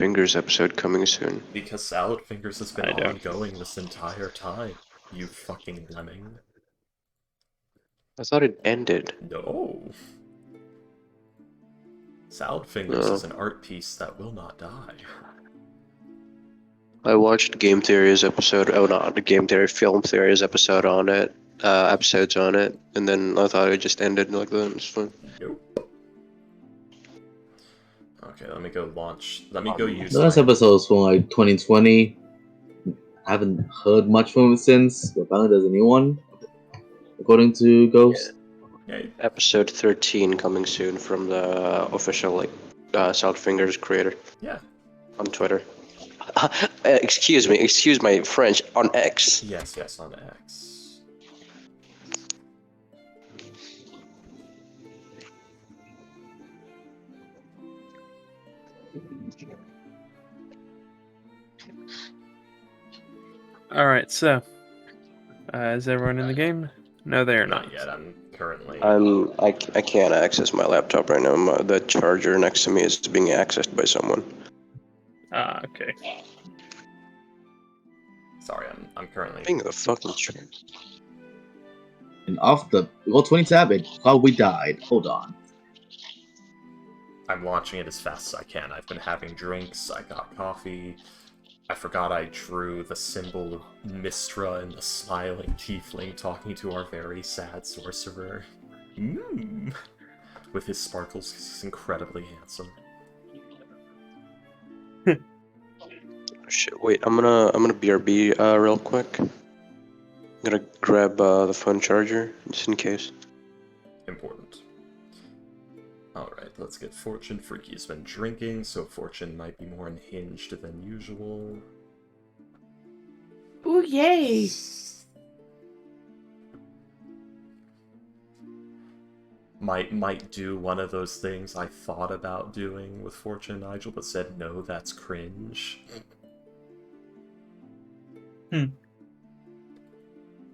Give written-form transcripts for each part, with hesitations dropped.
Fingers episode coming soon? Because Salad Fingers has been I don't. ongoing this entire time, you fucking lemming. I thought it ended. No. Salad Fingers is an art piece that will not die. I watched Game Theory's episode. Oh, not the Game Theory, Film Theory's episode on it. Episodes on it, and then I thought it just ended like that. It's fun. Nope. Okay, let me go launch. Let me go use. The last episode was from like 2020. I haven't heard much from it since. But apparently, there's a new one, according to Ghost. Yeah. Episode 13 coming soon from the official Salad Fingers creator. Yeah. On Twitter. Excuse my French. On X. Yes, on X. Alright, so. Is everyone in the game? No, they are not. Not yet. I'm currently. I can't access my laptop right now. The charger next to me is being accessed by someone. Ah, okay. Sorry, I'm currently. Being the fucking charger. And off the roll 20 tab, it probably died. Hold on. I'm launching it as fast as I can. I've been having drinks. I got coffee. I forgot I drew the symbol of Mistra and the smiling tiefling talking to our very sad sorcerer. With his sparkles, he's incredibly handsome. Shit, wait, I'm gonna BRB real quick. I'm gonna grab the phone charger, just in case. Important. Alright, let's get Fortune. Freaky's been drinking, so Fortune might be more unhinged than usual. Ooh, yay! Might do one of those things I thought about doing with Fortune and Nigel, but said no, that's cringe.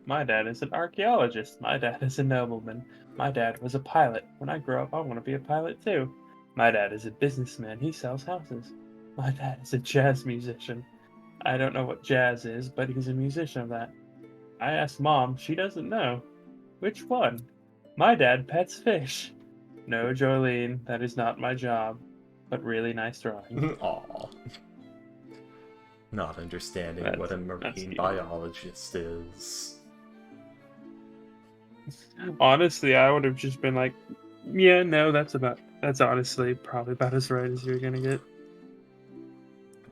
My dad is an archaeologist. My dad is a nobleman. My dad was a pilot. When I grow up, I want to be a pilot too. My dad is a businessman. He sells houses. My dad is a jazz musician. I don't know what jazz is, but he's a musician of that. I asked Mom. She doesn't know. Which one? My dad pets fish. No, Jolene, that is not my job. But really nice drawing. Aw. Not understanding what a marine cute. biologist is. Honestly, I would have just been like, yeah, no, that's honestly probably about as right as you're gonna get.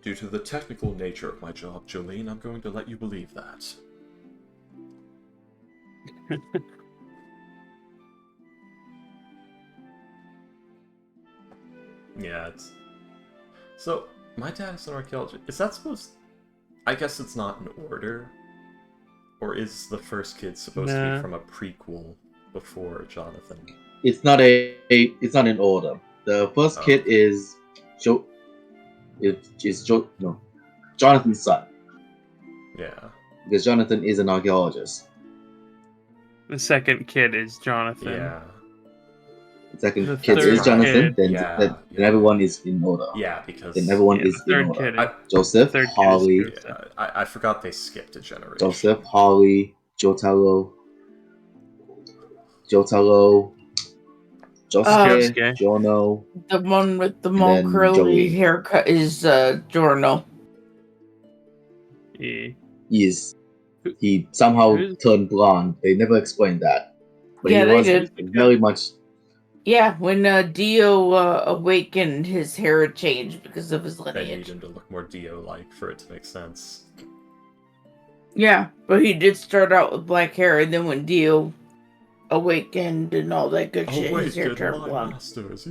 Due to the technical nature of my job, Jolene, I'm going to let you believe that. Yeah, it's... So, my dad is an archaeologist. Is that supposed... I guess it's not in order. Or is the first kid supposed to be from a prequel before Jonathan? It's not it's not in order. The first kid is Jonathan's son. Yeah. Because Jonathan is an archaeologist. The second kid is Jonathan. Yeah. The second The kid third is Jonathan, kid. then everyone is in order. Yeah, because... Then everyone Yeah, is the in third order. kid. Joseph, third kid is Holly, Joseph. I forgot they skipped a generation. Joseph, Holly, Jotaro, Josuke, Josuke. Jono. The one with the more then curly Jolene. haircut is Giorno. Yeah. He somehow turned blonde. They never explained that. But Yeah, he they was did. very much. Yeah, when Dio awakened, his hair had changed because of his They need lineage. him to look more Dio-like for it to make sense. Yeah, but he did start out with black hair, and then when Dio awakened and all that good shit, his hair turned my blonde. masters.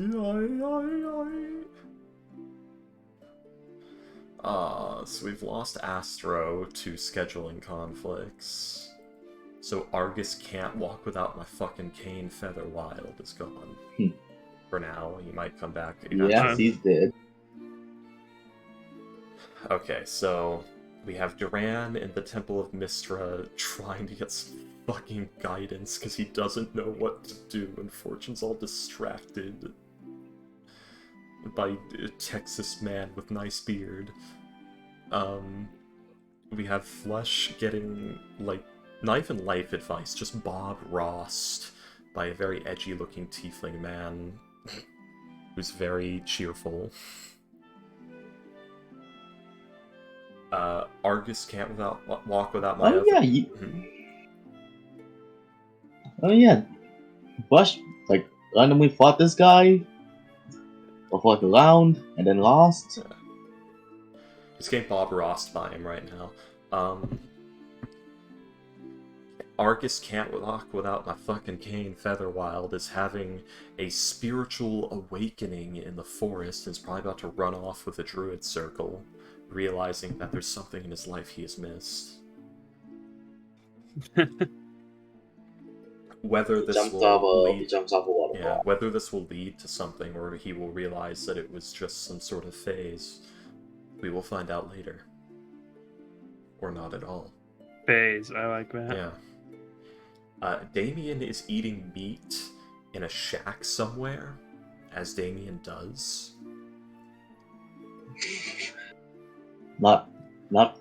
So we've lost Astro to scheduling conflicts. So Argus can't walk without my fucking cane. Feather Wild is gone. For now, he might come back. Yes, he's dead. Okay, so we have Duran in the Temple of Mistra trying to get some fucking guidance because he doesn't know what to do and Fortune's all distracted. by a Texas man with nice beard. We have Flesh getting, like, not even life advice, just Bob Rossed by a very edgy-looking tiefling man who's very cheerful. Argus can't walk without my... Oh yeah, oh yeah. Bush like randomly fought this guy, or fought a round and then lost. Just getting Bob Rossed by him right now. Argus can't walk without my fucking cane. Featherwild is having a spiritual awakening in the forest and is probably about to run off with a druid circle, realizing that there's something in his life he has missed. Whether this He jumps off a waterfall. Yeah, whether this will lead to something or he will realize that it was just some sort of phase, we will find out later. Or not at all. Phase, I like that. Yeah. Damien is eating meat in a shack somewhere, as Damien does. Not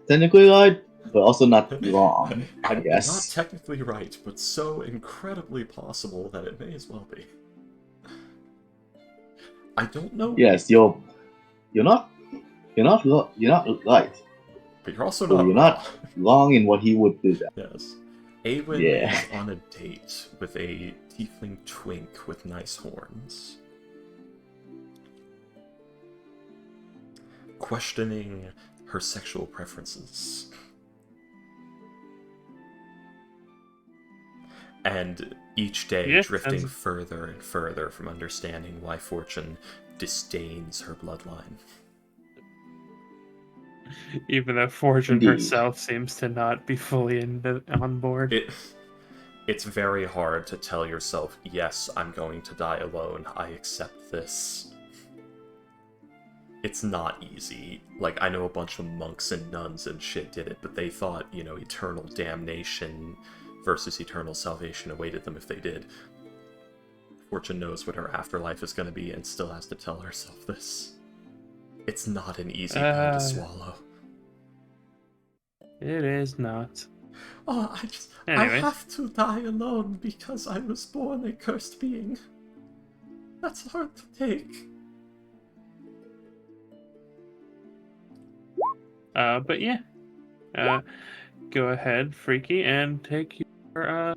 technically right, but also not wrong, I guess. Not technically right, but so incredibly possible that it may as well be. I don't know. Yes, you're not right, But you're also but not you're not wrong in what he would do. That. Yes. Awen Yeah. is on a date with a tiefling twink with nice horns. Questioning her sexual preferences. And each day Yeah, drifting sounds- further and further from understanding why Fortune disdains her bloodline. Even though Fortune Indeed. herself seems to not be fully on board. It's very hard to tell yourself, yes, I'm going to die alone, I accept this. It's not easy. Like, I know a bunch of monks and nuns and shit did it, but they thought, eternal damnation versus eternal salvation awaited them if they did. Fortune knows what her afterlife is going to be and still has to tell herself this. It's not an easy pill to swallow. It is not. Oh, I Anyways. have to die alone because I was born a cursed being. That's hard to take. But yeah. Go ahead, Freaky, and take your go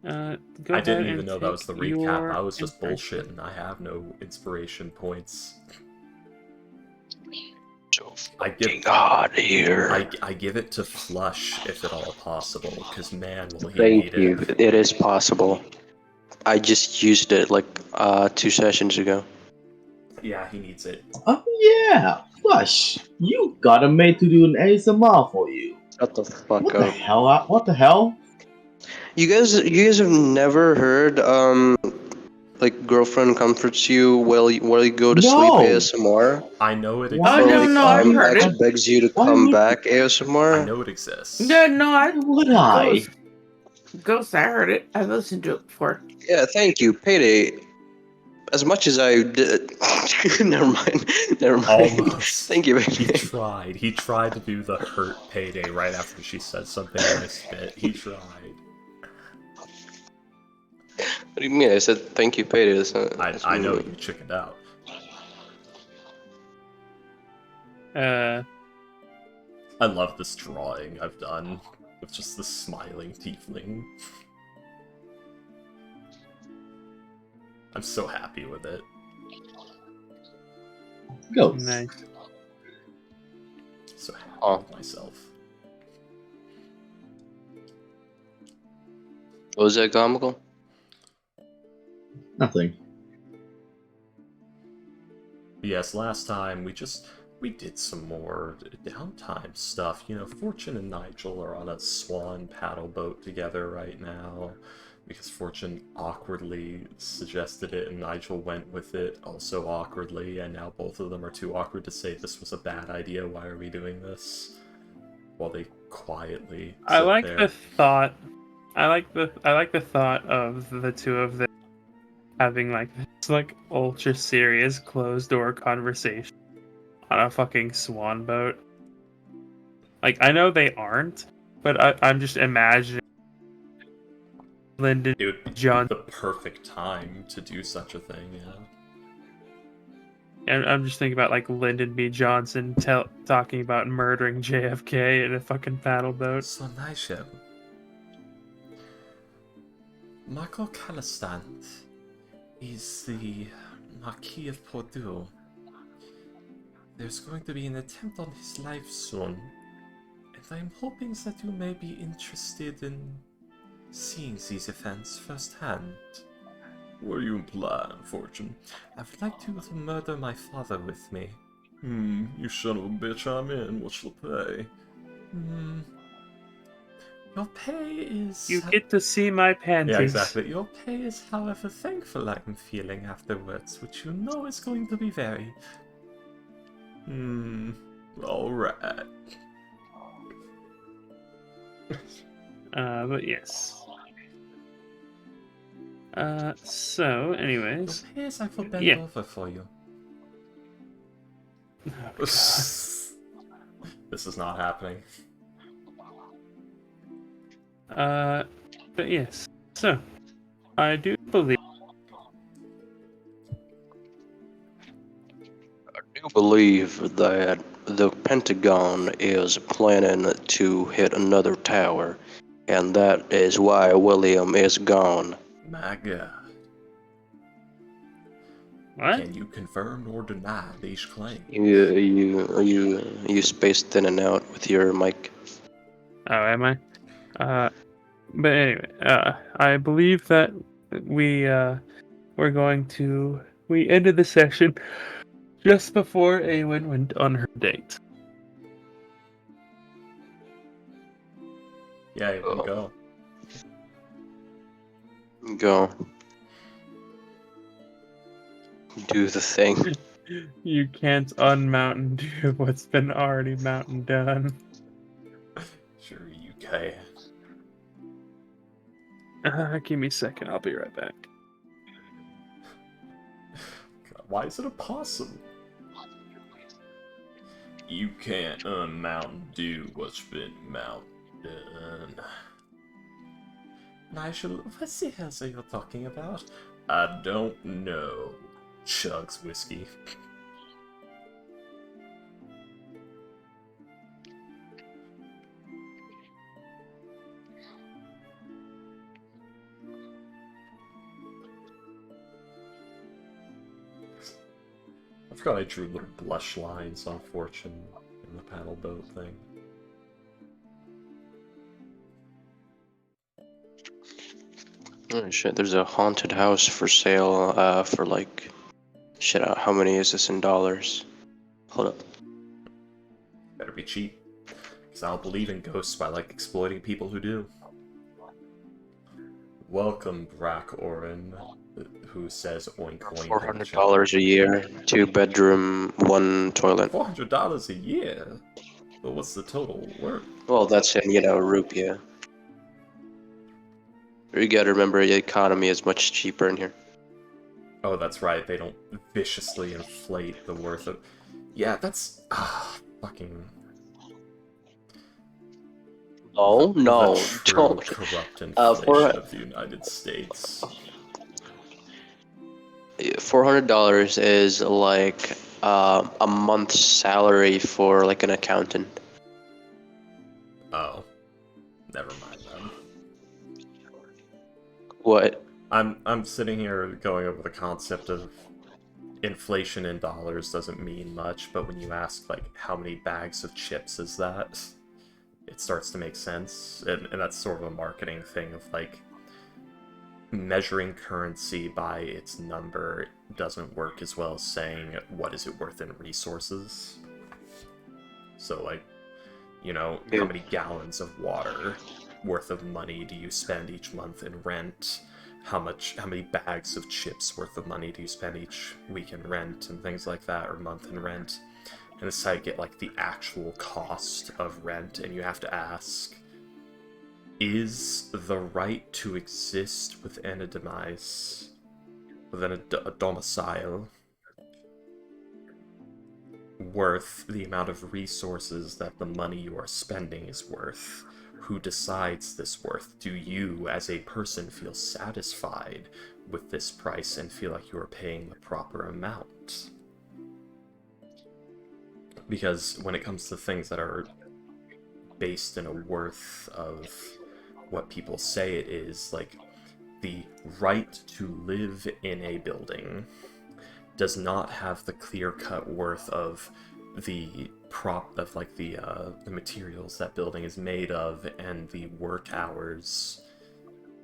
I ahead didn't and even know that was the take recap. your I was just inspiration. bullshitting. I have no inspiration points. So I give fucking hot here. I give it to Flush if at all possible, because man, will he Thank need you. it. It is possible. I just used it like 2 sessions ago. Yeah, he needs it. Oh yeah, Flush, you got a mate to do an ASMR for you. Shut the fuck What the up. hell? What the hell? You guys have never heard like girlfriend comforts you while you go to sleep No. ASMR? I know it Why Oh, exists. no, I've Like heard climax it. begs you to Why come would- back ASMR? I know it exists. Yeah, no, Why would I? Ghost, I heard it. I listened to it before. Yeah, thank you. Payday. As much as I did. Never mind. Almost. Thank you, He Payday. tried. He tried to do the hurt Payday right after she said something and I spit. He tried. What do you mean? I said thank you, Payday. I know you chickened out. I love this drawing I've done of just the smiling tiefling. I'm so happy with it. Ghost. Nice. So happy Oh. with myself. Was that comical? Nothing. Yes, last time we did some more downtime stuff. Fortune and Nigel are on a swan paddle boat together right now because Fortune awkwardly suggested it and Nigel went with it also awkwardly, and now both of them are too awkward to say this was a bad idea. Why are we doing this? While they quietly I sit like there. the thought. I like the thought of the two of them having like this like ultra serious closed door conversation on a fucking swan boat. Like I know they aren't, but I'm just imagining Lyndon It would be John. the perfect time to do such a thing, yeah. And I'm just thinking about like Lyndon B. Johnson talking about murdering JFK in a fucking paddle boat. So Nigel, Michael Calastant is the Marquis of Pordeaux. There's going to be an attempt on his life soon, and I'm hoping that you may be interested in seeing these events firsthand. What do you imply, Fortune? I would like you to murder my father with me. You son of a bitch, I'm in. What's the pay? Your pay is... You get to see my panties. Yeah, exactly. Your pay is however thankful I'm feeling afterwards, which you know is going to be very... alright. But yes. So, anyways. Your pay is I will bend Yeah. over for you. Oh, God. This is not happening. But yes. So, I do believe. I do believe that the Pentagon is planning to hit another tower, and that is why William is gone. My God. What? Can you confirm or deny these claims? You spaced in and out with your mic. Oh, am I? But anyway, I believe that we ended the session just before Awen went on her date. Yeah, you Oh. go. Go. Do the thing. You can't un-Mountain Dew what's been already Mountain done. Sure, you can. Give me a second, I'll be right back. God, why is it a possum? You can't Mountain Dew what's been Mountain done. Nigel, what the hell are you talking about? I don't know. Chugs whiskey. I forgot I drew little blush lines on Fortune in the paddle boat thing. Oh shit, there's a haunted house for sale for like... Shit, how many is this in dollars? Hold up. Better be cheap. Because I don't believe in ghosts by like exploiting people who do. Welcome, Brack Orin, who says oink oink. $400 a year, 2-bedroom, 1 toilet. $400 a year? But what's the total worth? Well, that's in, rupiah. You gotta remember, the economy is much cheaper in here. Oh, that's right, they don't viciously inflate the worth of... Yeah, that's... fucking... No, no, the true don't. corrupt inflation For of the United States. $400 is like a month's salary for like an accountant. Oh. Never mind then. What? I'm sitting here going over the concept of inflation in dollars doesn't mean much, but when you ask like how many bags of chips is that, it starts to make sense. And that's sort of a marketing thing of like measuring currency by its number doesn't work as well as saying what is it worth in resources. So like, how many gallons of water worth of money do you spend each month in rent? How many bags of chips worth of money do you spend each week in rent and things like that, or month in rent? And this is how you get like the actual cost of rent, and you have to ask, is the right to exist within a demise within a domicile worth the amount of resources that the money you are spending is worth. Who decides this worth? Do you, as a person, feel satisfied with this price and feel like you are paying the proper amount? Because when it comes to things that are based in a worth of what people say it is, like the right to live in a building does not have the clear-cut worth of the the materials that building is made of, and the work hours,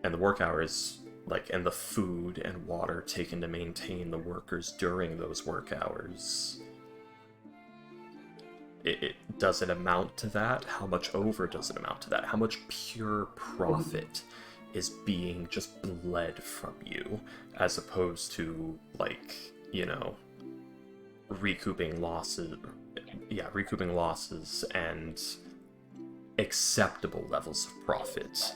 and the food and water taken to maintain the workers during those work hours. It does it amount to that? How much over does it amount to that? How much pure profit is being just bled from you, as opposed to, like, you know, recouping losses and acceptable levels of profit?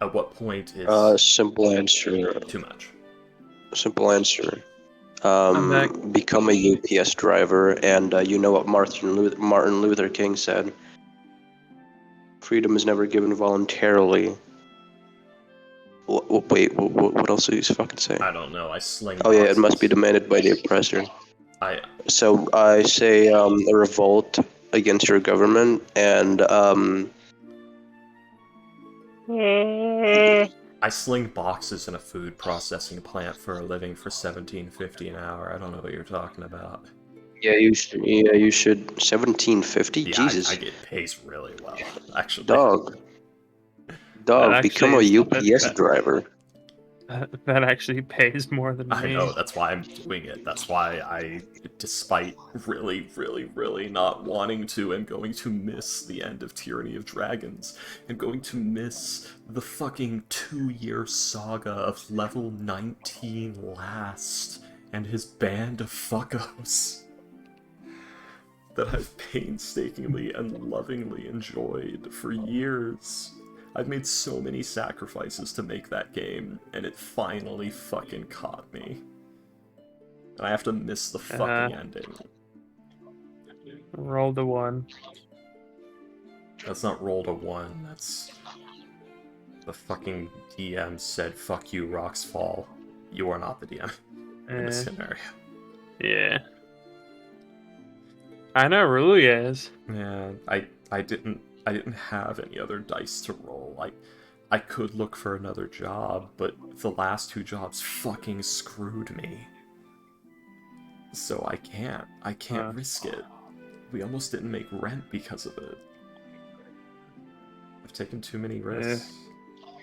At what point is Simple answer. too much? Simple answer. back. Become a UPS driver, and you know what Martin Luther King said. Freedom is never given voluntarily. Wait, what else did he fucking say? I don't know. I sling. Oh yeah, it boxes. must be demanded by the oppressor. I So I say a revolt against your government, and sling boxes in a food processing plant for a living for $17.50 an hour. I don't know what you're talking about. yeah, you should. Yeah, you should. 1750. Yeah, Jesus, I get pays really well, actually. dog, That become a actually UPS that- driver. That actually pays more than I me. know, that's why I'm doing it. That's why I, despite really, really, really not wanting to, am going to miss the end of Tyranny of Dragons. I'm going to miss the fucking 2-year saga of level 19 Last and his band of fuckos that I've painstakingly and lovingly enjoyed for years. I've made so many sacrifices to make that game, and it finally fucking caught me. And I have to miss the fucking ending. Roll the 1. That's not roll to 1, that's... The fucking DM said, "Fuck you, rocks fall." You are not the DM in this scenario. Yeah. I know Ruli is. Yeah, I didn't have any other dice to roll. I could look for another job, but the last 2 jobs fucking screwed me. So I can't risk it. We almost didn't make rent because of it. I've taken too many risks.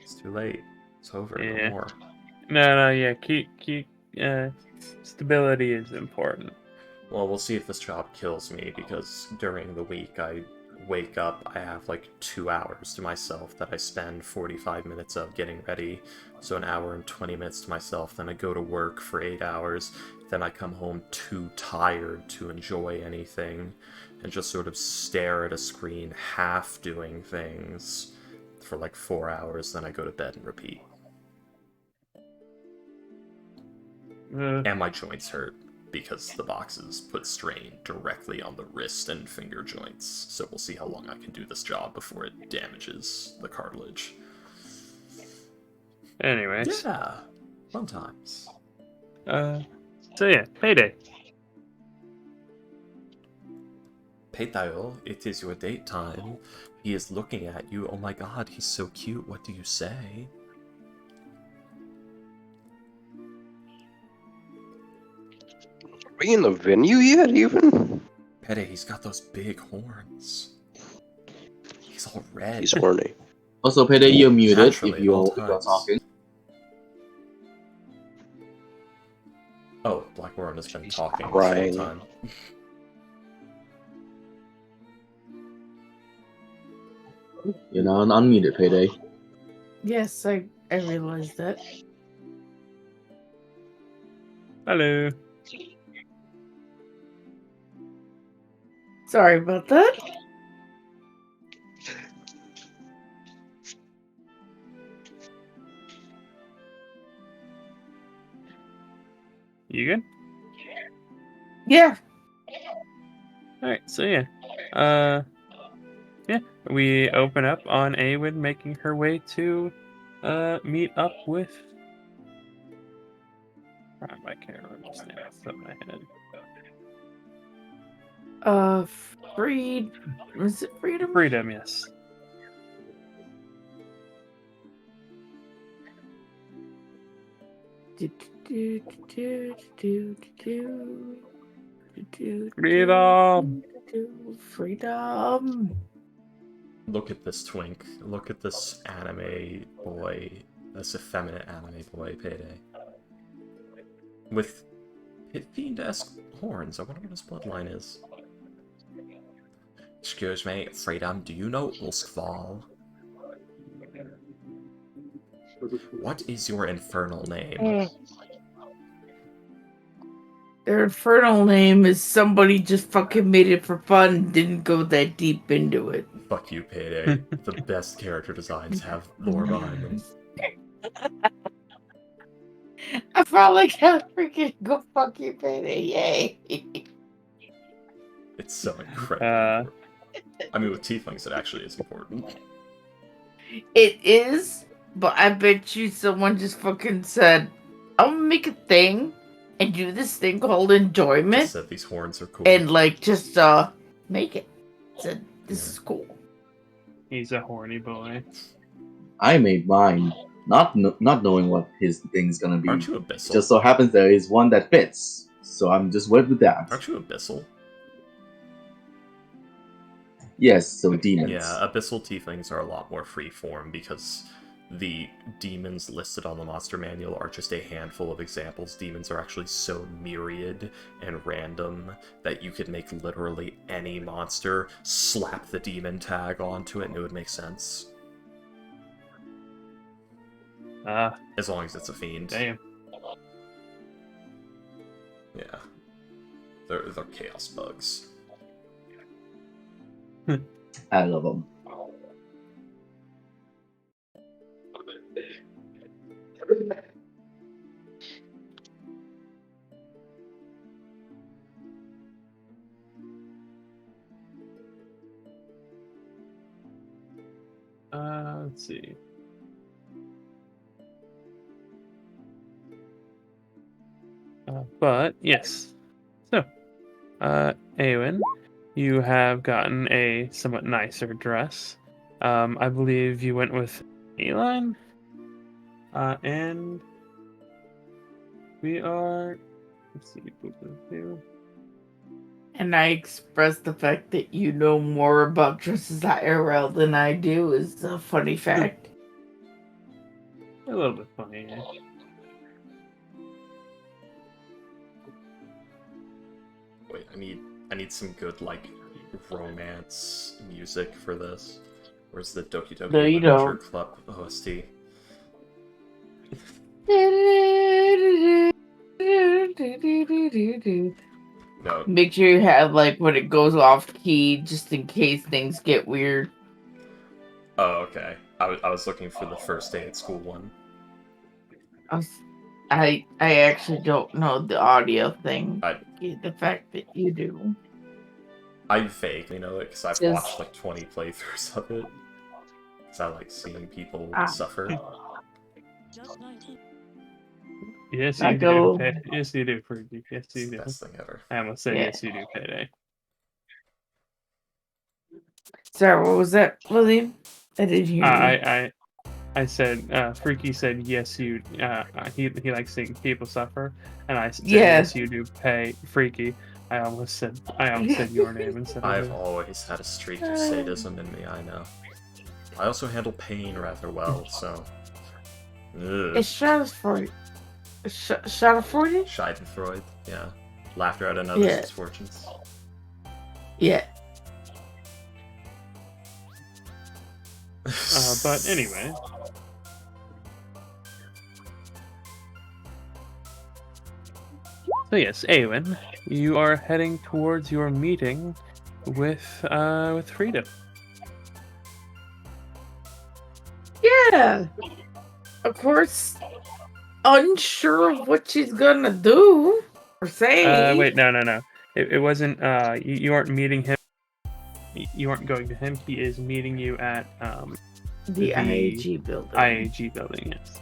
It's too late. It's over. No more. No, yeah, keep stability is important. Well, we'll see if this job kills me, because during the week I wake up, I have like 2 hours to myself that I spend 45 minutes of getting ready, so an hour and 20 minutes to myself, then I go to work for 8 hours, then I come home too tired to enjoy anything, and just sort of stare at a screen half doing things for like 4 hours, then I go to bed and repeat. And my joints hurt, because the boxes put strain directly on the wrist and finger joints, so we'll see how long I can do this job before it damages the cartilage. Anyways. Yeah, fun times. So yeah, payday. Peitayo, it is your date time. He is looking at you. Oh my god, he's so cute. What do you say? Are we in the venue yet, even? Pede, he's got those big horns. He's all red. He's horny. Also, Pede, you're muted Naturally, if you're at all times. talking. Oh, Blackburn has been talking crying. this whole time. You're now unmuted, Payday. Yes, I realized that. Hello. Sorry about that. You good? Yeah. Alright, so yeah. Yeah, we open up on Awen making her way to meet up with I can't remember his name off the top of my head. Was it Freedom? Freedom, yes. Freedom! Freedom. Look at this twink. Look at this anime boy. This effeminate anime boy, Payday. With pit fiend-esque horns. I wonder what his bloodline is. Excuse me, Freedom, do you know Ulskval? What is your infernal name? Their infernal name is somebody just fucking made it for fun and didn't go that deep into it. Fuck you, Payday. The best character designs have lore behind them. I probably can't freaking go fuck you, Payday. Yay. It's so incredible. I mean, with tieflings, it actually is important. It is, but I bet you someone just fucking said, I'm gonna make a thing and do this thing called enjoyment. Just said these horns are cool. And just make it. Said this is cool. He's a horny boy. I made mine, not knowing what his thing's gonna be. Aren't you Abyssal? Just so happens there is one that fits, so I'm just went with that. Aren't you Abyssal? Yes, so demons. Yeah, Abyssal tieflings are a lot more freeform because the demons listed on the monster manual are just a handful of examples. Demons are actually so myriad and random that you could make literally any monster, slap the demon tag onto it, and it would make sense. As long as it's a fiend. Damn. Yeah. They're chaos bugs. I love them. Let's see. But yes. So, Awen, you have gotten a somewhat nicer dress. I believe you went with Eline. And we are. Let's see. And I express the fact that you know more about dresses IRL than I do is a funny fact. A little bit funny, yeah. Wait, I need some good, like, romance music for this. Where's the Doki Doki No, you Literature don't. Club OST? No. Make sure you have like when it goes off key, just in case things get weird. Oh, okay. I was looking for the first day at school one. I actually don't know the audio thing. I- The fact that you do. I vaguely know it because I've Yes. watched like 20 playthroughs of it. Because I like seeing people suffer. Yes, I you go- do. Yes, you do. Fergie. Yes, It's you the do. best thing ever. I almost said Yeah. yes, you do. Payday. Sorry, what was that, William? I didn't hear you. I said, Freaky said yes, you. He likes seeing people suffer, and I said Yeah. yes, you do. Pay Freaky. I almost said your name instead of I've his. always had a streak of sadism in me, I know. I also handle pain rather well, so... Ugh. It's Schadenfreude. Schadenfreude? Schadenfreude, yeah. Laughter at another's Yeah. misfortunes. Yeah. But anyway. So yes, Awen, you are heading towards your meeting with Frida. Yeah. Of course. unsure of what she's gonna do or say. Wait, no. It wasn't. You aren't meeting him. You aren't going to him. He is meeting you at The IAG building. IAG building. Yes.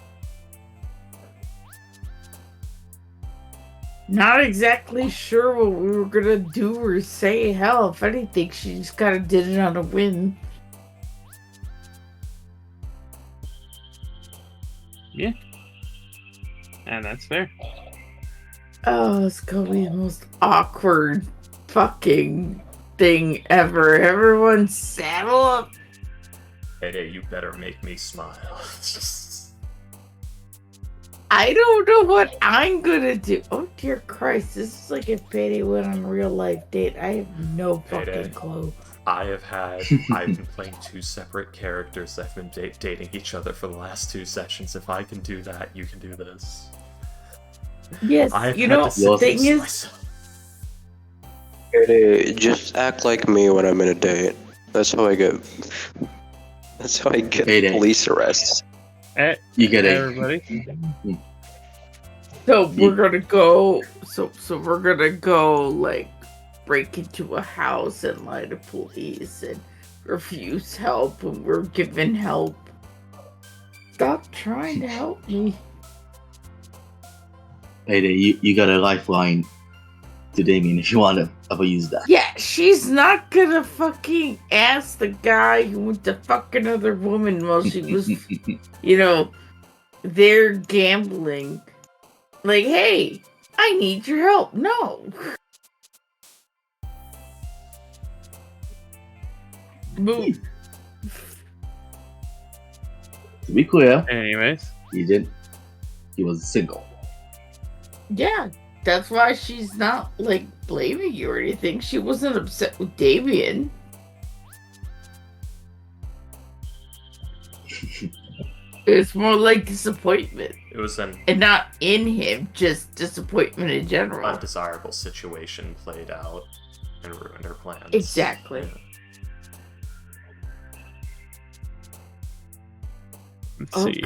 Not exactly sure what we were gonna do or say. Hell, if anything, she just kind of did it on a whim. Yeah. And that's fair. Oh, it's gonna be the most awkward fucking thing ever. Everyone saddle up. Hey, you better make me smile. I don't know what I'm gonna do. Oh dear Christ, this is like if Payday went on a real life date. I have no Payday. fucking clue. I've been playing two separate characters that have been dating each other for the last 2 sessions. If I can do that, you can do this. Yes, you know, the thing is, Just act like me when I'm in a date. That's how I get. That's how I get Payday. police arrests. You get it. Everybody. so we're gonna go. So we're gonna go like break into a house and lie to police and refuse help when we're given help. Stop trying to help me. Payday, you got a lifeline to Damien if you want to ever use that. Yeah, she's not gonna fucking ask the guy who went to fuck another woman while she was, you know, there gambling. Like, hey, I need your help. No. Move. To be clear, Anyways. he was single. Yeah, that's why she's not, like, blaming you or anything. She wasn't upset with Damien. It's more like disappointment. It was an And not in him, just disappointment in general. undesirable situation played out and ruined her plans. Exactly. Yeah. Let's Oh see.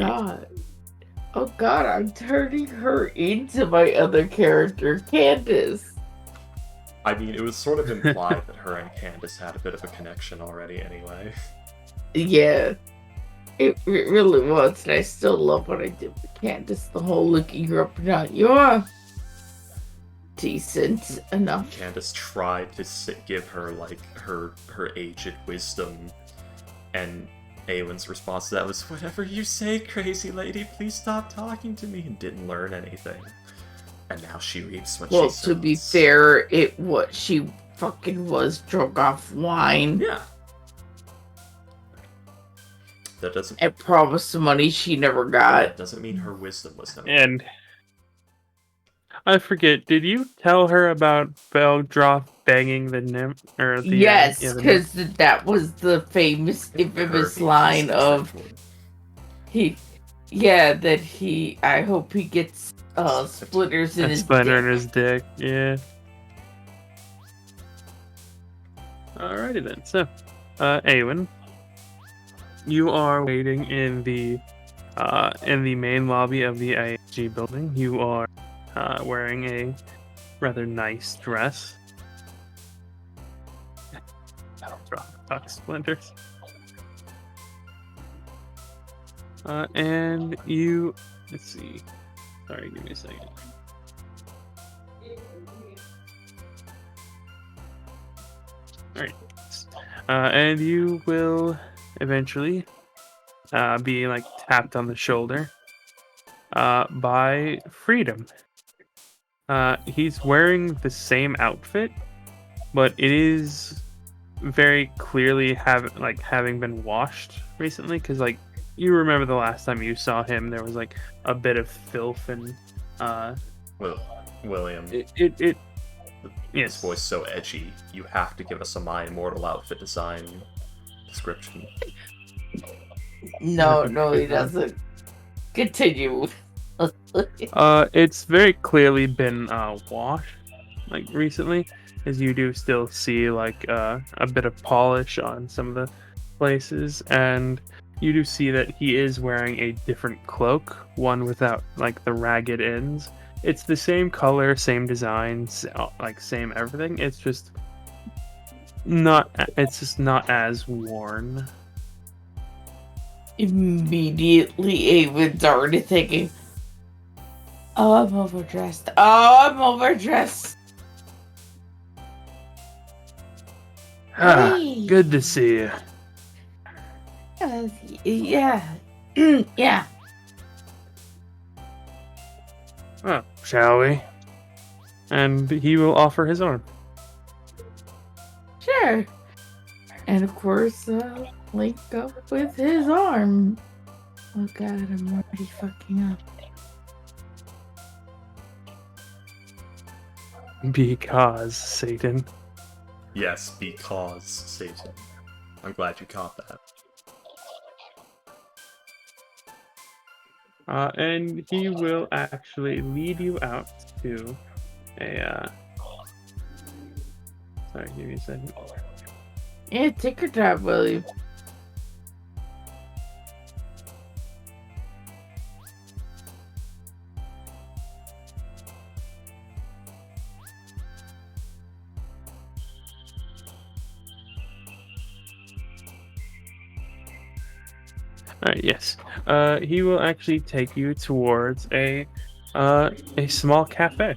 God, I'm turning her into my other character, Candace. I mean, it was sort of implied that her and Candace had a bit of a connection already anyway. Yeah. It really was, and I still love what I did with Candace. The whole looking her up and down. You're decent enough. Candace tried to give her, like, her aged wisdom, and Awen's response to that was, "Whatever you say, crazy lady, please stop talking to me," and didn't learn anything. And now she reaps what she Well, sows. to be fair, she fucking was drunk off wine Yeah. That doesn't and promised money she never got. that doesn't mean her wisdom was no. And I forget, did you tell her about Beldroth banging the nymph? Or the, Yes, the because that was the famous, infamous line of I hope he gets splinters in his splinter in dick. his dick, yeah. Alrighty then, so, Awen, you are waiting in the main lobby of the IAG building. You are wearing a rather nice dress. Fuck splinters. And you, let's see. Sorry, give me a second. Alright. And you will eventually be like tapped on the shoulder by Freedom. He's wearing the same outfit, but it is very clearly having been washed recently, because like you remember the last time you saw him, there was like a bit of filth and William. His His voice so edgy. You have to give us a My Immortal outfit design description. No, he doesn't. Continue. It's very clearly been washed like recently, as you do still see like a bit of polish on some of the places, and you do see that he is wearing a different cloak, one without like the ragged ends. It's the same color, same designs, like same everything. It's just not as worn. Immediately, Ava's already thinking, "Oh, I'm overdressed. Oh, I'm overdressed." Ah, Hey. good to see you. Yeah. Yeah. Well, shall we? And he will offer his arm. Sure. And of course, link up with his arm. Oh god, I'm already fucking up. Because, Satan. Yes, because Satan. I'm glad you caught that. And he will actually lead you out to a, sorry, give me a second. Yeah, take your time, William. Alright, yes. He will actually take you towards a small cafe.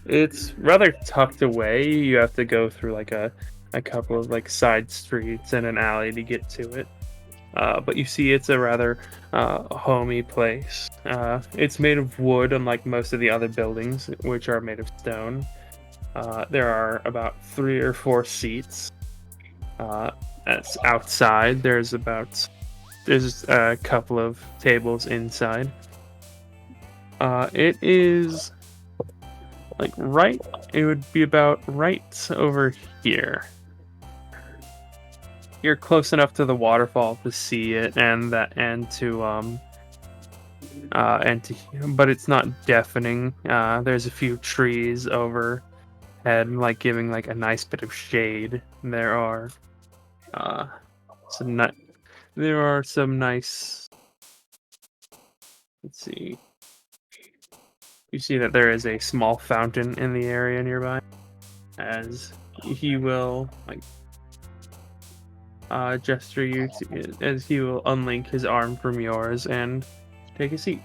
It's rather tucked away. You have to go through like a couple of like side streets and an alley to get to it. But you see it's a rather homey place. It's made of wood, unlike most of the other buildings, which are made of stone. There are about 3 or 4 seats. That's outside. There's a couple of tables inside. It is like it would be about right over here. You're close enough to the waterfall to see it but it's not deafening. There's a few trees overhead, like giving like a nice bit of shade. There are some nice. Let's see. You see that there is a small fountain in the area nearby, as he will gesture you as he will unlink his arm from yours and take a seat.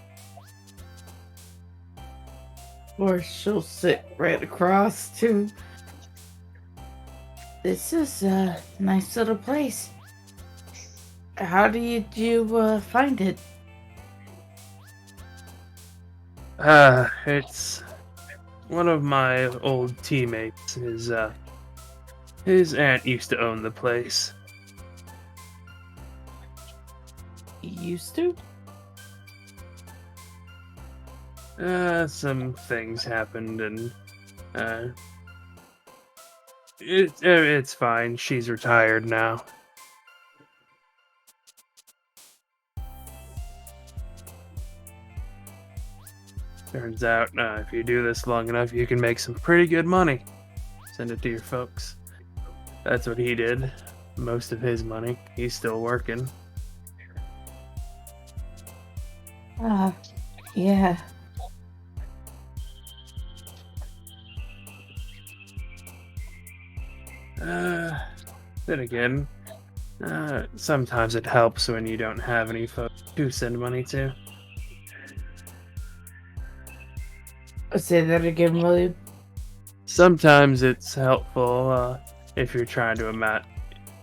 Or she'll sit right across too. This is a nice little place. How did you find it? It's one of my old teammates. His aunt used to own the place. Used to? Some things happened, and it's fine. She's retired now. Turns out, if you do this long enough, you can make some pretty good money. Send it to your folks. That's what he did. Most of his money. He's still working. Yeah. Then again, sometimes it helps when you don't have any folks to send money to. Say that again, William. Sometimes it's helpful if you're trying to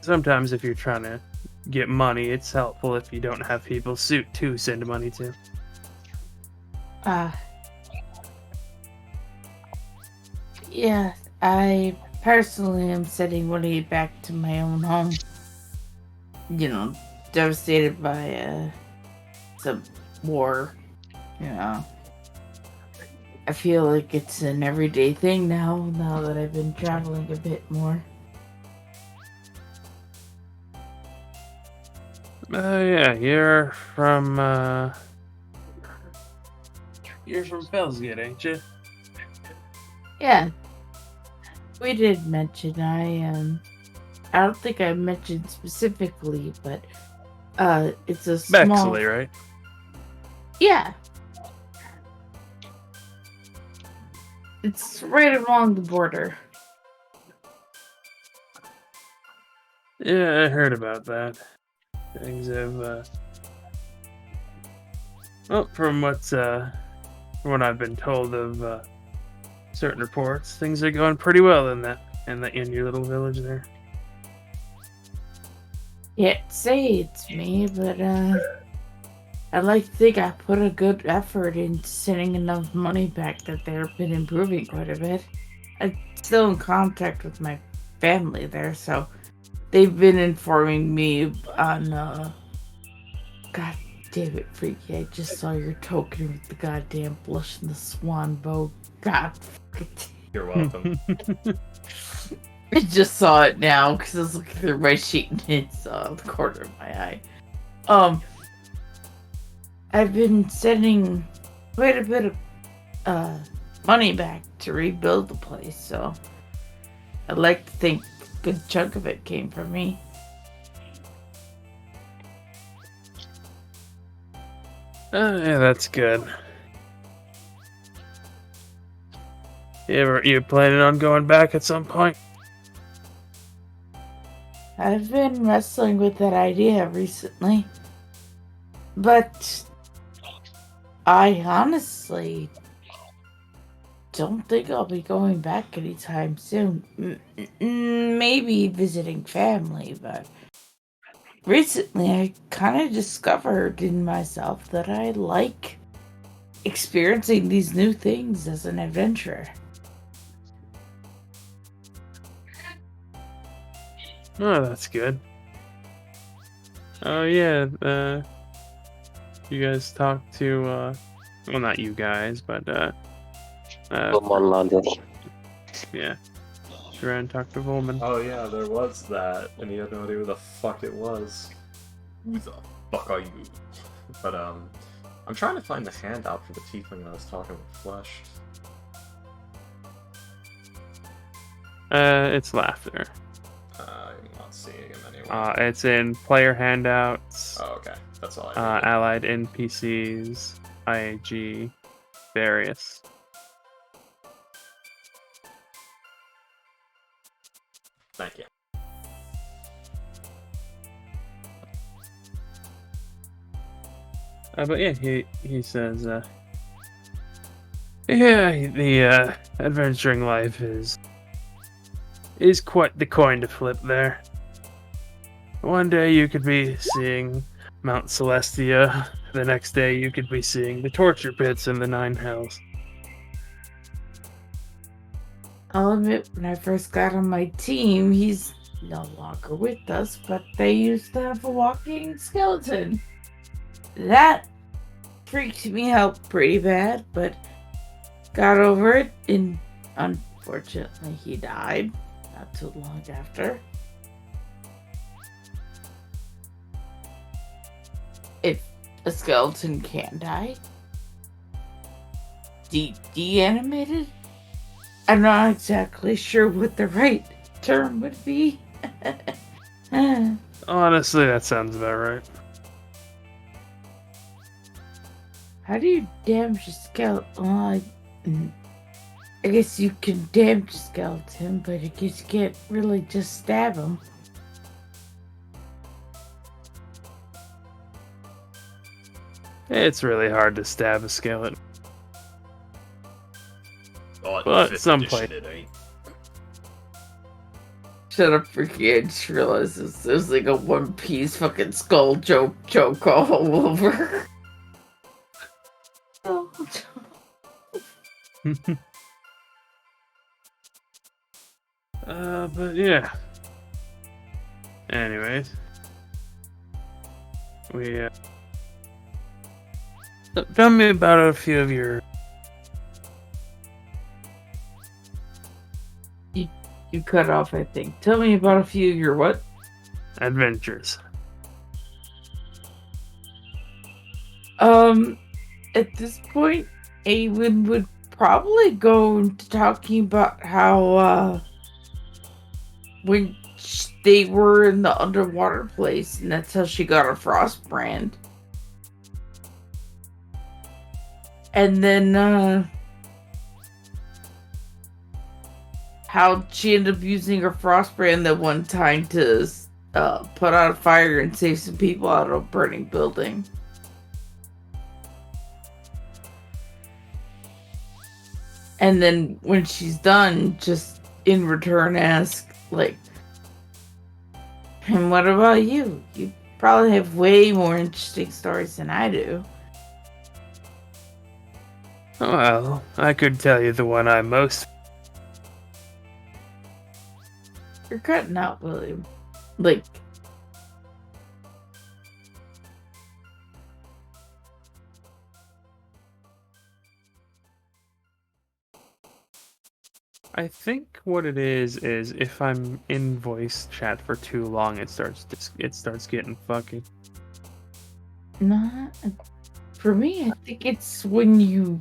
Sometimes if you're trying to get money, it's helpful if you don't have people to send money to. Yeah, I personally am sending money back to my own home. You know, devastated by some war. You know, I feel like it's an everyday thing now that I've been traveling a bit more. Yeah, you're from Fellsgate, ain't you? Yeah. We did mention I don't think I mentioned specifically, but it's a small. Bexley, right? Yeah. It's right along the border. Yeah, I heard about that. Things have, well, from what I've been told of certain reports, things are going pretty well in your little village there. Yeah, say it's me, but I'd like to think I put a good effort in sending enough money back that they've been improving quite a bit. I'm still in contact with my family there, so they've been informing me on, God damn it, Freaky, I just saw your token with the goddamn blush and the swan bow. God fucking You're welcome. I just saw it now because I was looking through my sheet and it's the corner of my eye. I've been sending quite a bit of money back to rebuild the place, so I'd like to think a good chunk of it came from me. Yeah, that's good. You planning on going back at some point? I've been wrestling with that idea recently, but I honestly don't think I'll be going back anytime soon. Maybe visiting family, but recently I kind of discovered in myself that I like experiencing these new things as an adventurer. Oh, that's good. Oh yeah, you guys talked to, well, not you guys, but yeah, Duran talked to Volman. Oh yeah, there was that, and he had no idea who the fuck it was. Who the fuck are you? But I'm trying to find the handout for the tiefling that I was talking with Flesh. It's laughter. I'm not seeing him anywhere. It's in player handouts. Oh, okay. That's all I need. Allied NPCs, IAG, various. Thank you. But yeah, he says, yeah, the adventuring life is quite the coin to flip there. One day you could be seeing Mount Celestia, the next day you could be seeing the torture pits in the Nine Hells. I'll admit, when I first got on my team, he's no longer with us, but they used to have a walking skeleton. That freaked me out pretty bad, but got over it, and unfortunately he died not too long after. If a skeleton can die, de-animated? I'm not exactly sure what the right term would be. Honestly, that sounds about right. How do you damage a skeleton? I guess you can damage a skeleton, but I guess you can't really just stab him. It's really hard to stab a skeleton. Oh, But some point. Shut up, freaky! I just realized there's like a One Piece fucking skull joke all over. But yeah. Anyways. Tell me about a few of your... You cut off, I think. Tell me about a few of your what? adventures. At this point, Awen would probably go into talking about how, when they were in the underwater place, and that's how she got her frost brand. And then, how she ended up using her frost brand that one time to put out a fire and save some people out of a burning building. And then when she's done, just in return ask, like, and what about you? You probably have way more interesting stories than I do. Well, I could tell you the one I'm most... You're cutting out, William. Like... I think what it is if I'm in voice chat for too long, it starts getting fucky. Not... For me, I think it's when you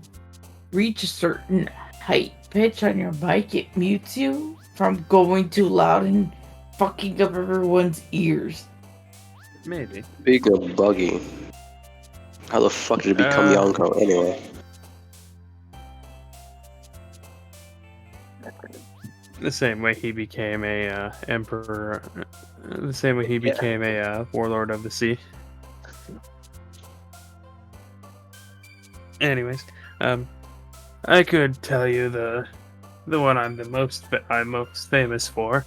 reach a certain height pitch on your mic, it mutes you from going too loud and fucking up everyone's ears. Maybe. Big of Buggy. How the fuck did it become Yonko anyway? The same way he became a emperor. The same way he became a warlord of the sea. Anyways, I could tell you the one I'm most famous for,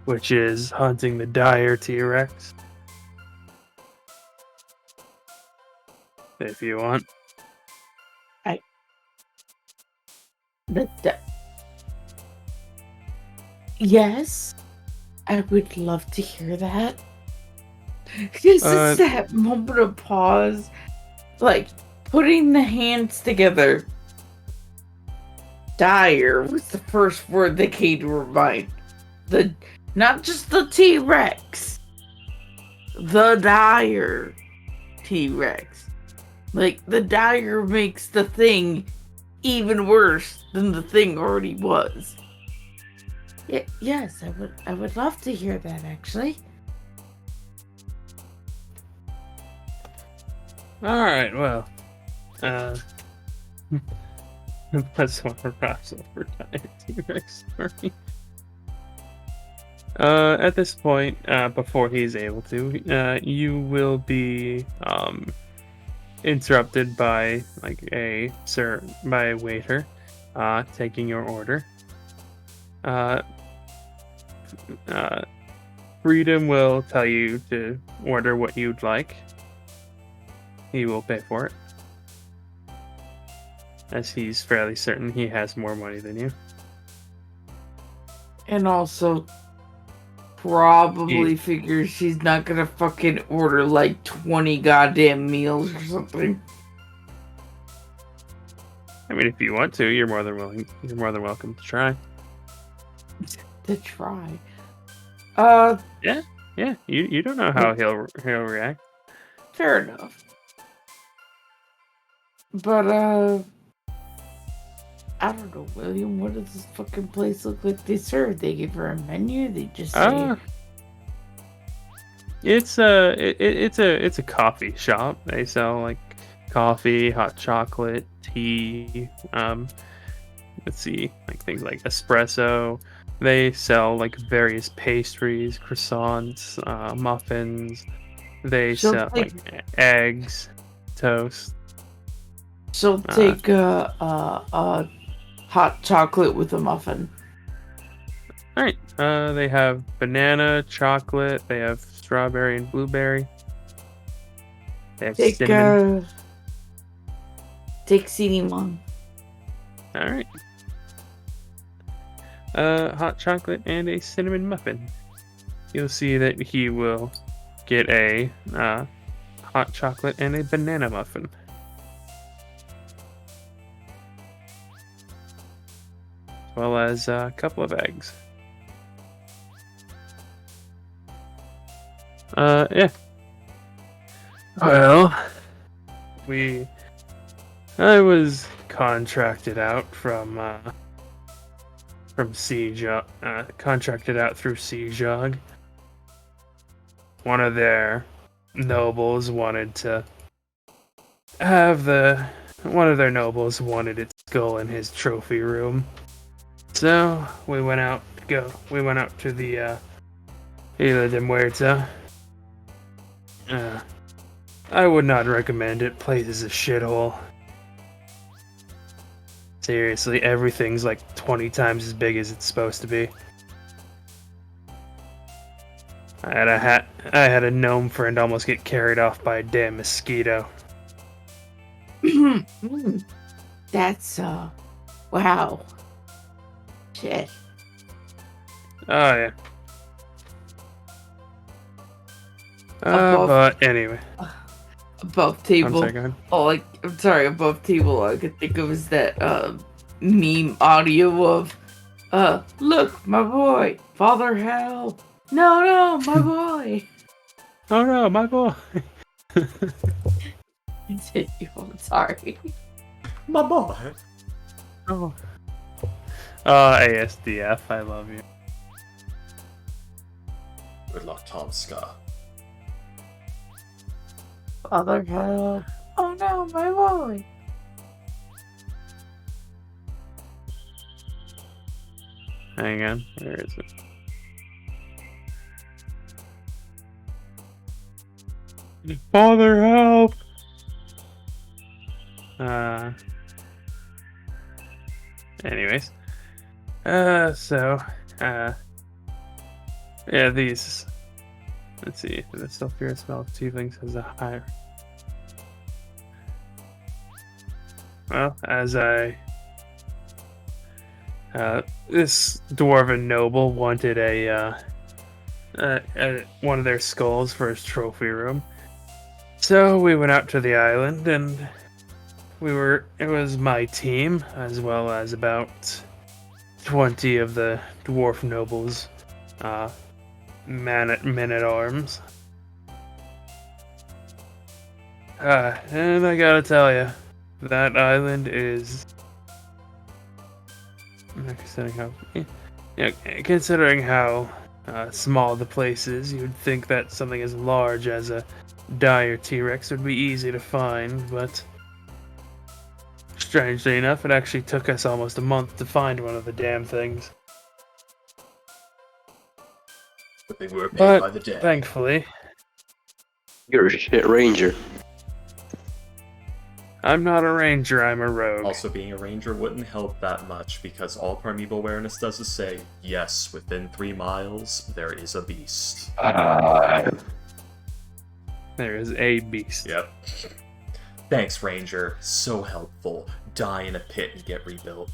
which is hunting the dire T-Rex. If you want. Yes, I would love to hear that. Just that moment of pause, like putting the hands together. Dire was the first word that came to her mind. Not just the T-Rex, the dire T-Rex. Like, the dire makes the thing even worse than the thing already was. Yes, I would love to hear that, actually. Alright, well. That's one of Rob's over T-Rex story. At this point, before he's able to, you will be interrupted by a waiter taking your order. Freedom will tell you to order what you'd like. He will pay for it, as he's fairly certain he has more money than you. And also probably figures she's not gonna fucking order like 20 goddamn meals or something. I mean, if you want to, you're more than welcome to try. To try. Yeah. You don't know how he'll react. Fair enough. But I don't know, William. What does this fucking place look like they serve? They give her a menu. They just say. It's a coffee shop. They sell like coffee, hot chocolate, tea. Let's see, like things like espresso. They sell like various pastries, croissants, muffins. They sell like eggs, toast. She'll take a hot chocolate with a muffin. Alright. They have banana, chocolate. They have strawberry and blueberry. They have cinnamon. Take cinnamon. Alright. Hot chocolate and a cinnamon muffin. You'll see that he will get a hot chocolate and a banana muffin. As well as a couple of eggs. Yeah. Well, I was contracted out contracted out through Seajog one of their nobles wanted to have one of their nobles wanted its skull in his trophy room. So we went out to the Isla de Muerta. I would not recommend it. Place is a shithole. Seriously, everything's like 20 times as big as it's supposed to be. I had a gnome friend almost get carried off by a damn mosquito. That's wow. Shit. Oh yeah. But anyway. Above I'm table. sorry, go ahead. I'm sorry, above table all I could think of is that meme audio of look, my boy, Father Hell. No, my boy. Oh no, my boy. Continue, I'm sorry. My boy. Oh. ASDF, I love you. Good luck, Tom Scott. Father Hell. Oh no, my boy. Hang on, where is it? Father, help! Anyways. Yeah, these. Let's see, the sulfurious smell of tieflings has a higher. Well, this dwarven noble wanted one of their skulls for his trophy room. So we went out to the island, and it was my team, as well as about 20 of the dwarf nobles, men at arms. And I gotta tell you, that island is, considering how small the place is, you'd think that something as large as a dire T-Rex would be easy to find, but strangely enough, it actually took us almost a month to find one of the damn things. But they were paid But by the day. thankfully, You're a shit ranger. I'm not a ranger, I'm a rogue. Also, being a ranger wouldn't help that much, because all Primeval Awareness does is say, yes, within 3 miles, there is a beast. There is a beast. Yep. Thanks, Ranger. So helpful. Die in a pit and get rebuilt.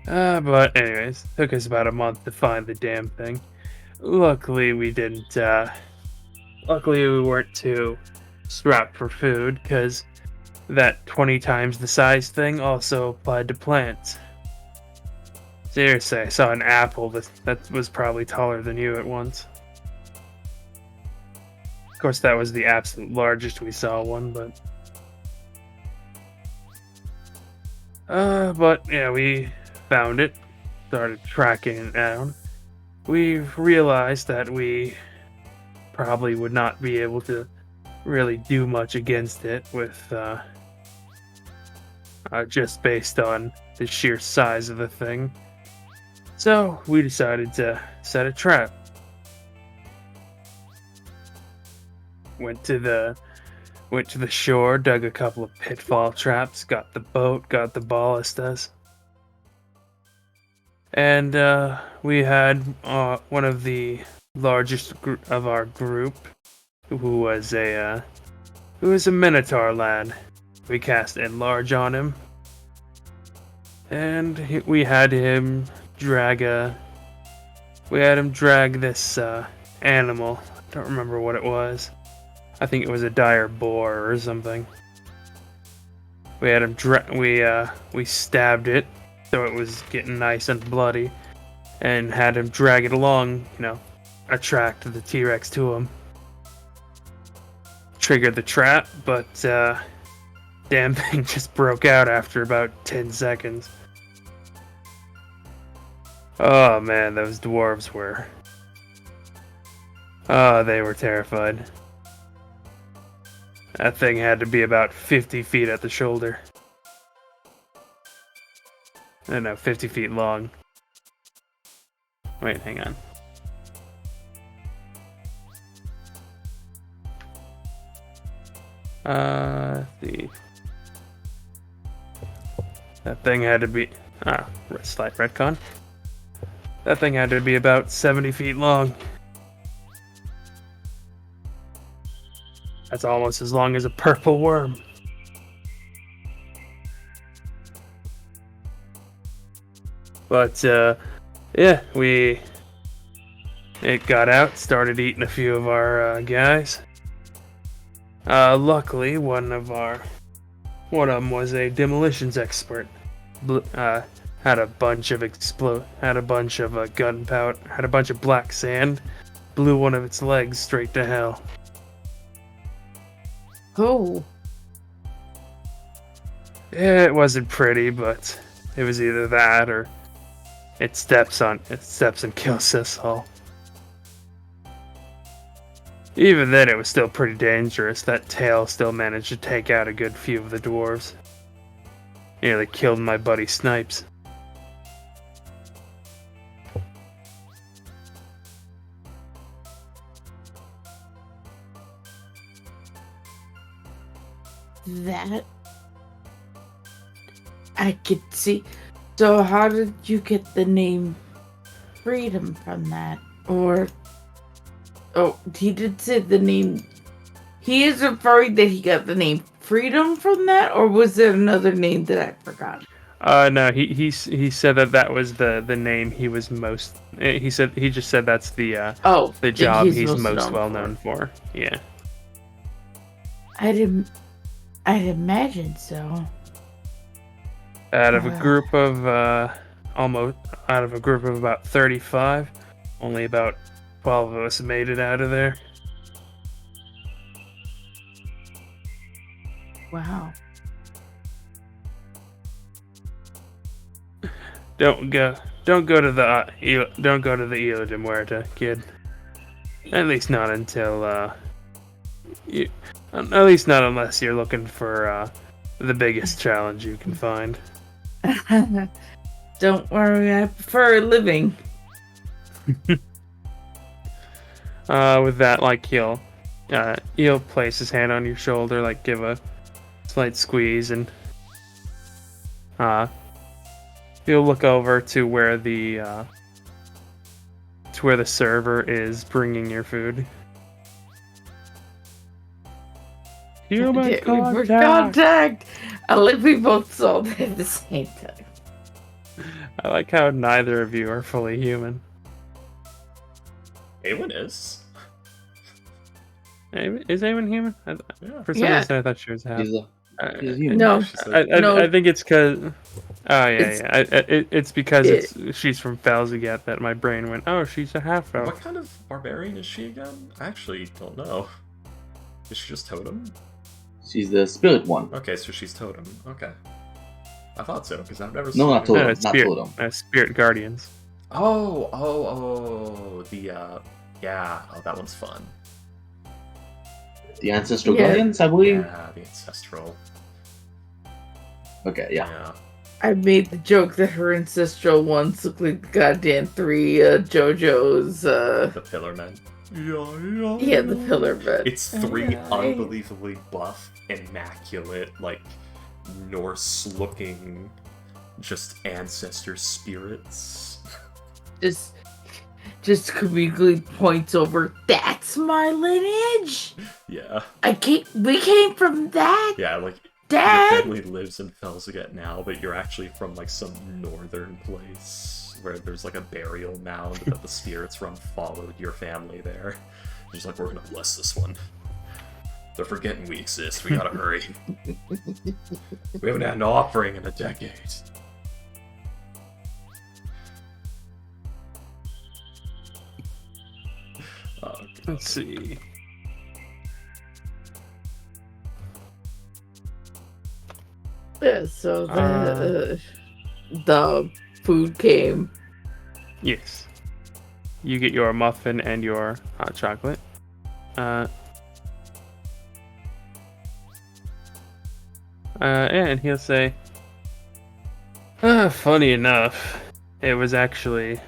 But anyways, took us about a month to find the damn thing. Luckily, we weren't too strapped for food, because that 20 times the size thing also applied to plants. Seriously, I saw an apple that was probably taller than you at once. Of course, that was the absolute largest we saw one, but yeah, we found it, started tracking it down. We realized that we probably would not be able to really do much against it with just based on the sheer size of the thing. So we decided to set a trap. Went to the shore, dug a couple of pitfall traps, got the boat, got the ballistas. And we had one of the largest of our group, who was a Minotaur lad. We cast Enlarge on him, and we had him drag this animal. I don't remember what it was. I think it was a dire boar or something. We had him we stabbed it, so it was getting nice and bloody, and had him drag it along, attract the T-Rex to him. Triggered the trap, but damn thing just broke out after about 10 seconds. Oh man, those dwarves were Oh, they were terrified. That thing had to be about 50 feet at the shoulder. No, 50 feet long. Wait, hang on. That thing had to be... slight retcon. That thing had to be about 70 feet long. That's almost as long as a purple worm. But, yeah, it got out, started eating a few of our guys. Luckily, one of them was a demolitions expert. Had a bunch of gunpowder, had a bunch of black sand, blew one of its legs straight to hell. Oh. Yeah, it wasn't pretty, but it was either that or it steps and kills us all. Even then, it was still pretty dangerous. That tail still managed to take out a good few of the dwarves. Nearly killed my buddy Snipes. That I could see. So how did you get the name Freedom from that? Or he did say the name. He is referring that he got the name Freedom from that, or was there another name that I forgot? No, he said that was the name he was most. He just said that's the job he's most well known for. Yeah. I'd imagine so. Out of a group of about 35, only about 12 of us made it out of there. Wow. Don't go to the Isla de Muerta, kid. At least not until at least not unless you're looking for the biggest challenge you can find. Don't worry, I prefer living. With that, like he'll place his hand on your shoulder, like give a slight squeeze, and he'll look over to where the server is bringing your food. Human contact. I like we both saw that at the same time. I like how neither of you are fully human. Awen is. Is Awen human? For some reason, I thought she was half. He's human. No, I think it's because. Oh yeah. It's because she's from Falzagat that my brain went. Oh, she's a half elf. What kind of barbarian is she again? I actually don't know. Is she just totem? She's the spirit one. Okay, so she's totem. Okay. I thought so, because I've never No, seen not her. totem. Not totem. Spirit guardians. Yeah. Oh, that one's fun. The ancestral guardians, I believe. Yeah, the ancestral. Okay, yeah. I made the joke that her ancestral ones look like the goddamn three JoJo's. The Pillar Men. Yeah, the Pillar Men. It's three unbelievably buff, immaculate, like Norse-looking, just ancestor spirits. Just comedically points over. That's my lineage. Yeah. We came from that. Yeah, like Dad. your family lives in Felsaget now, but you're actually from like some northern place where there's like a burial mound that the spirits from followed your family there. Just like, we're gonna bless this one. They're forgetting we exist. We gotta hurry. We haven't had an offering in a decade. Oh, let's see. Yeah, so the food came. Yes. you get your muffin and your hot chocolate. And he'll say, funny enough, it was actually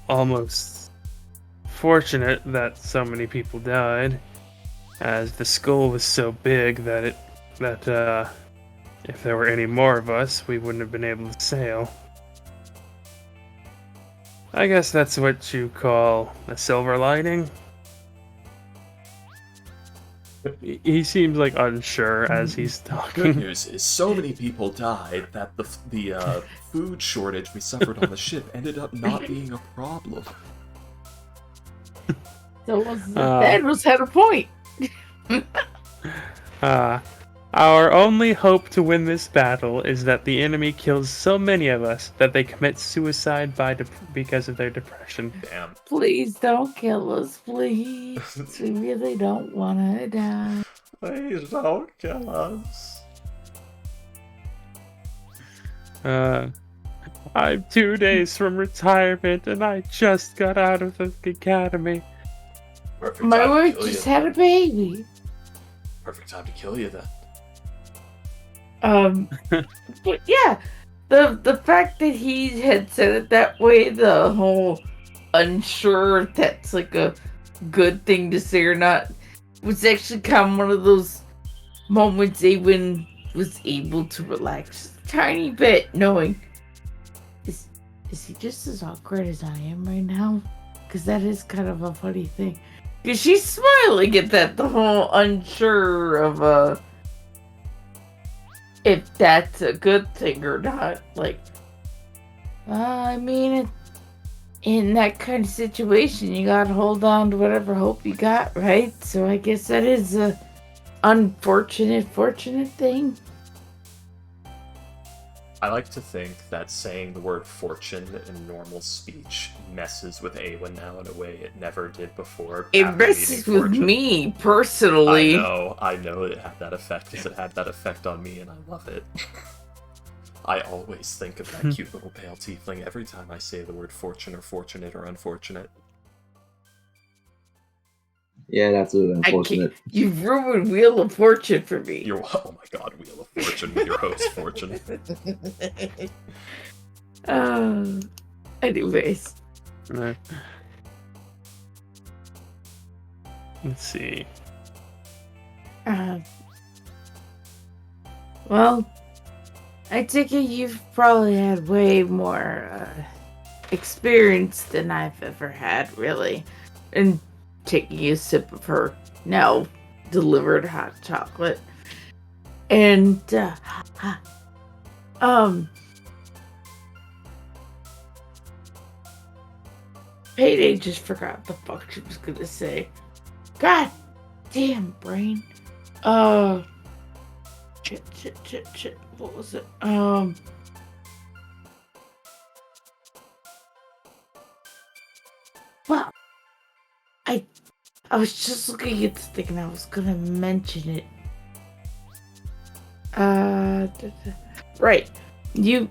almost fortunate that so many people died, as the skull was so big that if there were any more of us, we wouldn't have been able to sail. I guess that's what you call a silver lining. He seems like unsure as he's Good talking. news is so many people died that the food shortage we suffered on the ship ended up not being a problem. So Thanos had a point. Our only hope to win this battle is that the enemy kills so many of us that they commit suicide because of their depression. Damn. Please don't kill us, please. We really don't want to die. Please don't kill us. I'm 2 days from retirement and I just got out of the academy. Perfect My time to wife kill just you. had a baby. Perfect time to kill you then. But yeah, the fact that he had said it that way, the whole unsure if that's like a good thing to say or not, was actually kind of one of those moments Awen was able to relax a tiny bit, knowing, is he just as awkward as I am right now? Because that is kind of a funny thing. Because she's smiling at that, the whole unsure of if that's a good thing or not. Like, I mean, in that kind of situation, you gotta hold on to whatever hope you got, right? So I guess that is a fortunate thing. I like to think that saying the word fortune in normal speech messes with Awen now in a way it never did before. It after messes meeting with Fortune. me, personally. I know it had that effect because it had that effect on me and I love it. I always think of that cute little pale tiefling every time I say the word fortune or fortunate or unfortunate. Yeah, that's really unfortunate. You've ruined Wheel of Fortune for me. Oh my god, Wheel of Fortune with your host Fortune. Anyways. Let's see. Well, I take it you've probably had way more experience than I've ever had, really, in taking a sip of her now delivered hot chocolate. And, Payday just forgot the fuck she was gonna say. God damn, brain. Shit. What was it? Well, I was just looking at this thing and I was gonna mention it. Right. You've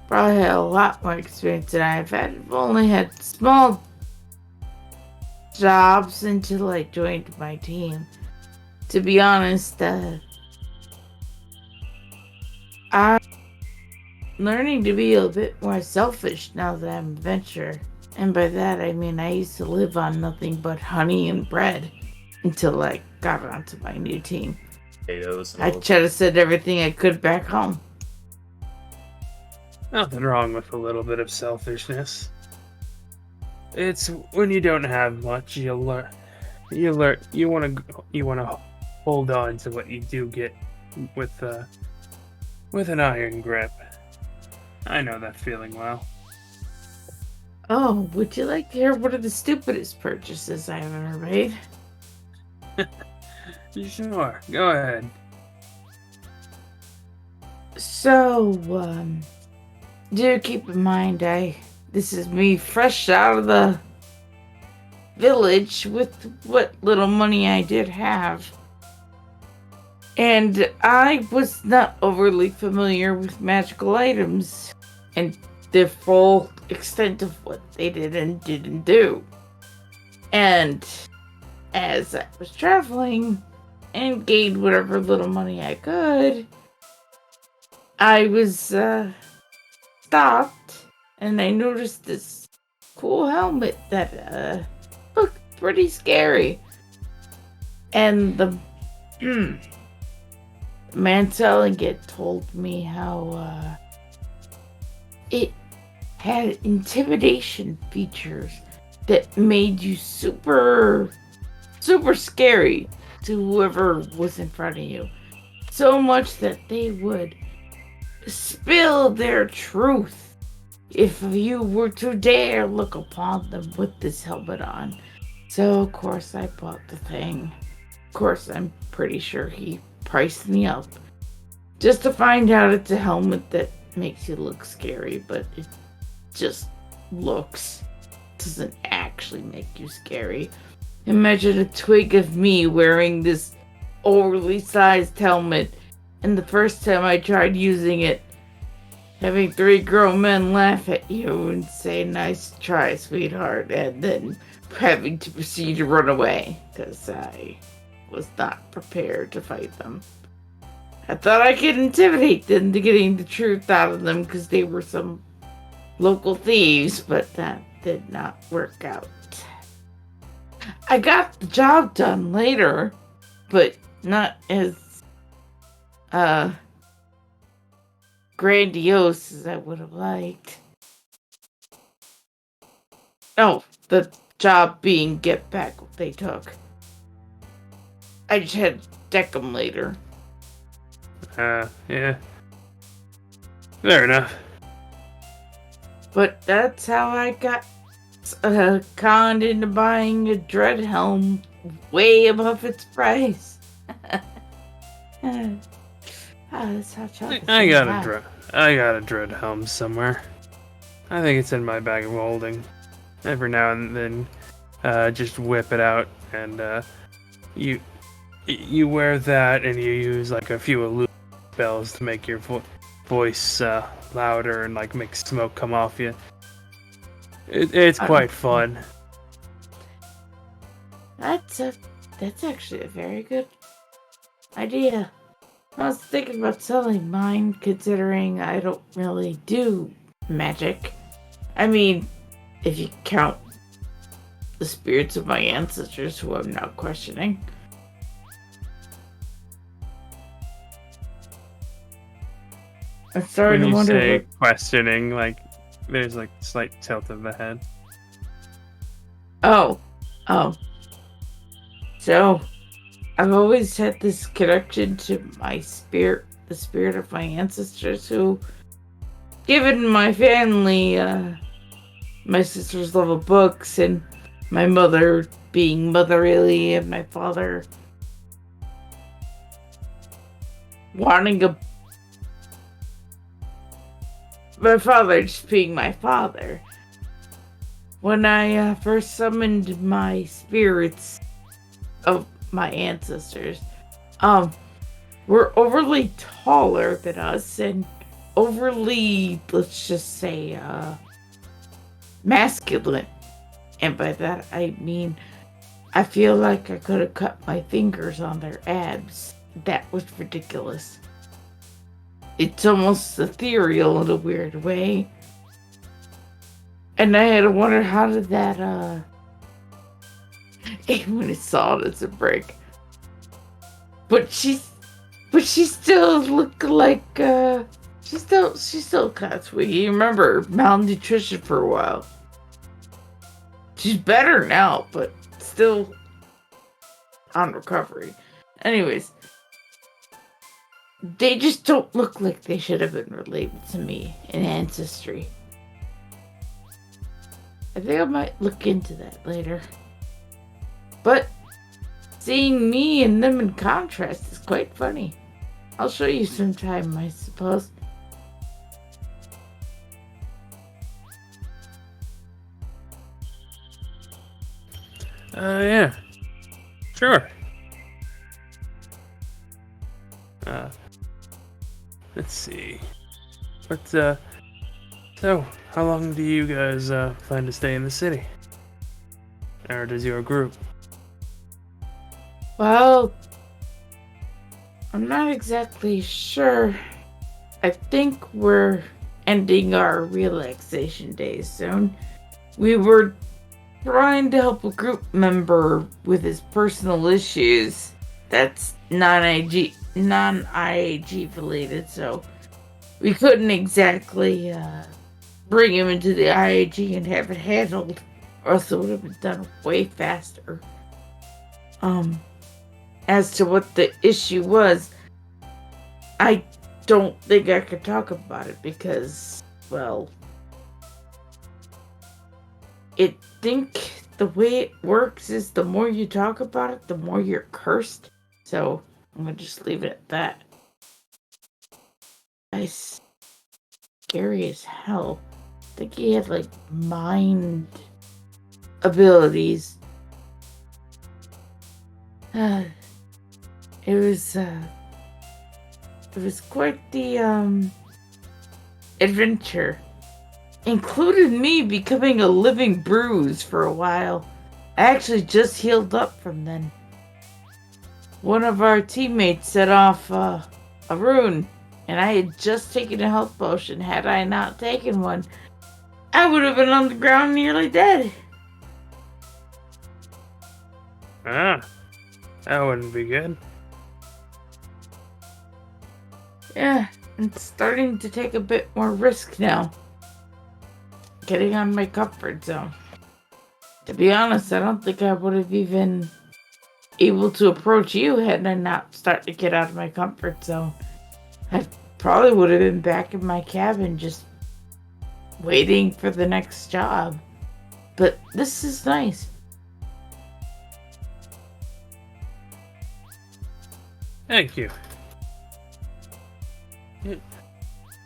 probably had a lot more experience than I've had. I've only had small jobs until I joined my team. To be honest, I'm learning to be a bit more selfish now that I'm an adventurer. And by that I mean I used to live on nothing but honey and bread until I got onto my new team. Potatoes and I tried to send everything I could back home. Nothing wrong with a little bit of selfishness. It's when you don't have much, you want to hold on to what you do get with an iron grip. I know that feeling well. Oh, would you like to hear one of the stupidest purchases I've ever made? Sure, go ahead. So, do keep in mind, this is me fresh out of the village with what little money I did have. And I was not overly familiar with magical items. And the full extent of what they did and didn't do. And as I was traveling and gained whatever little money I could, I was stopped and I noticed this cool helmet that looked pretty scary. And the man selling it told me how it had intimidation features that made you super scary to whoever was in front of you. So much that they would spill their truth if you were to dare look upon them with this helmet on. So of course I bought the thing. Of course I'm pretty sure he priced me up just to find out it's a helmet that makes you look scary, but it just looks, doesn't actually make you scary. Imagine a twig of me wearing this overly sized helmet, and the first time I tried using it, having 3 grown men laugh at you and say, "Nice try, sweetheart," and then having to proceed to run away, because I was not prepared to fight them. I thought I could intimidate them to getting the truth out of them because they were some local thieves, but that did not work out. I got the job done later, but not as grandiose as I would have liked. Oh, the job being get back what they took. I just had to deck them later. Yeah. Fair enough. But that's how I got conned into buying a dread helm way above its price. That's how chocolate. I got a dread helm somewhere. I think it's in my bag of holding. Every now and then, just whip it out, and you wear that, and you use like a few illusion spells to make your voice louder and like make smoke come off you. It's quite fun. That's actually a very good idea. I was thinking about selling mine, considering I don't really do magic. I mean, if you count the spirits of my ancestors, who I'm now questioning. I'm starting When to you wonder. say questioning, like there's like slight tilt of the head. Oh. So, I've always had this connection to my spirit, the spirit of my ancestors, who, given my family, my sister's love of books, and my mother being motherly, and my father my father just being my father. When I first summoned my spirits of my ancestors, were overly taller than us and overly, let's just say, masculine. And by that I mean, I feel like I could have cut my fingers on their abs. That was ridiculous. It's almost ethereal in a weird way. And I had to wonder, how did that, when it's solid as a brick. But she still looked like, she's still kind of sweet. You remember, malnutrition for a while. She's better now, but still on recovery. Anyways, they just don't look like they should have been related to me in ancestry. I think I might look into that later. But seeing me and them in contrast is quite funny. I'll show you sometime, I suppose. Yeah. Sure. Let's see. But, so, How long do you guys plan to stay in the city? Or does your group? Well, I'm not exactly sure. I think we're ending our relaxation days soon. We were trying to help a group member with his personal issues that's non-IAG related, so we couldn't exactly bring him into the IAG and have it handled, or else it would have been done way faster. As to what the issue was, I don't think I could talk about it because, well, I think the way it works is the more you talk about it, the more you're cursed. So I'm gonna just leave it at that. It's scary as hell. I think he had like mind abilities. It was quite the adventure. Included me becoming a living bruise for a while. I actually just healed up from then. One of our teammates set off a rune, and I had just taken a health potion. Had I not taken one, I would have been on the ground nearly dead. Ah, that wouldn't be good. Yeah, it's starting to take a bit more risk now. Getting on my comfort zone. To be honest, I don't think I would have even able to approach you had I not started to get out of my comfort zone. I probably would have been back in my cabin just waiting for the next job. But this is nice. Thank you.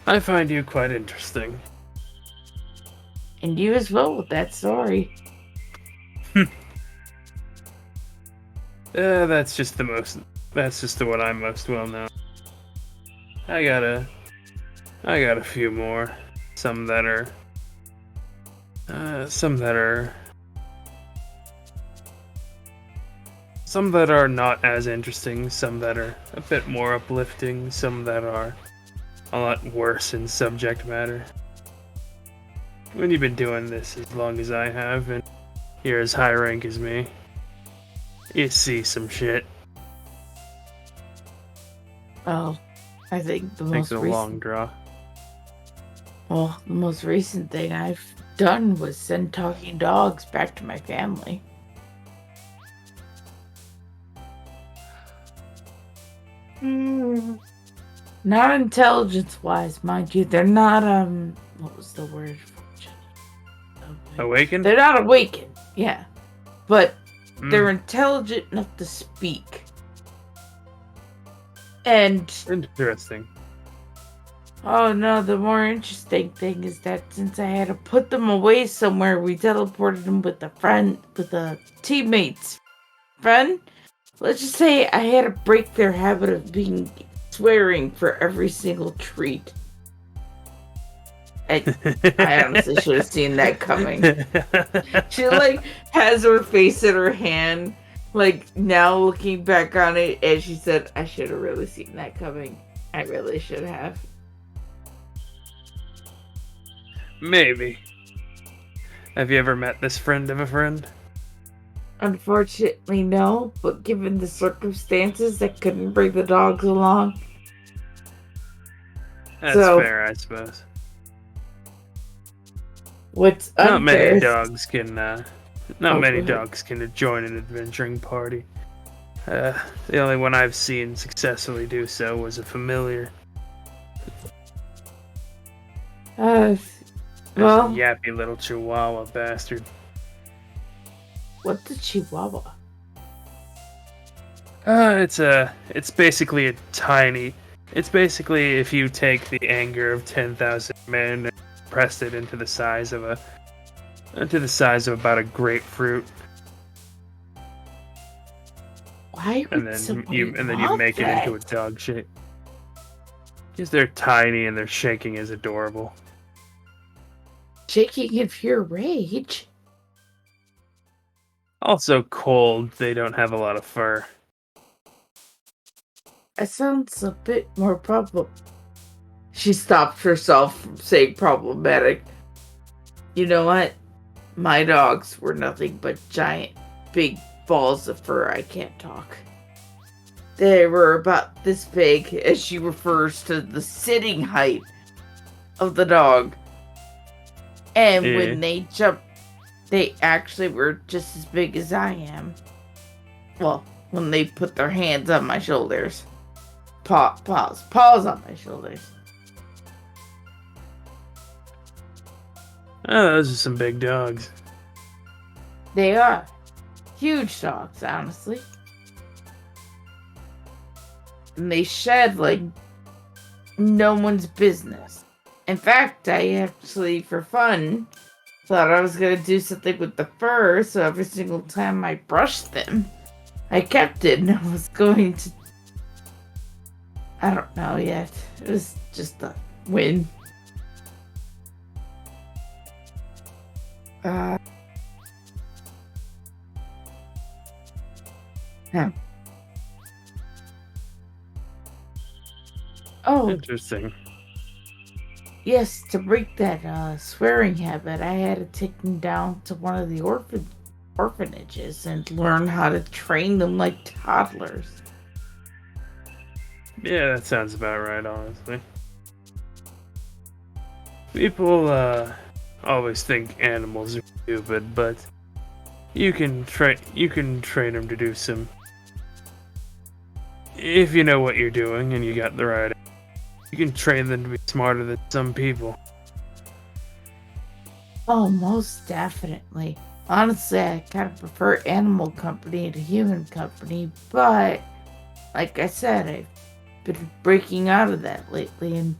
I find you quite interesting. And you as well with that story. That's just the one I'm most well known. I got a few more. Some that are not as interesting, some that are a bit more uplifting, some that are a lot worse in subject matter. When you've been doing this as long as I have, and you're as high rank as me, you see some shit. Well, I think the Takes most a long draw. Well, the most recent thing I've done was send talking dogs back to my family. Not intelligence-wise, mind you. They're not, what was the word? Awakened? They're not awakened, yeah. But they're intelligent enough to speak. And... Interesting. Oh no, the more interesting thing is that since I had to put them away somewhere, we teleported them with a teammate's friend. Let's just say I had to break their habit of swearing for every single treat. I honestly should have seen that coming. She has her face in her hand, now looking back on it, and she said, I should have really seen that coming. I really should have. Maybe. Have you ever met this friend of a friend? Unfortunately, no, but given the circumstances, I couldn't bring the dogs along. That's fair, I suppose. What's not unfair many dogs can dogs can join an adventuring party. The only one I've seen successfully do so was a familiar. Well, a yappy little chihuahua bastard. What's a chihuahua? It's basically if you take the anger of 10,000 men and pressed it into the size of about a grapefruit. Why would you make it into a dog shape? Because they're tiny and their shaking is adorable. shaking in pure rage. Also cold, they don't have a lot of fur. That sounds a bit more probable. She stopped herself from saying problematic. You know what? My dogs were nothing but giant, big balls of fur. I can't talk. They were about this big, as she refers to the sitting height of the dog. And when they jumped, they actually were just as big as I am. Well, when they put their hands on my shoulders. Paws on my shoulders. Oh, those are some big dogs. They are. Huge dogs, honestly. And they shed like no one's business. In fact, I actually, for fun, thought I was going to do something with the fur, so every single time I brushed them, I kept it, and I was going to... I don't know yet. It was just a win. Oh, Interesting. yes, to break that swearing habit, I had to take them down to one of the orphanages and learn how to train them like toddlers. Yeah, that sounds about right, honestly. People always think animals are stupid, but you can train them to do some. If you know what you're doing and you got the right, you can train them to be smarter than some people. Oh, most definitely. Honestly, I kind of prefer animal company to human company, but like I said, I've been breaking out of that lately and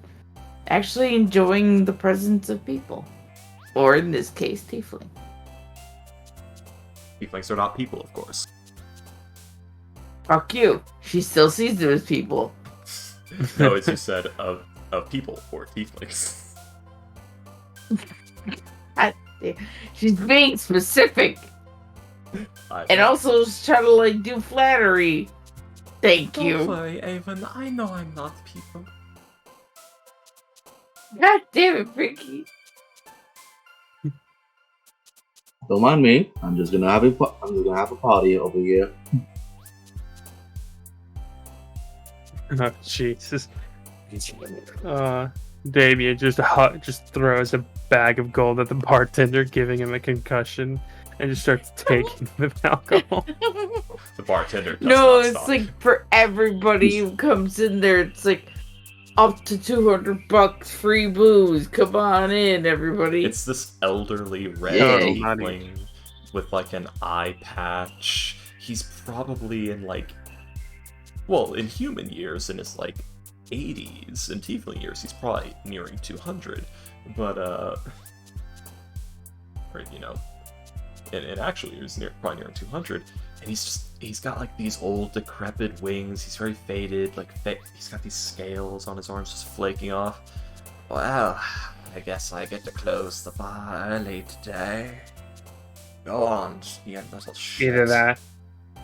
actually enjoying the presence of people. Or in this case, tiefling. Tieflings are not people, of course. Fuck you. She still sees them as people. No, as you said, of people or tieflings. She's being specific. And also she's trying to like do flattery. Thank you. Don't worry, Avon. I know I'm not people. God damn it, Ricky. Don't mind me. I'm just gonna have a party over here. Oh, Jesus. Damien just throws a bag of gold at the bartender, giving him a concussion, and just starts taking the alcohol. The bartender does No, not it's stop. like for everybody who comes in there, it's like up to $200 free booze. Come on in, everybody. It's this elderly red Yeah. tiefling with like an eye patch. He's probably in like, well, in human years in his like 80s. In tiefling years, he's probably nearing 200. But or, you know, in actual years, probably nearing 200. And he's got like these old decrepit wings. He's very faded. Like he's got these scales on his arms just flaking off. Well, I guess I get to close the bar early today. Go on, you little shit.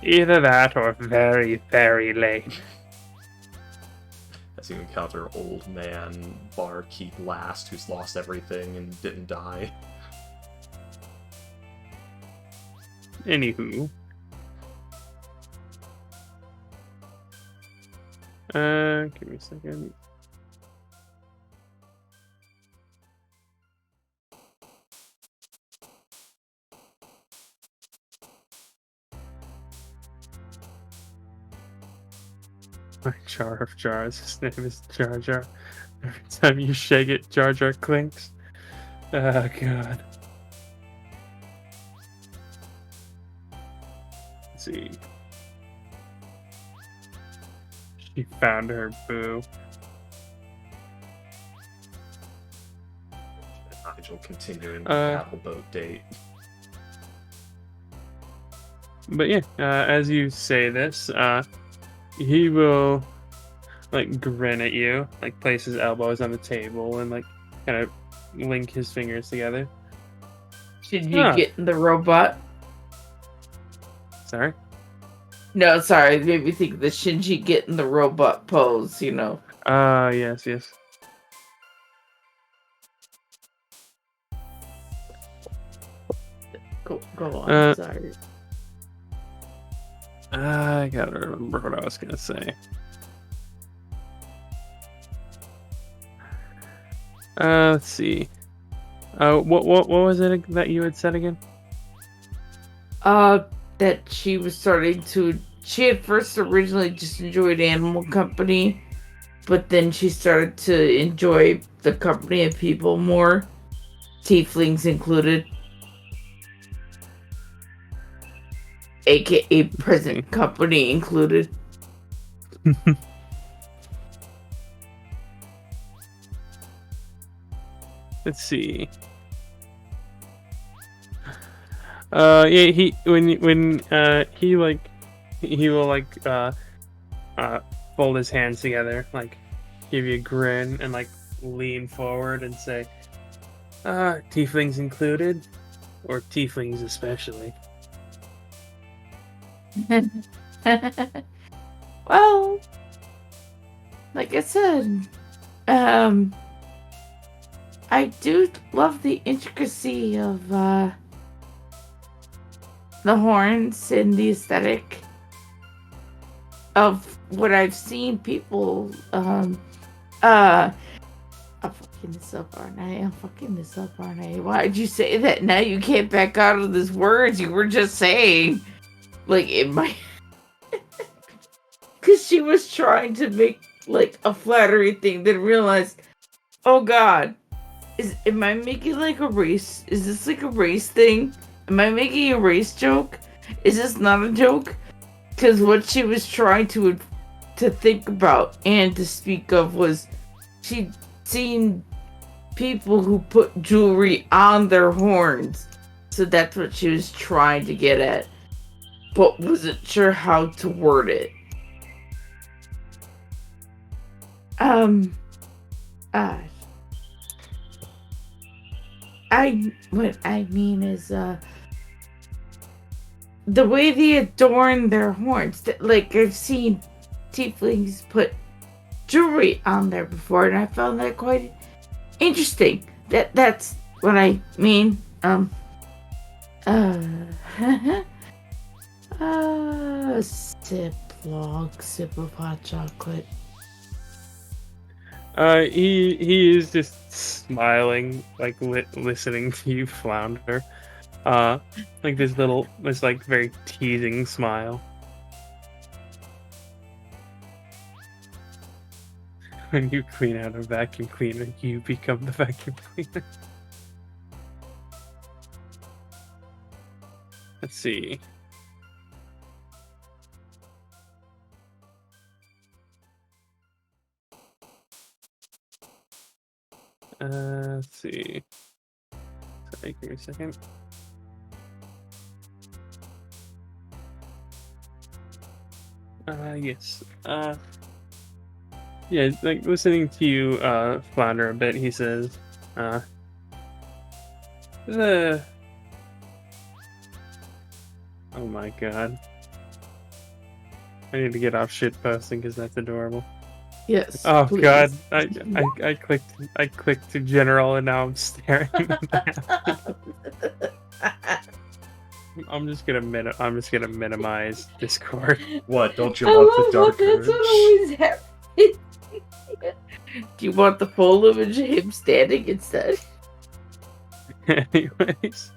Either that or very, very late. As you encounter old man barkeep last who's lost everything and didn't die. Anywho. Give me a second. My jar of jars. His name is Jar Jar. Every time you shake it, Jar Jar clinks. Oh, God. Let's see. She found her boo. Nigel continuing the apple boat date. But yeah, as you say this, he will like grin at you, like place his elbows on the table and like kind of link his fingers together. Shinji getting the robot. Sorry? No, sorry, it made me think of the Shinji getting the robot pose, you know. Yes. Go on, sorry. I gotta remember what I was gonna say. Let's see. What was it that you had said again? That she was starting to. She had first originally just enjoyed Animal Company, but then she started to enjoy the company of people more, tieflings included, aka present company included. Let's see. Yeah, he will fold his hands together, like give you a grin and like lean forward and say, tieflings included, or tieflings especially. Well, like I said, I do love the intricacy of the horns and the aesthetic of what I've seen people. I'm fucking this up, aren't I? Why'd you say that? Now you can't back out of these words you were just saying. Like, it might. Because she was trying to make, like, a flattery thing, then realized, oh god, am I making, like, a race? Is this, like, a race thing? Am I making a race joke? Is this not a joke? Because what she was trying to think about and to speak of was she'd seen people who put jewelry on their horns. So that's what she was trying to get at. But wasn't sure how to word it. What I mean is, the way they adorn their horns. Like, I've seen tieflings put jewelry on there before, and I found that quite interesting. That's what I mean. Sip of hot chocolate. He is just smiling, like listening to you flounder. Like this like very teasing smile. When you clean out a vacuum cleaner, you become the vacuum cleaner. Let's see. Let's see. Sorry, give me a second. Yes. Yeah, like listening to you flounder a bit, he says, oh my god. I need to get off shit posting because that's adorable. Yes. Oh please. god, I clicked to general and now I'm staring at that. I'm just gonna minimize Discord. What? Don't you love the dark that's urge? what always happens. Do you want the full image of him standing instead? Anyways,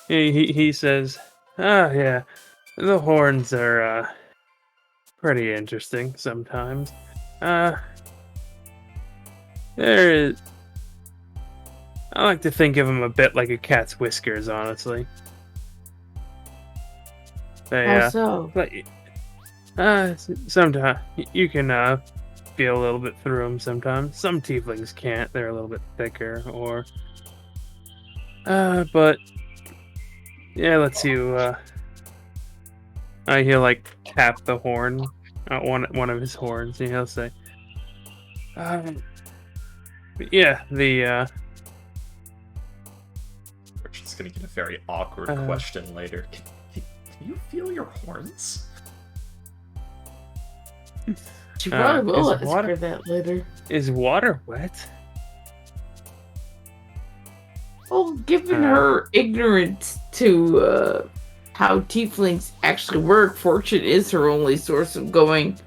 he says, yeah, the horns are pretty interesting sometimes. I like to think of him a bit like a cat's whiskers, honestly. How so? But sometimes you can feel a little bit through them. Sometimes some tieflings can't; they're a little bit thicker. Or, but yeah, let's see. He'll like tap the horn, one of his horns, and he'll say, Yeah, the We're just gonna get a very awkward question later. Can you feel your horns? She probably will is ask water- her that later. is water wet? Well, given her ignorance to how tieflings actually work, Fortune is her only source of going,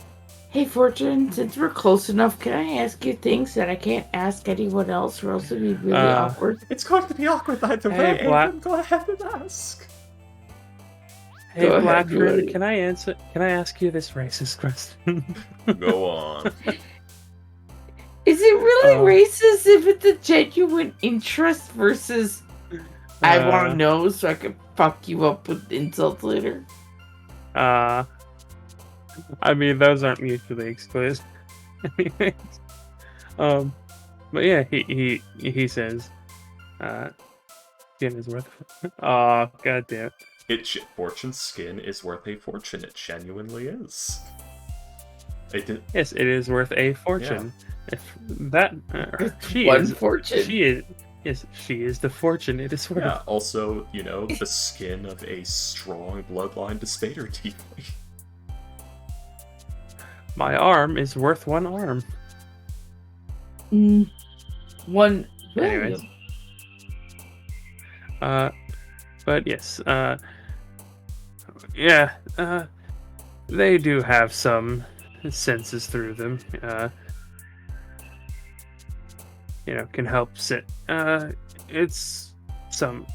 hey, Fortune, since we're close enough, can I ask you things that I can't ask anyone else or else it'd be really awkward? It's going to be awkward either Hey, way. Black- Go ahead and ask. Hey, Go ahead, Blackford, buddy. can I ask you this racist question? Go on. Is it really Uh, racist if it's a genuine interest versus I want to know so I can fuck you up with insults later? I mean, those aren't mutually exclusive. Anyways, but yeah, he says, skin is worth. Oh, goddamn. Fortune's skin is worth a fortune. It genuinely is. Yes, it is worth a fortune. If that she One is fortune. she is yes, she is the fortune it is worth. Yeah, also, the skin of a strong bloodline Despater tiefling. My arm is worth one arm. One. Anyways. But yes, yeah, they do have some senses through them. Can help sit. It's some.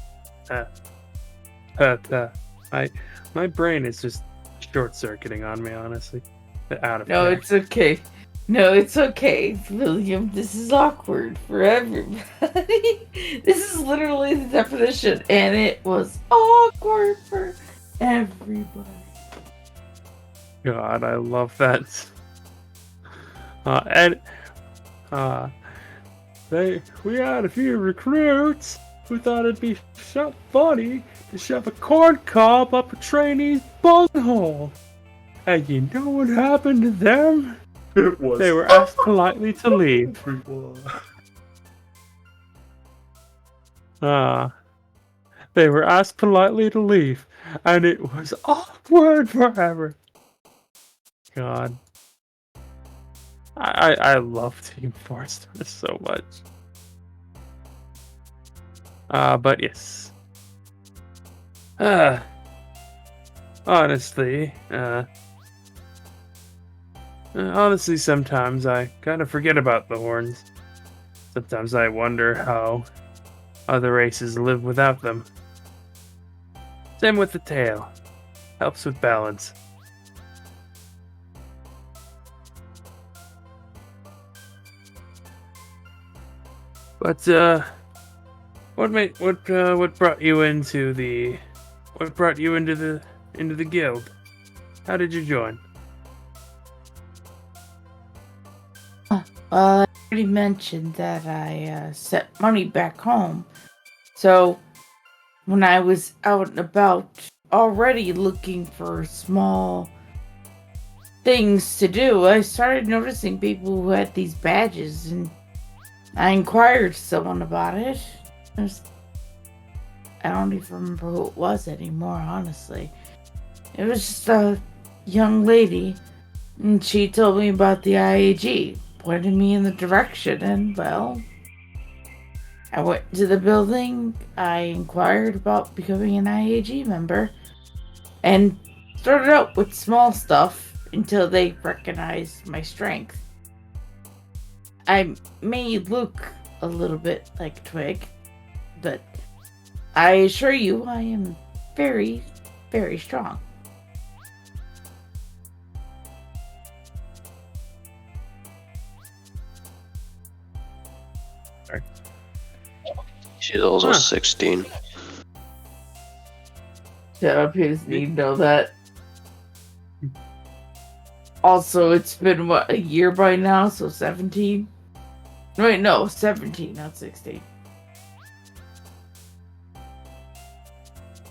My brain is just short-circuiting on me, honestly. Out of No, here. it's okay. No, it's okay, William. This is awkward for everybody. This is literally the definition, and it was awkward for everybody. God, I love that. We had a few recruits who thought it'd be funny to shove a corn cob up a trainee's bunghole. And you know what happened to them? It was. They were asked politely to leave. They were asked politely to leave, and it was awkward forever. God. I love Team Force so much. But yes. Honestly, sometimes I kind of forget about the horns. Sometimes I wonder how other races live without them. Same with the tail. Helps with balance. But what brought you into the guild? How did you join? I already mentioned that I sent money back home. So when I was out and about already looking for small things to do, I started noticing people who had these badges, and I inquired to someone about it. I don't even remember who it was anymore, honestly. It was just a young lady, and she told me about the IAG, pointed me in the direction, and well, I went to the building, I inquired about becoming an IAG member, and started out with small stuff until they recognized my strength. I may look a little bit like a twig, but I assure you I am very, very strong. She's also 16. Shut up, he doesn't need to know that. Also, it's been, a year by now, so 17? Wait, no, 17, not 16.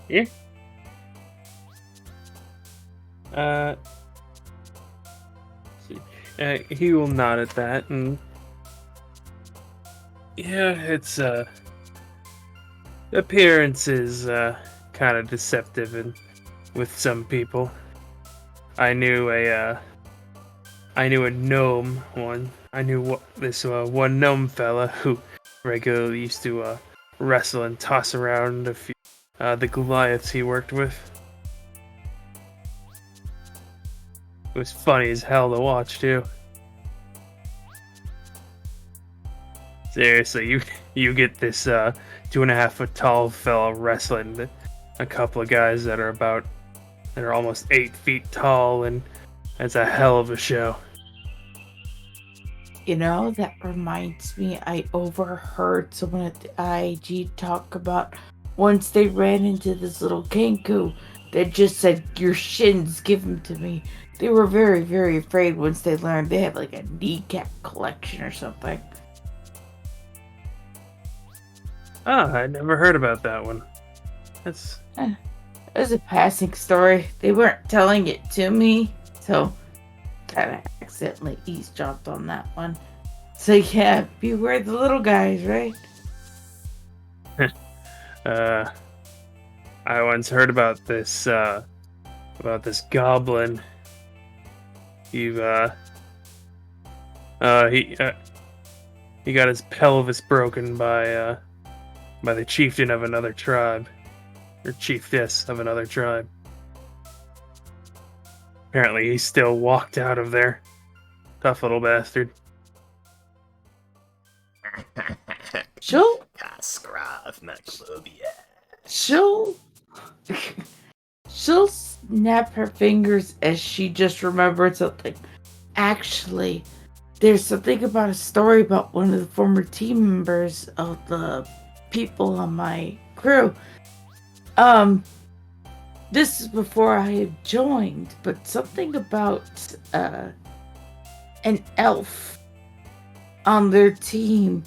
Yeah. He will nod at that, and Yeah, it's appearance is kind of deceptive and with some people. I knew a gnome one. I knew this one gnome fella who regularly used to wrestle and toss around the Goliaths he worked with. It was funny as hell to watch too. Seriously, you get this 2.5 foot tall fella wrestling a couple of guys that are almost 8 feet tall, and it's a hell of a show. You know, that reminds me, I overheard someone at the IG talk about once they ran into this little Kenku that just said, "Your shins, give them to me." They were very, very afraid once they learned they had like a kneecap collection or something. Ah, I never heard about that one. That's... It was a passing story. They weren't telling it to me, so kind of accidentally eavesdropped on that one. So yeah, beware the little guys, right? I once heard about this goblin. He got his pelvis broken by the chieftain of another tribe, or chiefess of another tribe. Apparently, he still walked out of there. Tough little bastard. She'll snap her fingers as she just remembered something. Actually, there's something about a story about one of the former team members of the people on my crew. This is before I had joined, but something about an elf on their team,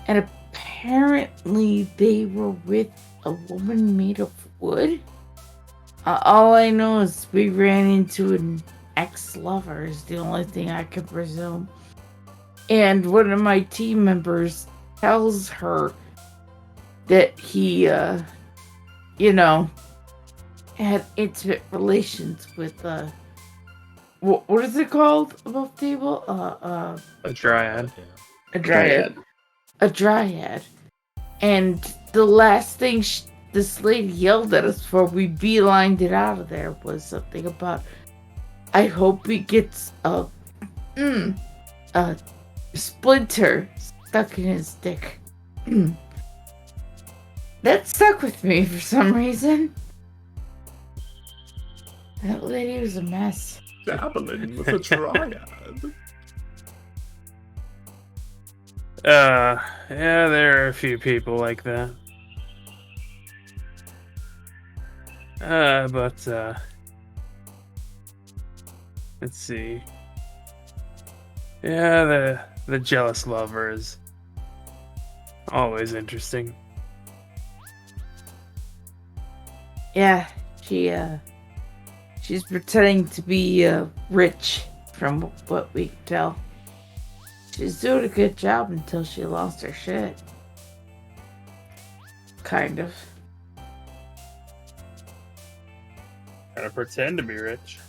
and apparently they were with a woman made of wood. All I know is we ran into an ex-lover is the only thing I can presume. And one of my team members tells her that he, had intimate relations with, what is it called above the table? A dryad. A dryad. A dryad. And the last thing this lady yelled at us before we beelined it out of there was something about, I hope he gets a splinter stuck in his dick. That stuck with me for some reason. That lady was a mess. Dabbling with a dryad. Yeah, there are a few people like that. But let's see. Yeah, the jealous lover is always interesting. Yeah, she's pretending to be rich from what we can tell. She's doing a good job until she lost her shit. Kind of. Gotta pretend to be rich.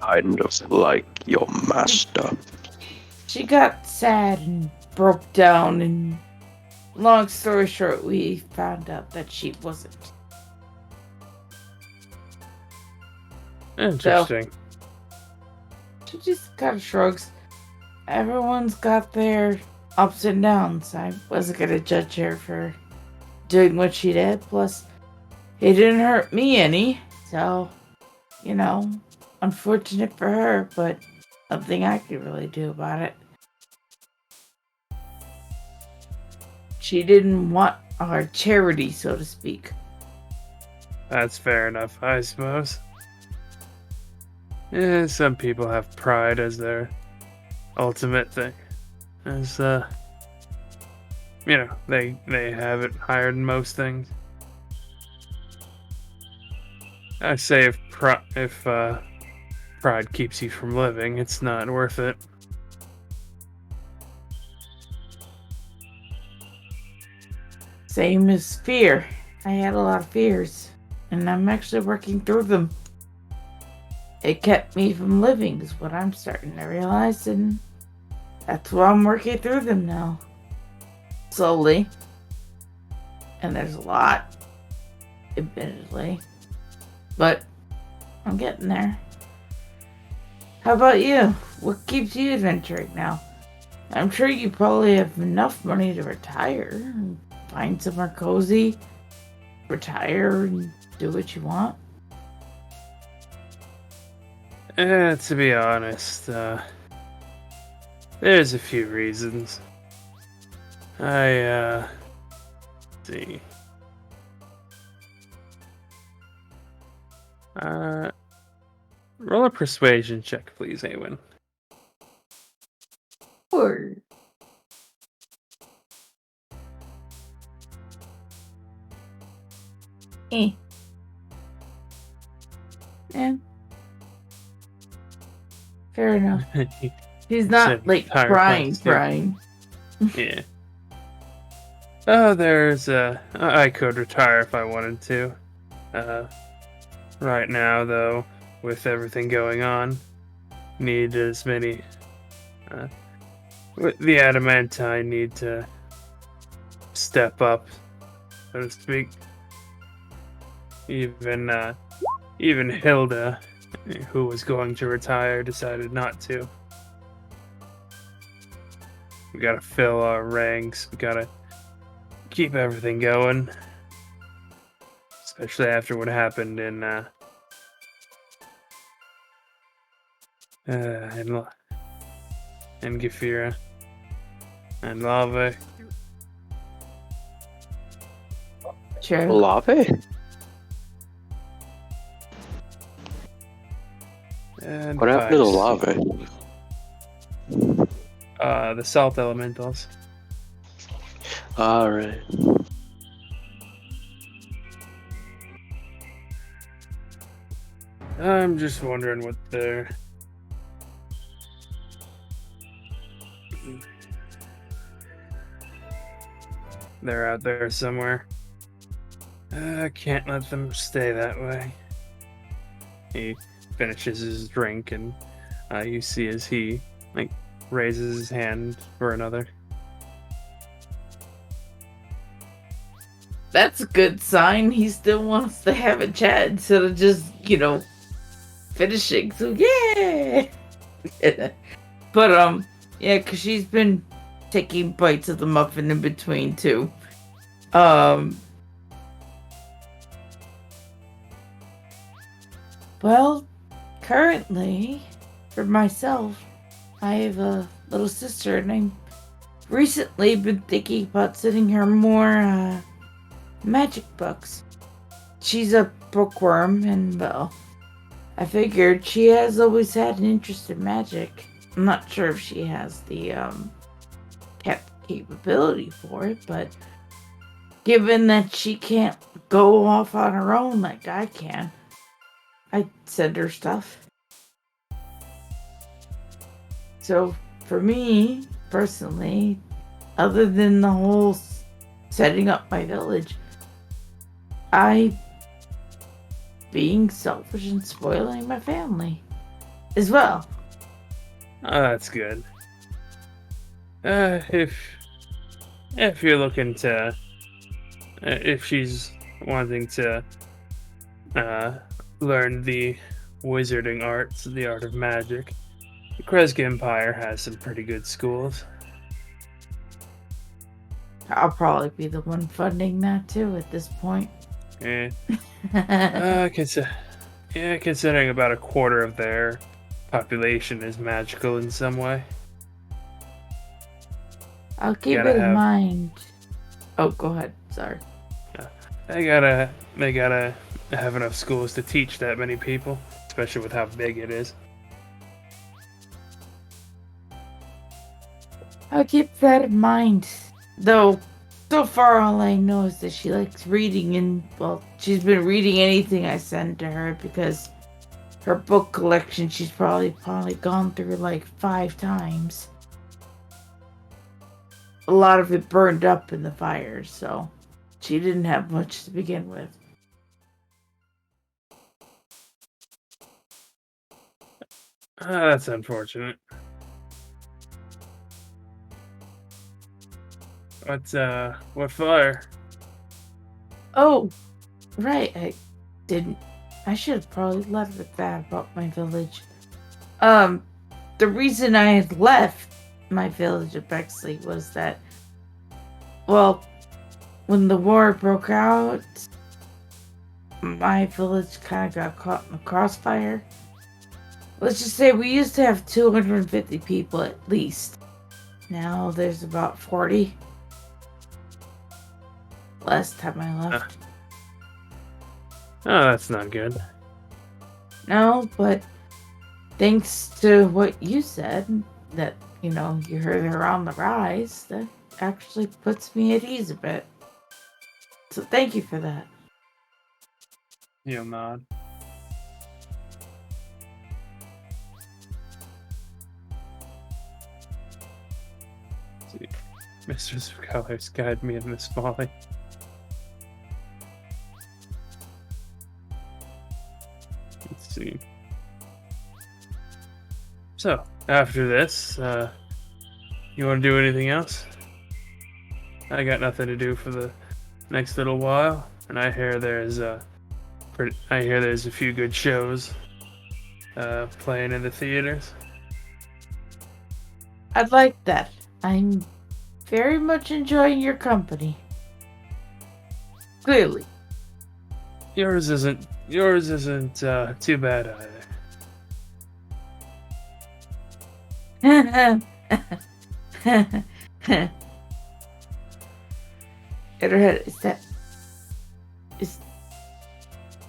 Kind of like your master. She got sad and broke down, and long story short, we found out that she wasn't. Interesting. So, she just kind of shrugs. Everyone's got their ups and downs. I wasn't gonna judge her for doing what she did. Plus, it didn't hurt me any. So, unfortunate for her, but nothing I could really do about it. She didn't want our charity, so to speak. That's fair enough, I suppose. Yeah, some people have pride as their ultimate thing. As, they have it higher than most things. I say if pride keeps you from living, it's not worth it. Same as fear. I had a lot of fears, and I'm actually working through them. It kept me from living, is what I'm starting to realize, and that's why I'm working through them now. Slowly. And there's a lot, admittedly, but I'm getting there. How about you? What keeps you adventuring now? I'm sure you probably have enough money to retire and find somewhere cozy, retire and do what you want. To be honest, there's a few reasons. Let's see. Roll a persuasion check, please, Awen. Or Yeah. Fair enough. He's not like crying. Yeah. Oh, I could retire if I wanted to. Right now, though, with everything going on, need as many. With the adamantine, need to step up, so to speak. Even Hilda, who was going to retire, decided not to. We gotta fill our ranks. We gotta keep everything going. Especially after what happened in Gefira and Lava. Sure. Lava? And What happened to the Vice. lava? The salt elementals. Alright. I'm just wondering what they're out there somewhere. I can't let them stay that way. He finishes his drink, and you see as he raises his hand for another. That's a good sign. He still wants to have a chat instead of just, finishing. So yeah. But yeah, because she's been taking bites of the muffin in between too. Well, currently, for myself, I have a little sister, and I've recently been thinking about sending her more magic books. She's a bookworm, and well, I figured she has always had an interest in magic. I'm not sure if she has the capability for it, but given that she can't go off on her own like I can, I'd send her stuff. So for me, personally, other than the whole setting up my village, I being selfish and spoiling my family as well. Oh, that's good. If you're looking to, if she's wanting to learn the wizarding arts, the art of magic, the Kreska Empire has some pretty good schools. I'll probably be the one funding that too at this point. Yeah. Considering about a quarter of their population is magical in some way. I'll keep it in mind. Oh, go ahead. Sorry. They gotta have enough schools to teach that many people, especially with how big it is. I'll keep that in mind. Though, so far all I know is that she likes reading, and, well, she's been reading anything I send to her because her book collection she's probably gone through like 5 times. A lot of it burned up in the fire, so She didn't have much to begin with. That's unfortunate. What fire? Oh, right. I should have probably left with that about my village. The reason I had left my village of Bexley was that, well, when the war broke out, my village kind of got caught in the crossfire. Let's just say we used to have 250 people at least. Now there's about 40. Last time I left. Oh, that's not good. No, but thanks to what you said, that, you know, you heard they're on the rise, that actually puts me at ease a bit. So thank you for that. You'll nod. See, Mistress of Colors, guide me in this folly. Let's see. So, after this, you want to do anything else? I got nothing to do for the next little while, and I hear there's a few good shows playing in the theaters. I'd like that. I'm very much enjoying your company. Clearly. Yours isn't too bad either. Is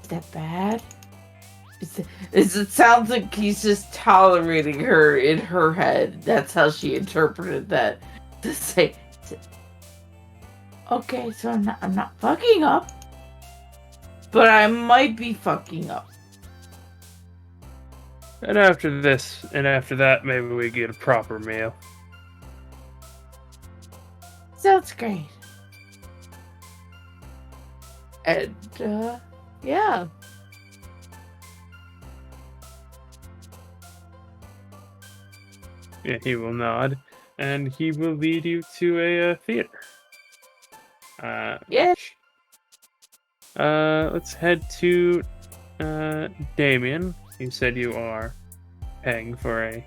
that bad? It sounds like he's just tolerating her in her head. That's how she interpreted that. To say, okay, so I'm not fucking up, but I might be fucking up. And after that, maybe we get a proper meal. Sounds great. And, yeah. Yeah, he will nod, and he will lead you to a theater. Yeah. Let's head to Damien. You said you are paying for a...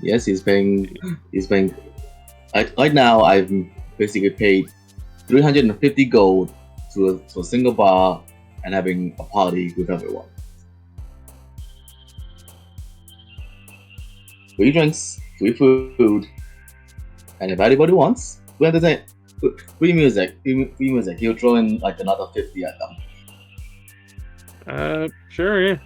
Yes, he's paying. Right now, I've basically paid 350 gold to a single bar and having a party with everyone. Free drinks, free food, and if anybody wants, free music. He'll throw in like another 50 at them. Sure, yeah.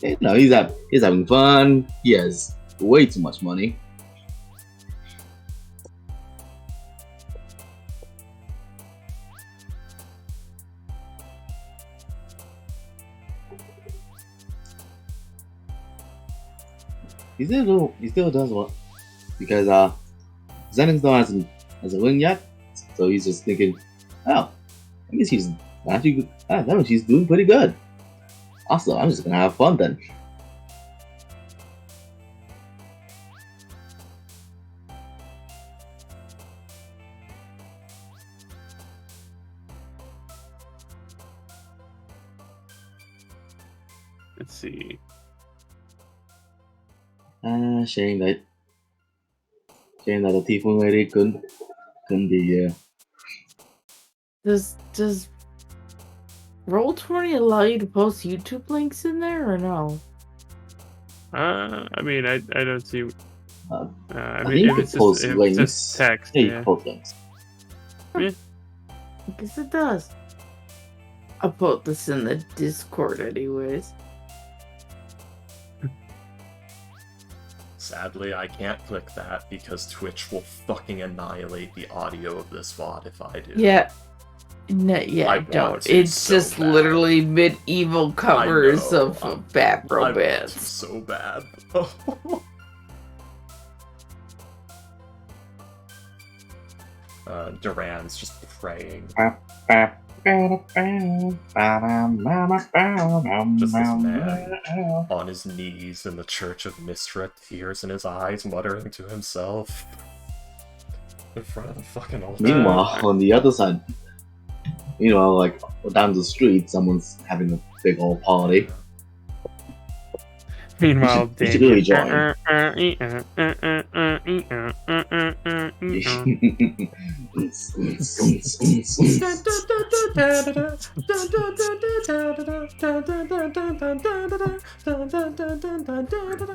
You know, he's having fun. He has way too much money. He still does what? Because Zening's hasn't win yet, so he's just thinking, oh, I guess she's actually good. That she's doing pretty good. Also, I'm just gonna have fun then. Let's see. Shame that the Tiefling lady couldn't be here. Does Roll20 allow you to post YouTube links in there or no? I mean, I don't see. I mean, if it's just text, yeah. Post links. Yeah. I guess it does. I'll put this in the Discord anyways. Sadly, I can't click that because Twitch will fucking annihilate the audio of this VOD if I do. Yeah. No, yeah, don't. It's so just bad. Literally medieval covers of bad romance. So bad. Duran's just praying. Just this man on his knees in the Church of Mistra, tears in his eyes, muttering to himself in front of the fucking altar. Meanwhile, on the other side, like down the street, someone's having a big old party. Meanwhile, You should really join.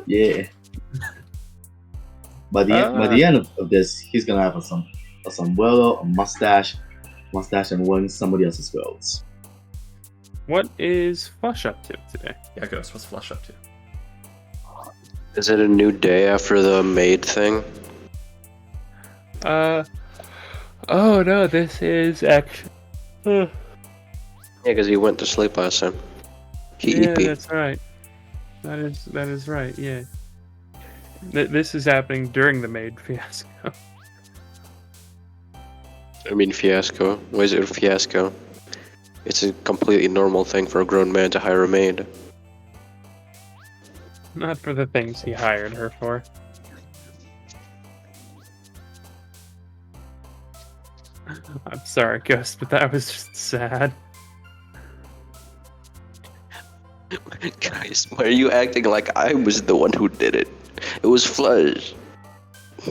Yeah. By the end of this, he's gonna have a sombrero, a mustache, and wearing somebody else's clothes. What is Flush up to today? Yeah, Ghost, what's Flush up to? Is it a new day after the maid thing? Oh no, this is actually. Yeah, because he went to sleep last time. Yeah, that's right. That is right. Yeah. This is happening during the maid fiasco. I mean, fiasco. Why is it a fiasco? It's a completely normal thing for a grown man to hire a maid. Not for the things he hired her for. I'm sorry, Ghost, but that was just sad. Guys, why are you acting like I was the one who did it? It was Flush.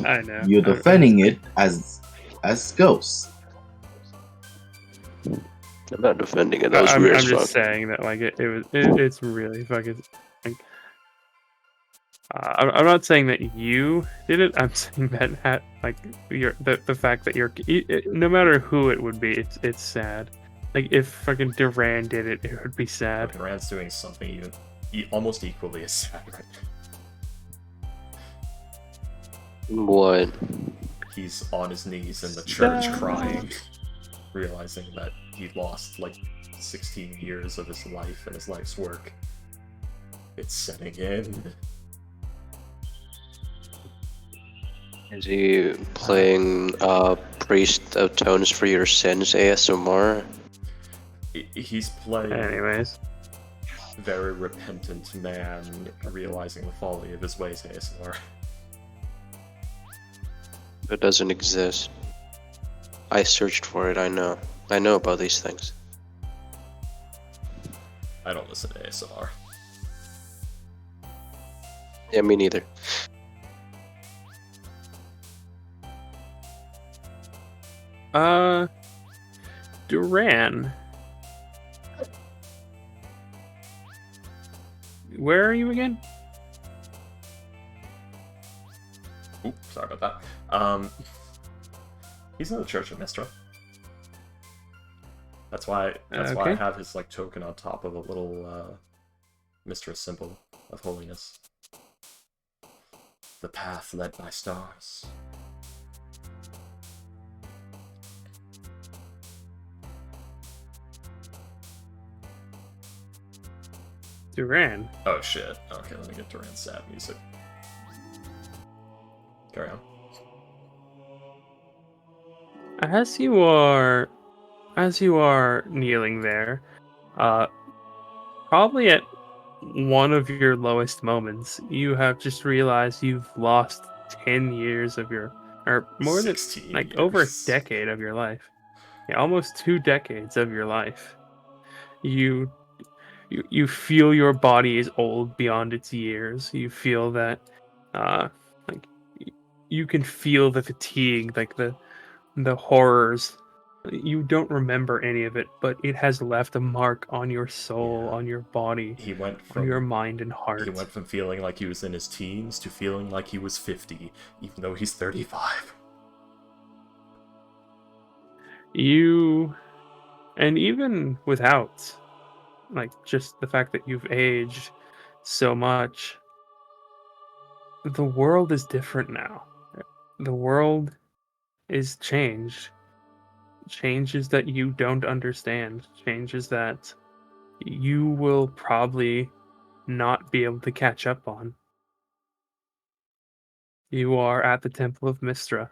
I know. You're defending it as Ghost. I'm not defending it. That was I'm weird as just fuck. saying that like it's really fucking like. I'm not saying that you did it. I'm saying that like the fact that no matter who it would be, it's sad. Like if fucking Duran did it, it would be sad. Duran's doing something almost equally as sad right now. What? He's on his knees in the church crying, realizing that he lost like 16 years of his life and his life's work. It's setting in. Is he playing Priest of Tones for Your Sins ASMR? He's playing Anyways, very repentant man realizing the folly of his ways ASMR. It doesn't exist. I searched for it, I know. I know about these things. I don't listen to ASMR. Yeah, me neither. Duran. Where are you again? Oops, sorry about that. He's in the Church of Mistra. That's why I have his like token on top of a little Mistra symbol of holiness. The path led by stars. Duran. Oh shit. Okay, let me get Duran's sad music. Carry on. As you are kneeling there, probably at one of your lowest moments, you have just realized you've lost 10 years of your, or more than like years. over a decade of your life. Yeah, almost 2 decades of your life. You feel your body is old beyond its years. You feel that, like you can feel the fatigue, like the horrors. You don't remember any of it, but it has left a mark on your soul, on your body, He went on from your mind and heart. He went from feeling like he was in his teens to feeling like he was 50, even though he's 35. And even without, like, just the fact that you've aged so much, the world is different now. The world is changed. Changes that you don't understand. Changes that you will probably not be able to catch up on. You are at the Temple of Mistra.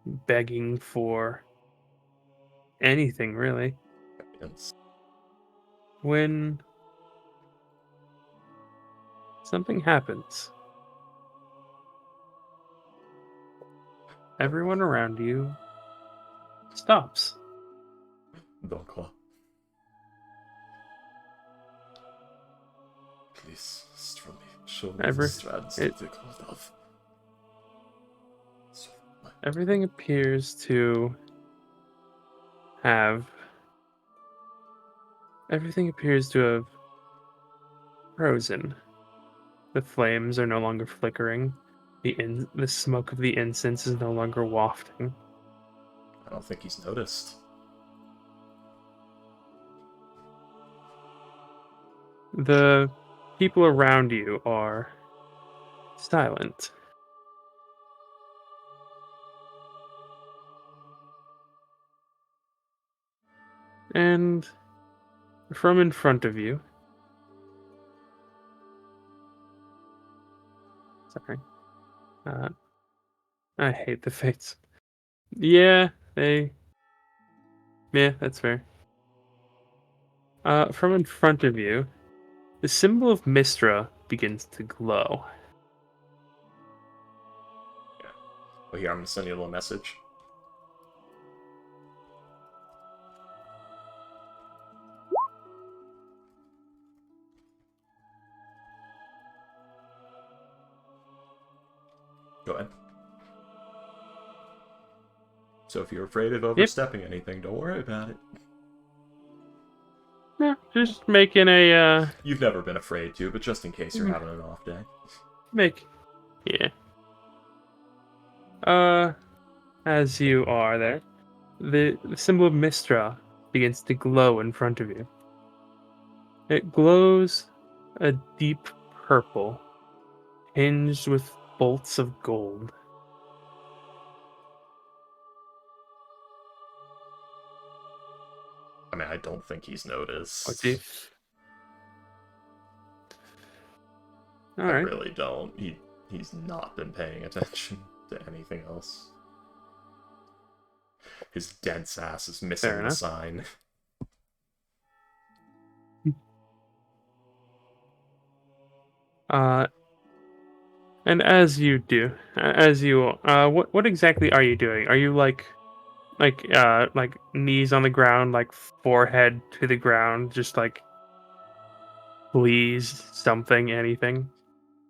begging for anything, really. It's When something happens, everyone around you stops. Donkla. Please, Strummy, show me the strands it- of the cold of. So, Everything appears to have. Everything appears to have frozen. The flames are no longer flickering. The smoke of the incense is no longer wafting. I don't think he's noticed. The people around you are silent. And from in front of you. Sorry. I hate the fates. Yeah, that's fair. From in front of you, the symbol of Mistra begins to glow. Well, here, I'm gonna send you a little message. Go ahead. So if you're afraid of overstepping anything, don't worry about it. Yeah, just making a You've never been afraid to, but just in case you're having an off day. yeah. As you are there, the symbol of Mistra begins to glow in front of you. It glows a deep purple, tinged with bolts of gold. I mean, I don't think he's noticed. Let's see. All I right. really don't. He's not been paying attention to anything else. His dense ass is missing Fair the enough. sign. And as you do, what exactly are you doing? Are you like knees on the ground, like forehead to the ground, just like please something, anything?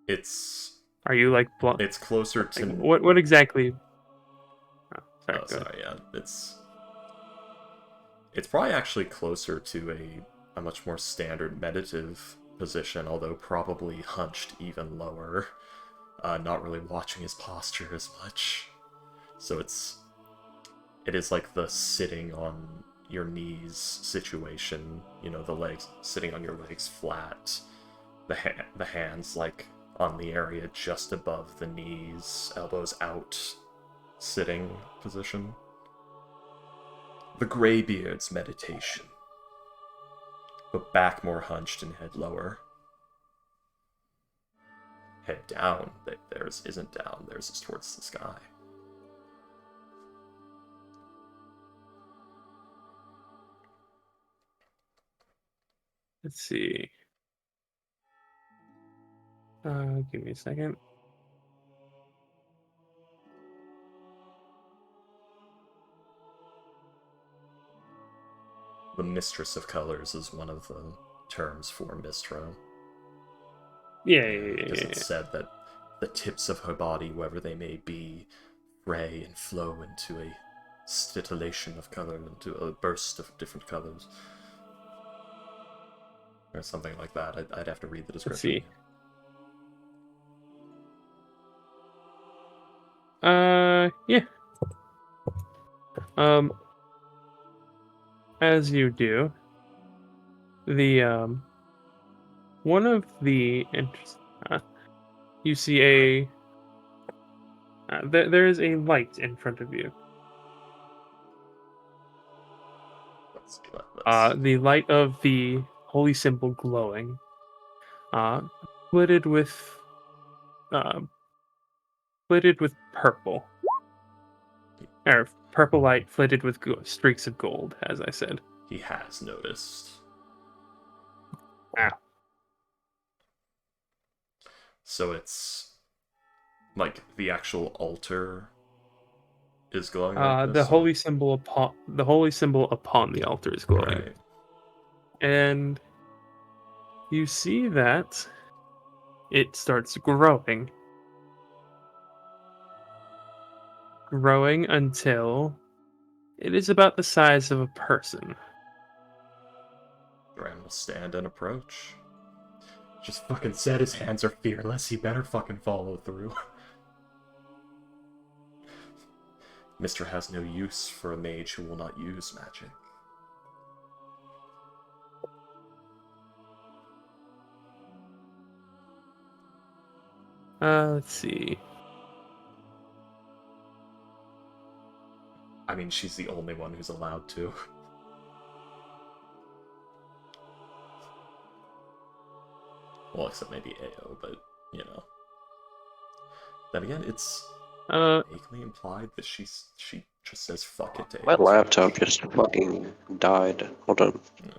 It's Are you like it's closer like, to. what exactly? Oh, sorry, Oh, go ahead. sorry. Yeah, it's probably actually closer to a much more standard meditative position, although probably hunched even lower. Not really watching his posture as much. So it is like the sitting on your knees situation. You know, the legs sitting on your legs flat, the hands like on the area just above the knees, elbows out, sitting position. The Greybeard's meditation, but back more hunched and head lower. Head down. Theirs isn't down. Theirs is towards the sky. Let's see. Give me a second. The Mistress of Colors is one of the terms for Mistro. Yeah. Because it's said that the tips of her body, wherever they may be, fray and flow into a scintillation of color, into a burst of different colors. Or something like that. I'd have to read the description. Let's see. Yeah. As you do, the one of the you see there is a light in front of you. Let's see that. The light of the holy symbol glowing, splitted with purple. or purple light flitted with streaks of gold, as I said. He has noticed. Ah. So it's like the actual altar is glowing like The this? holy symbol upon the altar is glowing, Right. and you see that it starts growing until it is about the size of a person. Duran will stand and approach. Just fucking said his hands are fearless. He better fucking follow through. Mister has no use for a mage who will not use magic. Let's see. I mean, she's the only one who's allowed to. Well, except maybe AO, but, you know. Then again, it's vaguely implied that she just says fuck it to My AO's laptop wish. just fucking died. Hold on. Yeah.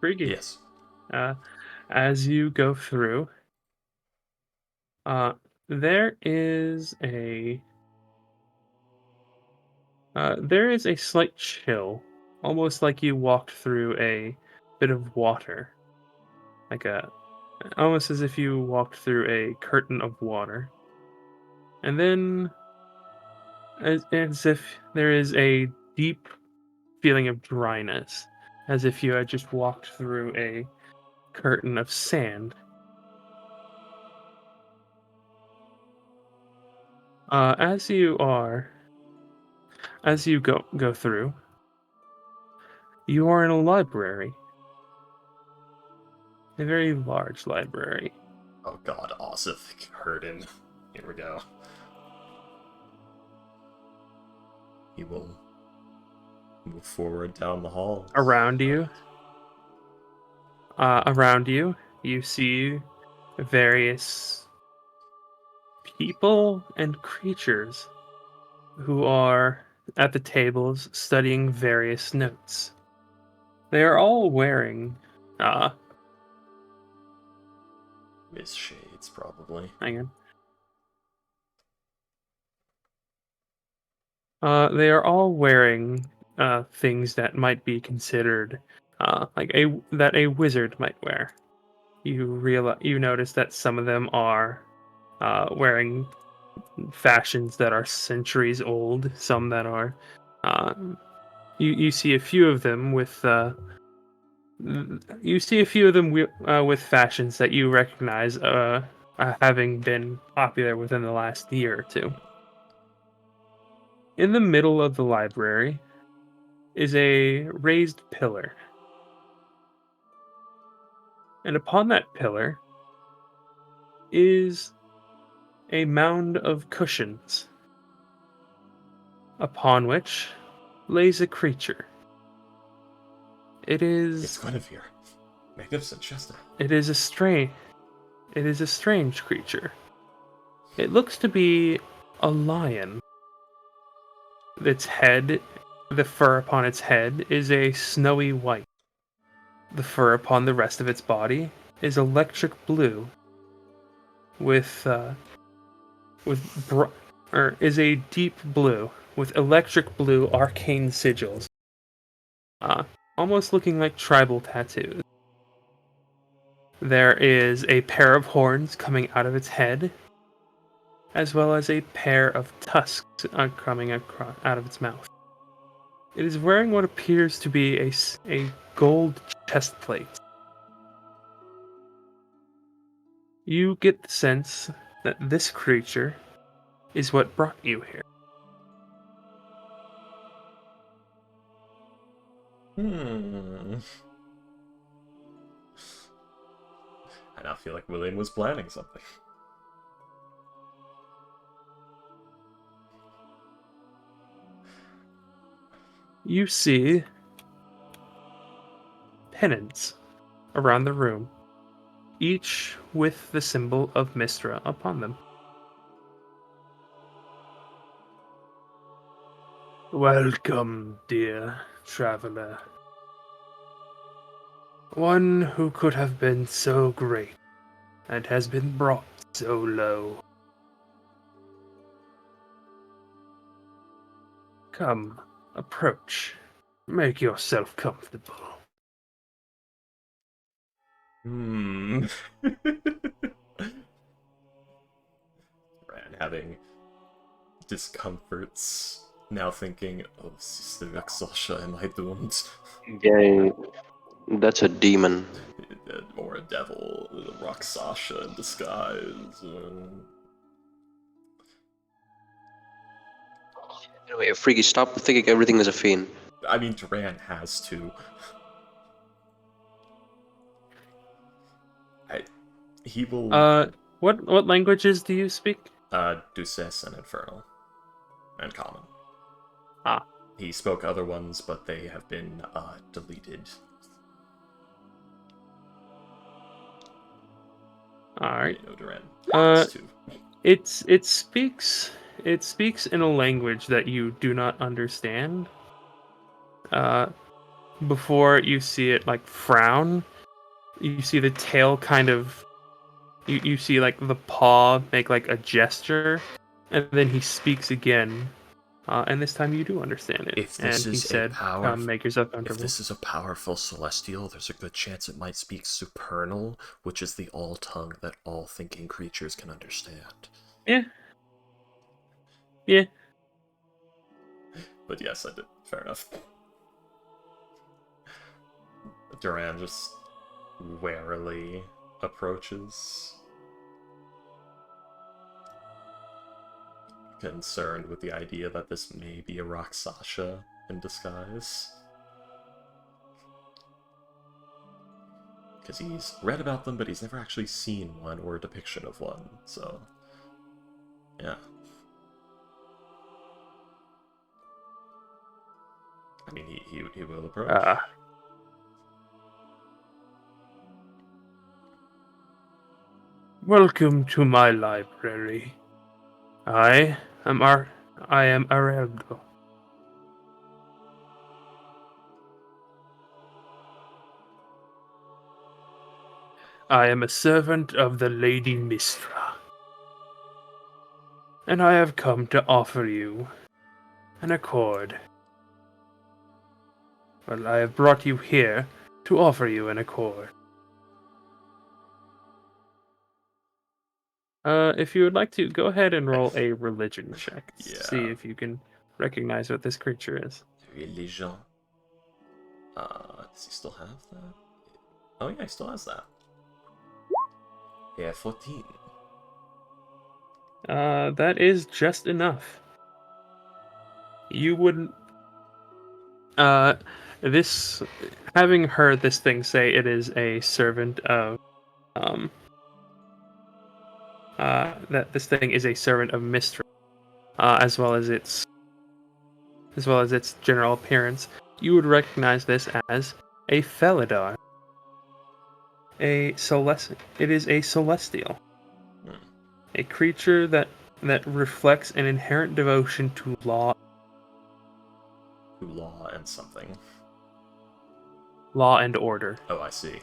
Freaky. Yes. As you go through, there is a slight chill, almost like you walked through a bit of water, almost as if you walked through a curtain of water, and then as if there is a deep feeling of dryness, as if you had just walked through a curtain of sand. As you go through, you are in a library, a very large library. Oh god, Osif heard him. Here we go. He will move forward down the hall. Around you, you see various people and creatures who are at the tables studying various notes. They are all wearing Miss Shades, probably. hang on. They are all wearing things that might be considered that a wizard might wear. You notice that some of them are wearing fashions that are centuries old. Some that are you see a few of them with with fashions that you recognize having been popular within the last year or two. In the middle of the library is a raised pillar, and upon that pillar is a mound of cushions, upon which lays a creature. It's Guinevere. Magnificent Chester. It is a strange creature. It looks to be a lion. The fur upon its head is a snowy white. The fur upon the rest of its body is electric blue is a deep blue with electric blue arcane sigils. Almost looking like tribal tattoos. There is a pair of horns coming out of its head, as well as a pair of tusks coming out of its mouth. It is wearing what appears to be a gold chest plate. You get the sense that this creature is what brought you here. I now feel like William was planning something. You see pennants around the room, each with the symbol of Mistra upon them. Welcome, dear traveler. One who could have been so great and has been brought so low. Come, approach. Make yourself comfortable. Ran having discomforts, now thinking, oh, Sister Raksasha, am I doomed? Yeah, that's a demon. Or a devil, Raksasha in disguise. Anyway, Freaky, stop thinking everything is a fiend. I mean, Duran has to. He will. What languages do you speak? Duces and Infernal. And Common. Ah. He spoke other ones, but they have been deleted. Alright. You know, Duran has to. It speaks in a language that you do not understand. Before you see it like frown, you see the tail kind of you see like the paw make like a gesture, and then he speaks again. And this time you do understand it. If this and he is said, make yourself If comfortable. this is a powerful celestial, there's a good chance it might speak supernal, which is the all tongue that all thinking creatures can understand. Yeah. Yeah. But yes, I did. Fair enough. Duran just warily approaches, concerned with the idea that this may be a Raksasha in disguise. Because he's read about them, but he's never actually seen one or a depiction of one, so... yeah. I mean, he will approach. Welcome to my library. I am Areldo. I am a servant of the Lady Mistra. And I have come to offer you an accord. Well, I have brought you here to offer you an accord. If you would like to, go ahead and roll a religion check. Yeah. See if you can recognize what this creature is. Religion. Does he still have that? Oh yeah, he still has that. Yeah, 14. That is just enough. You wouldn't... this... Having heard this thing say it is a servant of... that this thing is a servant of Mistra, as well as its general appearance, you would recognize this as a Felidar. It is a celestial. A creature that reflects an inherent devotion to law. To law and something. Law and order. Oh, I see.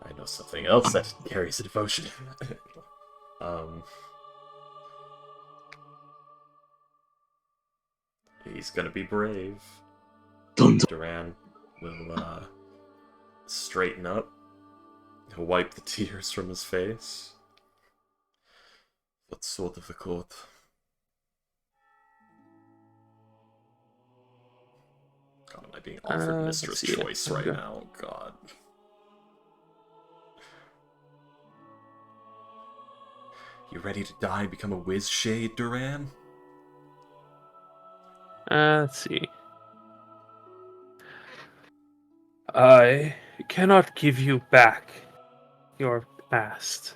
I know something else that carries a devotion. He's gonna be brave. Duran will straighten up. He'll wipe the tears from his face. What sort of accord? God, am I being offered Mistress Choice right now? God. You ready to die and become a whiz shade, Duran? Let's see. I cannot give you back your past.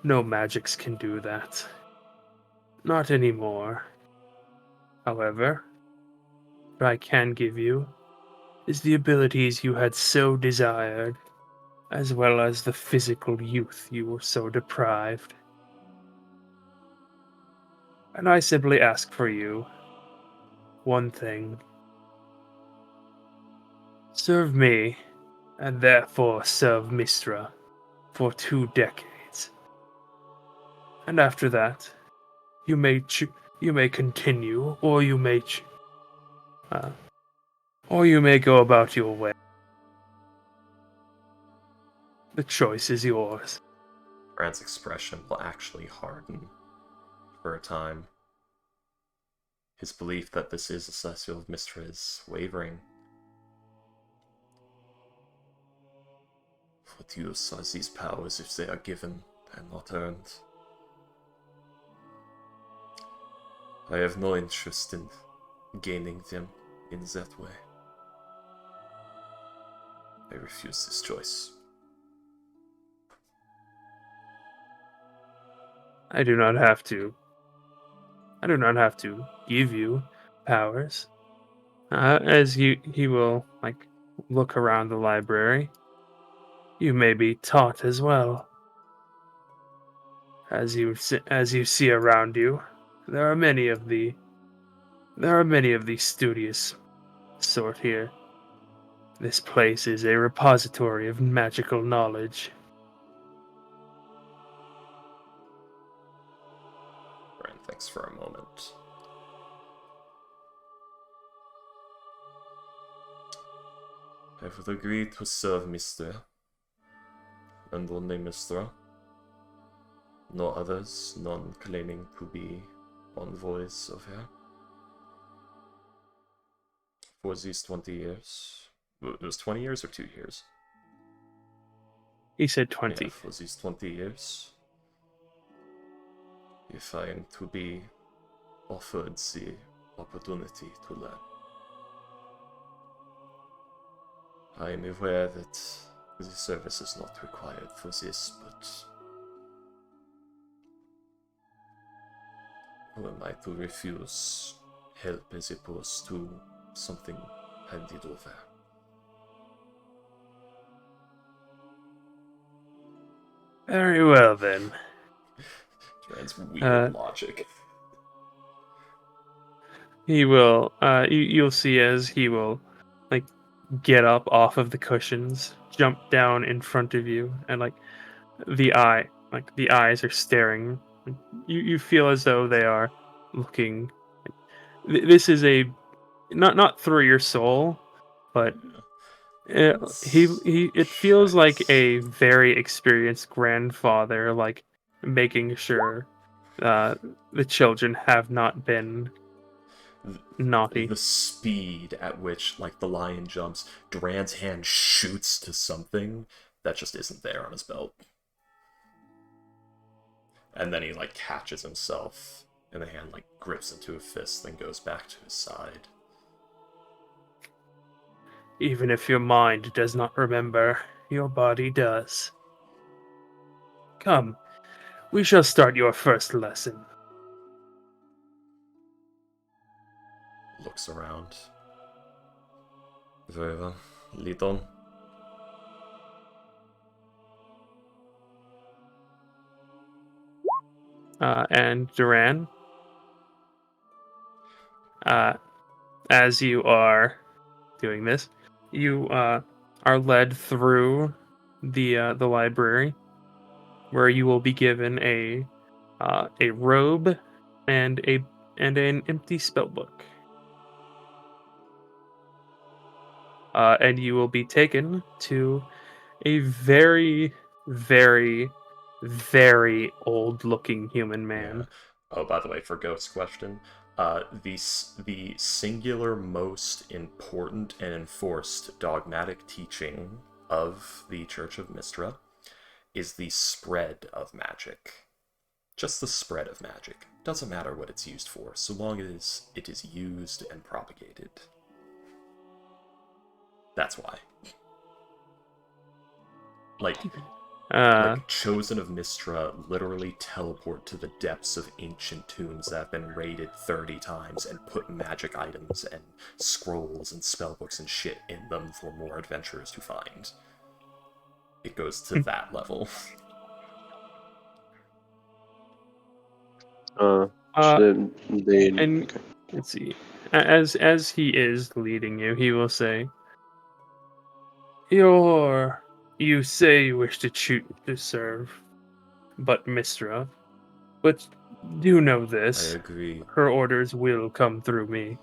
No magics can do that. Not anymore. However, what I can give you is the abilities you had so desired, as well as the physical youth you were so deprived. And I simply ask for you one thing. Serve me, and therefore serve Mistra, for 2 decades. And after that, you may continue, or you may go about your way. The choice is yours. Rand's expression will actually harden for a time. His belief that this is a celestial of Mistra is wavering. What use are these powers if they are given and not earned? I have no interest in gaining them in that way. I refuse this choice. I do not have to give you powers. As he will look around the library. You may be taught as well. As you see around you, there are many of the studious sort here. This place is a repository of magical knowledge. Rand thinks for a moment. I would agree to serve Mistra, and only Mistra. No others, none claiming to be envoys of her. For these 20 years. It was 20 years or 2 years? He said 20. Yeah, for these 20 years. If I am to be offered the opportunity to learn. I am aware that the service is not required for this, but who am I to refuse help as opposed to something handed over? Very well then. Trans weird logic. He will. You'll see as he will, get up off of the cushions, jump down in front of you, and the eyes are staring. You feel as though they are looking. This is a not through your soul, but it feels like a very experienced grandfather, making sure the children have not been naughty. The speed at which, the lion jumps, Duran's hand shoots to something that just isn't there on his belt. And then he, catches himself, and the hand, grips into a fist, then goes back to his side. Even if your mind does not remember, your body does. Come, we shall start your first lesson. Looks around. Very well. Lead on. And Duran, as you are doing this, you are led through the library, where you will be given a robe and an empty spellbook. And you will be taken to a very, very, very old-looking human man. Yeah. Oh, by the way, for Ghost's question, the singular most important and enforced dogmatic teaching of the Church of Mistra is the spread of magic. Just the spread of magic. Doesn't matter what it's used for, so long as it is used and propagated. That's why. Chosen of Mistra literally teleport to the depths of ancient tombs that have been raided 30 times and put magic items and scrolls and spellbooks and shit in them for more adventurers to find. It goes to that level. So they And okay. let's see. As he is leading you, he will say, You say you wish to serve, but Mistra. But do know I this: agree. her orders will come through me.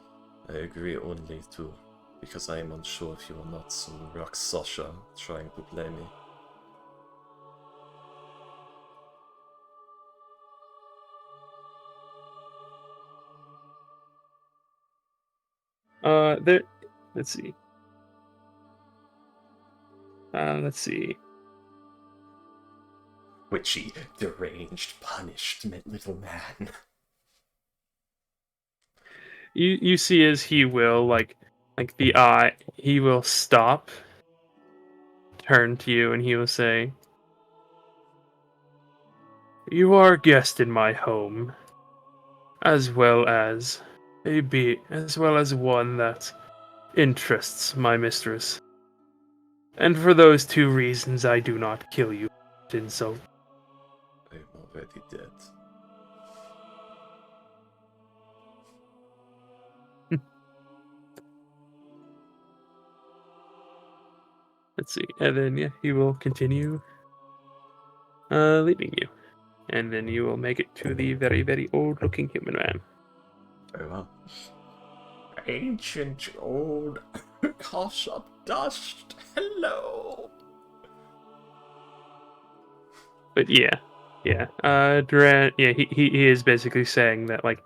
I agree only to because I am unsure if you are not some Rakshasa trying to play me. There. Let's see. Let's see. Witchy, deranged, punished little man. You see as he will like the eye. He will stop, turn to you, and he will say, "You are a guest in my home, as well as as well as one that interests my mistress. And for those two reasons, I do not kill you with insult." I am already dead. Let's see, and then yeah, he will continue leading you, and then you will make it to the very, very old-looking human man. Very well. Ancient old cough up dust. Hello. But yeah, Duran, yeah, he is basically saying that, like,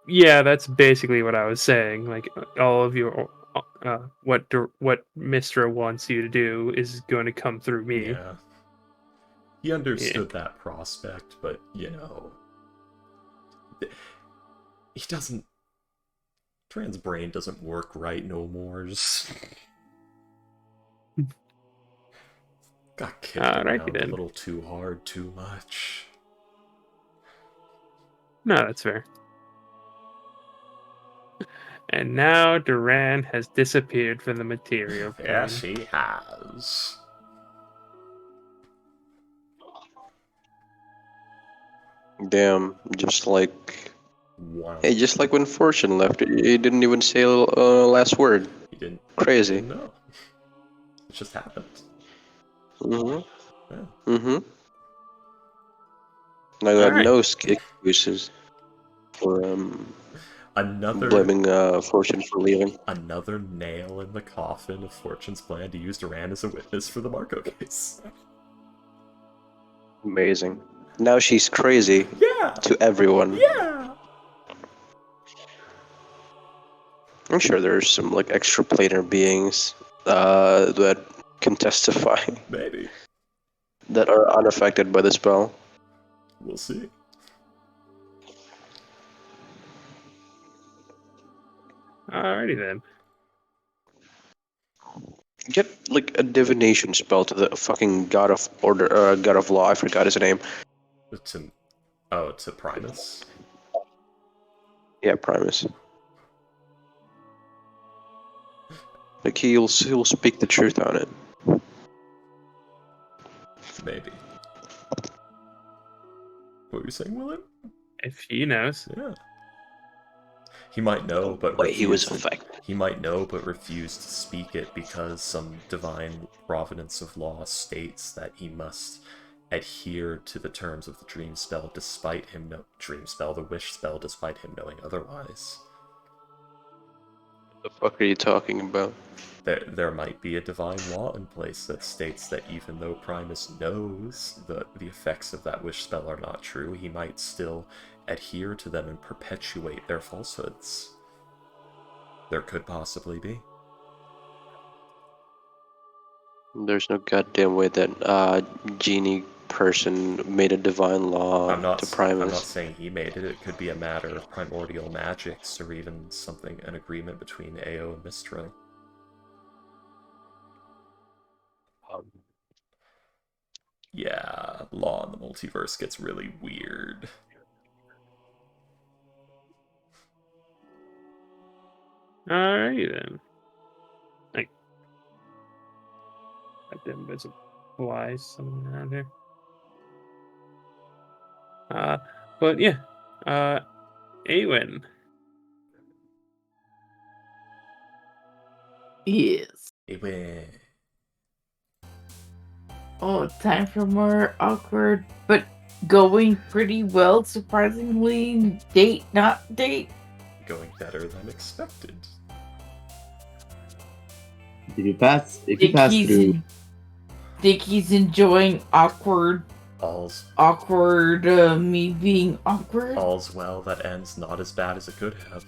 yeah, that's basically what I was saying. Like, all of your what Mistra wants you to do is going to come through me. Yeah. He understood that prospect, but you know, he doesn't. Duran's brain doesn't work right no more. Just got kicked Alrighty around a then. little too hard, too much. No, that's fair. And now Duran has disappeared from the material plane. Yes, he has. Damn, just like Wow. hey, just like when Fortune left, he didn't even say a last word. He didn't. Crazy. Didn't know. It just happened. Mhm. Yeah. Mhm. I got Alright. no excuses for Another blaming Fortune for leaving. another nail in the coffin of Fortune's plan to use Duran as a witness for the Marco case. Amazing. Now she's crazy Yeah. to everyone. Yeah. I'm sure there's some like extraplanar beings that can testify Maybe. that are unaffected by the spell. We'll see. Alrighty then. Get like a divination spell to the fucking god of order, god of law. I forgot his name. To Primus. Yeah, Primus. Like he'll speak the truth on it. Maybe. What were you saying, William? If he knows. Yeah. He might know, but Wait, he was refuse. affected. He might know, but refuse to speak it because some divine providence of law states that he must adhere to the terms of the dream spell, despite him the wish spell, despite him knowing otherwise. What the fuck are you talking about? There might be a divine law in place that states that even though Primus knows that the effects of that wish spell are not true, he might still adhere to them and perpetuate their falsehoods. There could possibly be. There's no goddamn way that genie person made a divine law I'm not to Primus. saying he made it. It could be a matter of primordial magics or even something, an agreement between Ao and Mistra. Yeah, law in the multiverse gets really weird. Alrighty then. Like, goddamn, there's a fly somewhere around here. But yeah. Awen. Yes. Anyway, Oh, time for more awkward, but going pretty well, surprisingly. Date, not date. going better than expected. If you pass through, Think he's enjoying awkward, me being awkward. All's well that ends not as bad as it could have.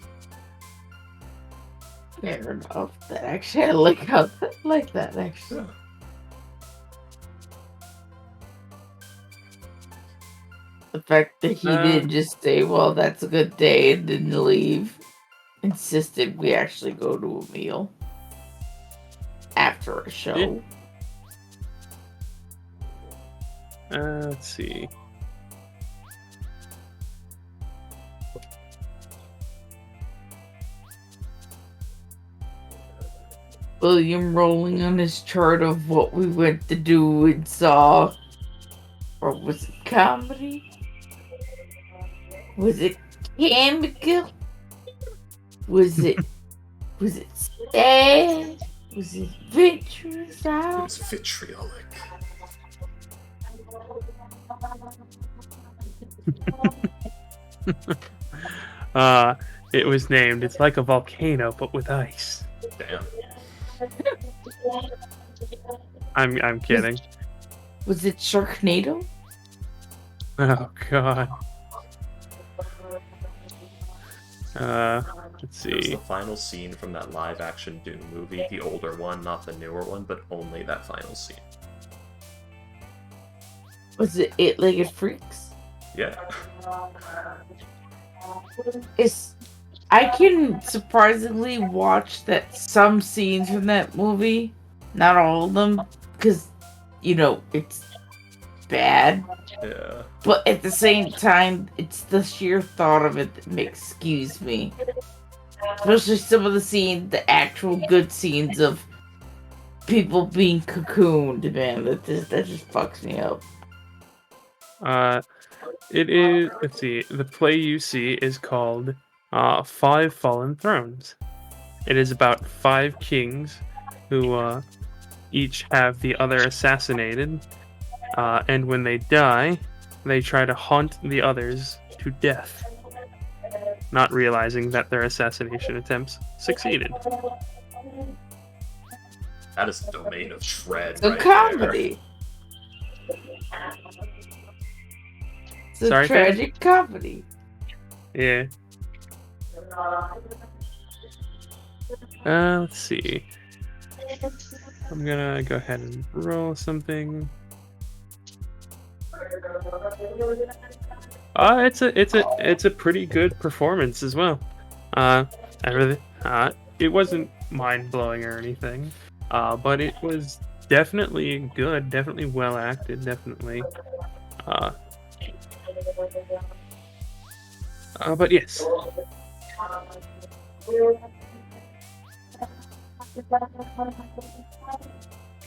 Fair enough. That actually, I like that actually. Yeah. The fact that he didn't just say, "Well, that's a good day," and didn't leave. Insisted we actually go to a meal after a show. Yeah. Let's see. William rolling on his chart of what we went to do and saw. Or was it comedy? Was it chemical? Was it sad? Was it adventurous? It was vitriolic. It was named It's Like a Volcano but with ice. Damn. I'm kidding. Was it Sharknado? Oh god. Let's It was see. the final scene from that live-action Dune movie, the older one, not the newer one, but only that final scene. Was it Eight-Legged Freaks? Yeah. I can surprisingly watch that some scenes from that movie, not all of them, because it's bad. Yeah. But at the same time, it's the sheer thought of it that makes excuse me. Especially some of the scenes, the actual good scenes of people being cocooned, man. That just fucks me up. It is. Let's see. The play you see is called Five Fallen Thrones. It is about 5 kings who each have the other assassinated, and when they die, they try to haunt the others to death, not realizing that their assassination attempts succeeded. That is the domain of Shred It's a right comedy. It's a Sorry, tragic comedy. Yeah. Let's see. I'm gonna go ahead and roll something. It's a pretty good performance as well. It wasn't mind blowing or anything, but it was definitely good, definitely well acted, definitely. But yes.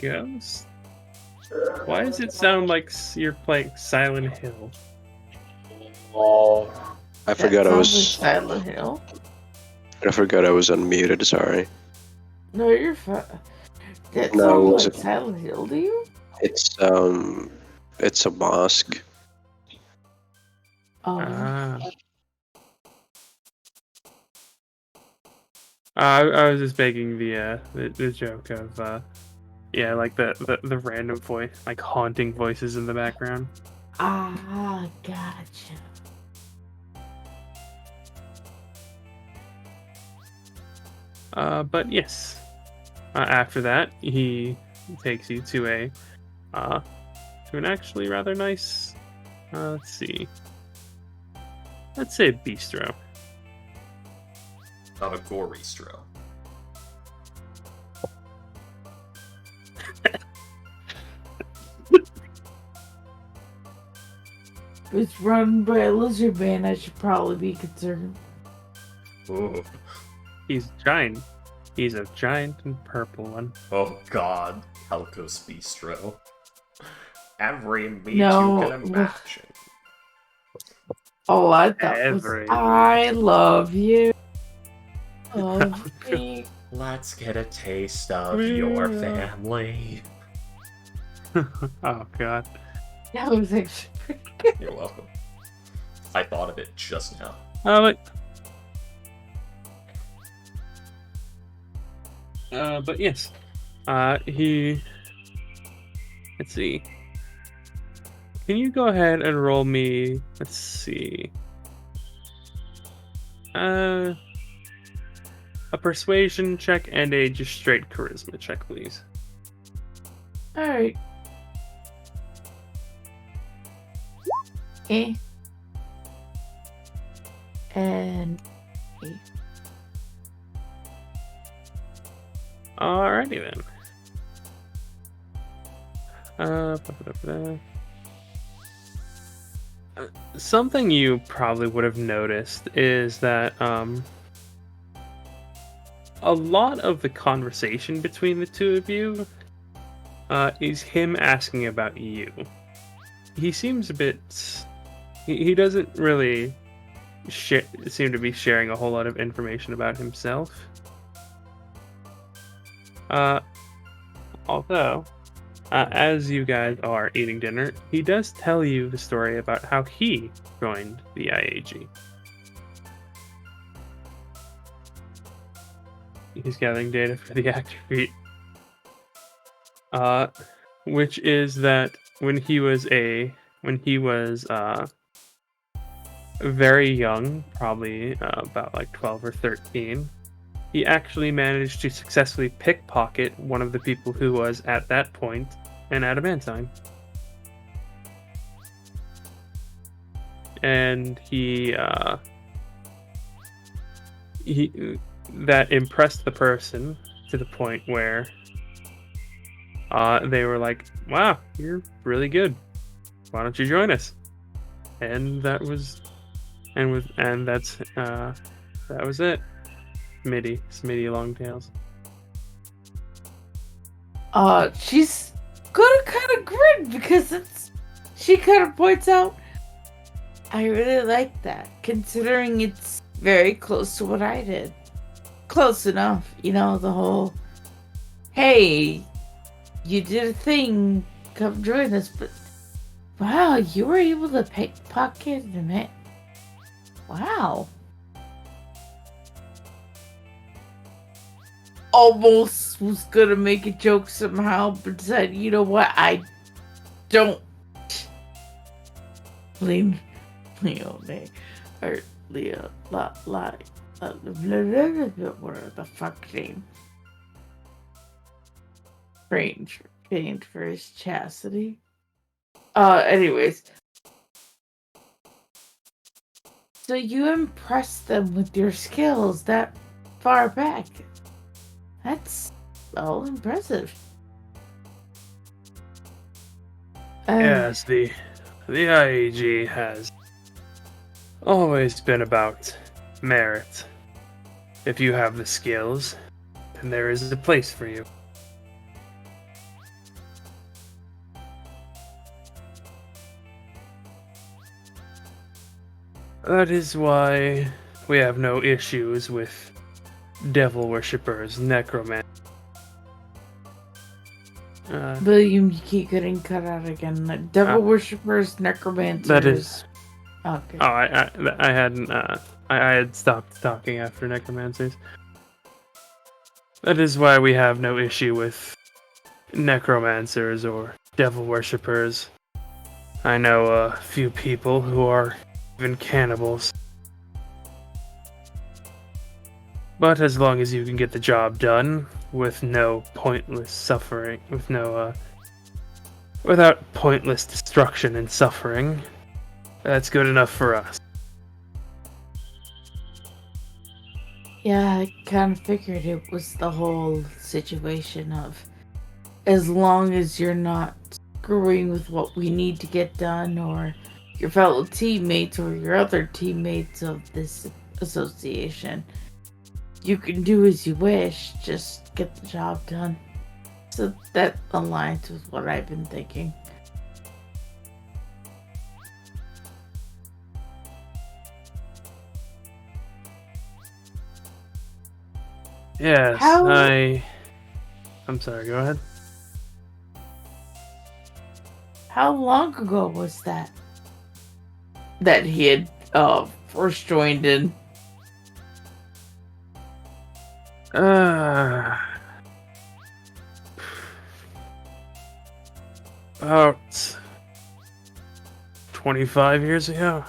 Ghost? Why does it sound like you're playing Silent Hill? I forgot I was. Silent Hill. I forgot I was unmuted. Sorry. No, you're fine. That No, sounds it's like Silent Hill, do you? It's a mosque. Oh. I was just making the joke of like the random voice, like haunting voices in the background. Gotcha. But yes, after that he takes you to an actually rather nice, let's say bistro. Not a gory stro. If it's run by a lizard man, I should probably be concerned. Ooh. He's giant. He's a giant and purple one. Oh god, Helco's Bistro. Every meat No. you can imagine. All I thought was, Every- I love you. Love me. Let's get a taste of your family. Oh god. That was actually pretty good. You're welcome. I thought of it just now. But yes. He. Let's see. Can you go ahead and roll me? Let's see. A persuasion check and a just straight charisma check, please. Alright. Okay. And Alrighty then. Ba-ba-da-ba-da. Something you probably would have noticed is that a lot of the conversation between the two of you is him asking about you. He seems a bit. He doesn't really seem to be sharing a whole lot of information about himself. Although, as you guys are eating dinner, he does tell you the story about how he joined the IAG. He's gathering data for the actor feat. Which is that when he was very young, probably about like 12 or 13, he actually managed to successfully pickpocket one of the people who was at that point an adamantine. And he that impressed the person to the point where they were like, "Wow, you're really good. Why don't you join us?" And that was that was it. Smitty Longtails. she's gonna kind of grin because she kind of points out, I really like that, considering it's very close to what I did. Close enough, the whole, hey, you did a thing, come join us, but wow, you were able to pickpocket a man. Wow. Almost was gonna make a joke somehow, but said, you know what, I don't blame Leo, or Leo, whatever the fuck name. Range for his chastity. Anyways. So you impressed them with your skills that far back. That's all impressive. Yes, the IAG has always been about merit. If you have the skills, then there is a place for you. That is why we have no issues with devil worshippers, necromancers. William, you keep getting cut out again. Devil worshippers, necromancers. That is. Okay. Oh, I hadn't. I had stopped talking after necromancers. That is why we have no issue with necromancers or devil worshippers. I know a few people who are even cannibals. But as long as you can get the job done with no pointless suffering, without pointless destruction and suffering, that's good enough for us. Yeah, I kind of figured it was the whole situation of, as long as you're not screwing with what we need to get done, or your fellow teammates or your other teammates of this association, you can do as you wish, just get the job done. So that aligns with what I've been thinking. Yes, How- I'm sorry, go ahead. How long ago was that? That he had first joined in? About 25 years ago.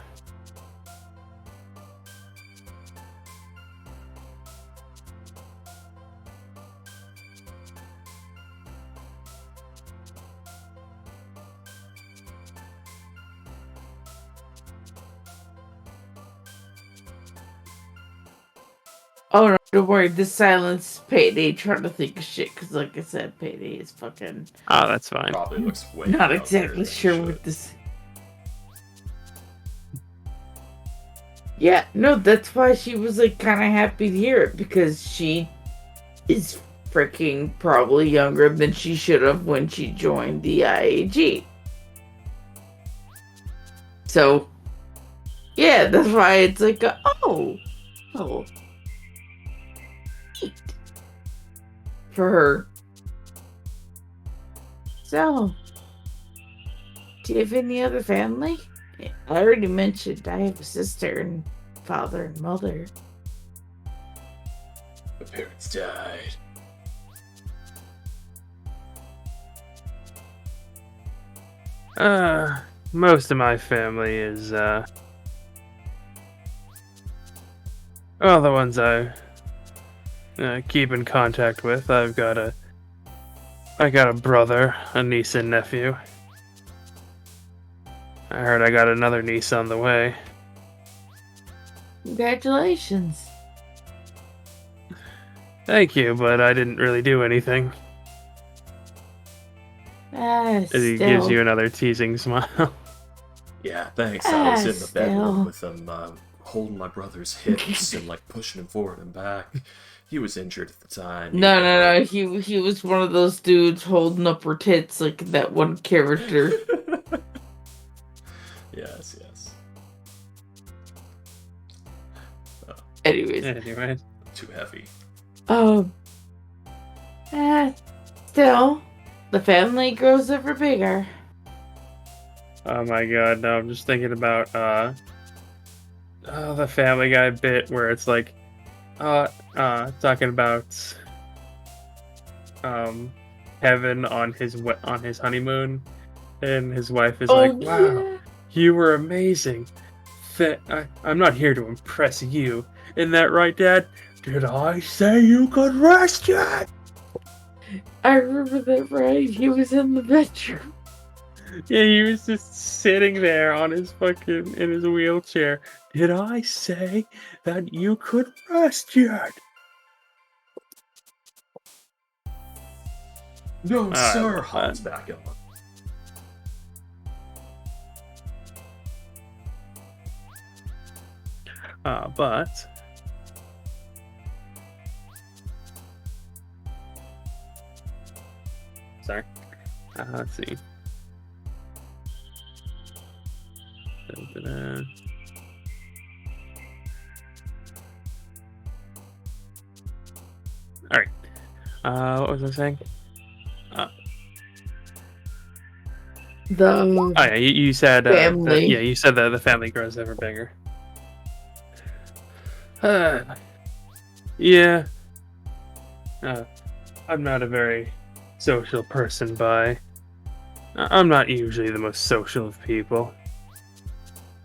Oh no, don't worry. This silence is Payday trying to think of shit. Because, like I said, Payday is fucking Oh, that's fine. Probably looks way not younger exactly than sure he what should. this. Yeah, no, that's why she was like kind of happy to hear it because she is freaking probably younger than she should have when she joined the IAG. So, yeah, that's why it's like, oh, neat for her. So, do you have any other family? I already mentioned I have a sister and father and mother. My parents died. Most of my family is, well, the ones I keep in contact with. I got a brother, a niece and nephew. I heard I got another niece on the way. Congratulations. Thank you, but I didn't really do anything. He gives Still. you another teasing smile. Yeah, thanks. I was in the still. bedroom with him, holding my brother's hips and like pushing him forward and back. He was injured at the time. No. He was one of those dudes holding up her tits like that one character. Yes. Anyways. Anyway. Too heavy. Still, the family grows ever bigger. Oh my god, no, I'm just thinking about the Family Guy bit where it's like talking about Kevin on his honeymoon, and his wife is like, "Wow, yeah. you were amazing. I'm not here to impress you. Isn't that right, Dad? Did I say you could rest yet?" I remember that, right? He was in the bedroom. Yeah, he was just sitting there on his in his wheelchair. Did I say that you could rest yet? No, I sir. love Han's that. back on. But sorry. Let's see. Da-da-da. All right. What was I saying? The Oh yeah, you said family. you said that the family grows ever bigger. Yeah. I'm not a very social person I'm not usually the most social of people.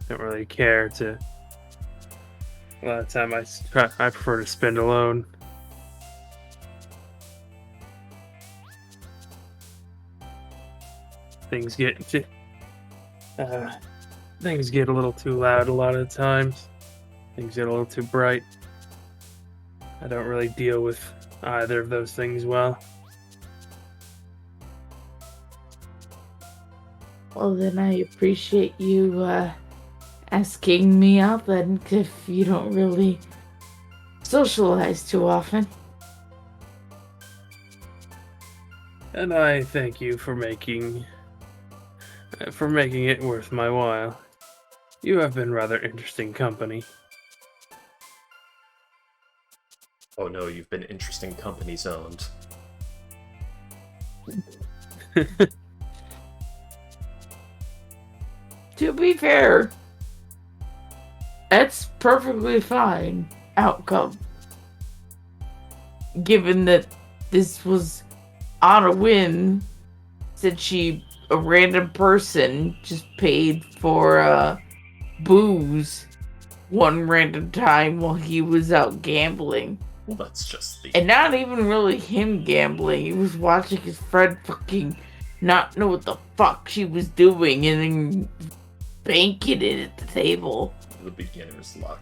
Don't really care to. A lot of time I prefer to spend alone. Things get a little too loud a lot of the times. Things get a little too bright. I don't really deal with either of those things well. Well, then I appreciate you asking me out then, if you don't really socialize too often. And I thank you for making it worth my while. You have been rather interesting company. Oh no, you've been interesting company zoned. To be fair, that's perfectly fine outcome. Given that this was on a whim, since a random person just paid for booze one random time while he was out gambling. Well, that's just the... And not even really him gambling. He was watching his friend fucking not know what the fuck she was doing and then banking it at the table. The beginner's luck.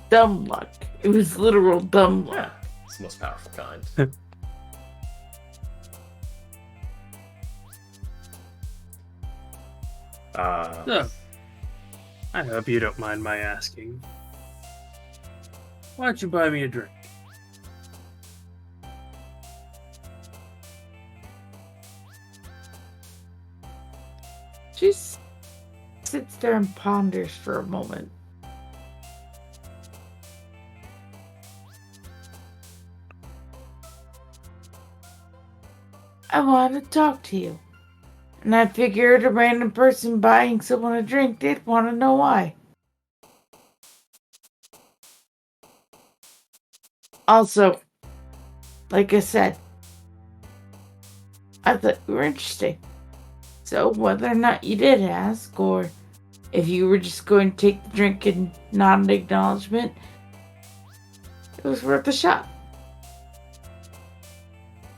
Dumb luck. It was literal dumb luck. Yeah, it's the most powerful kind. So, I hope you don't mind my asking. Why don't you buy me a drink? She sits there and ponders for a moment. I want to talk to you. And I figured a random person buying someone a drink did want to know why. Also, like I said, I thought you were interesting. So whether or not you did ask, or if you were just going to take the drink and not an acknowledgement, it was worth a shot.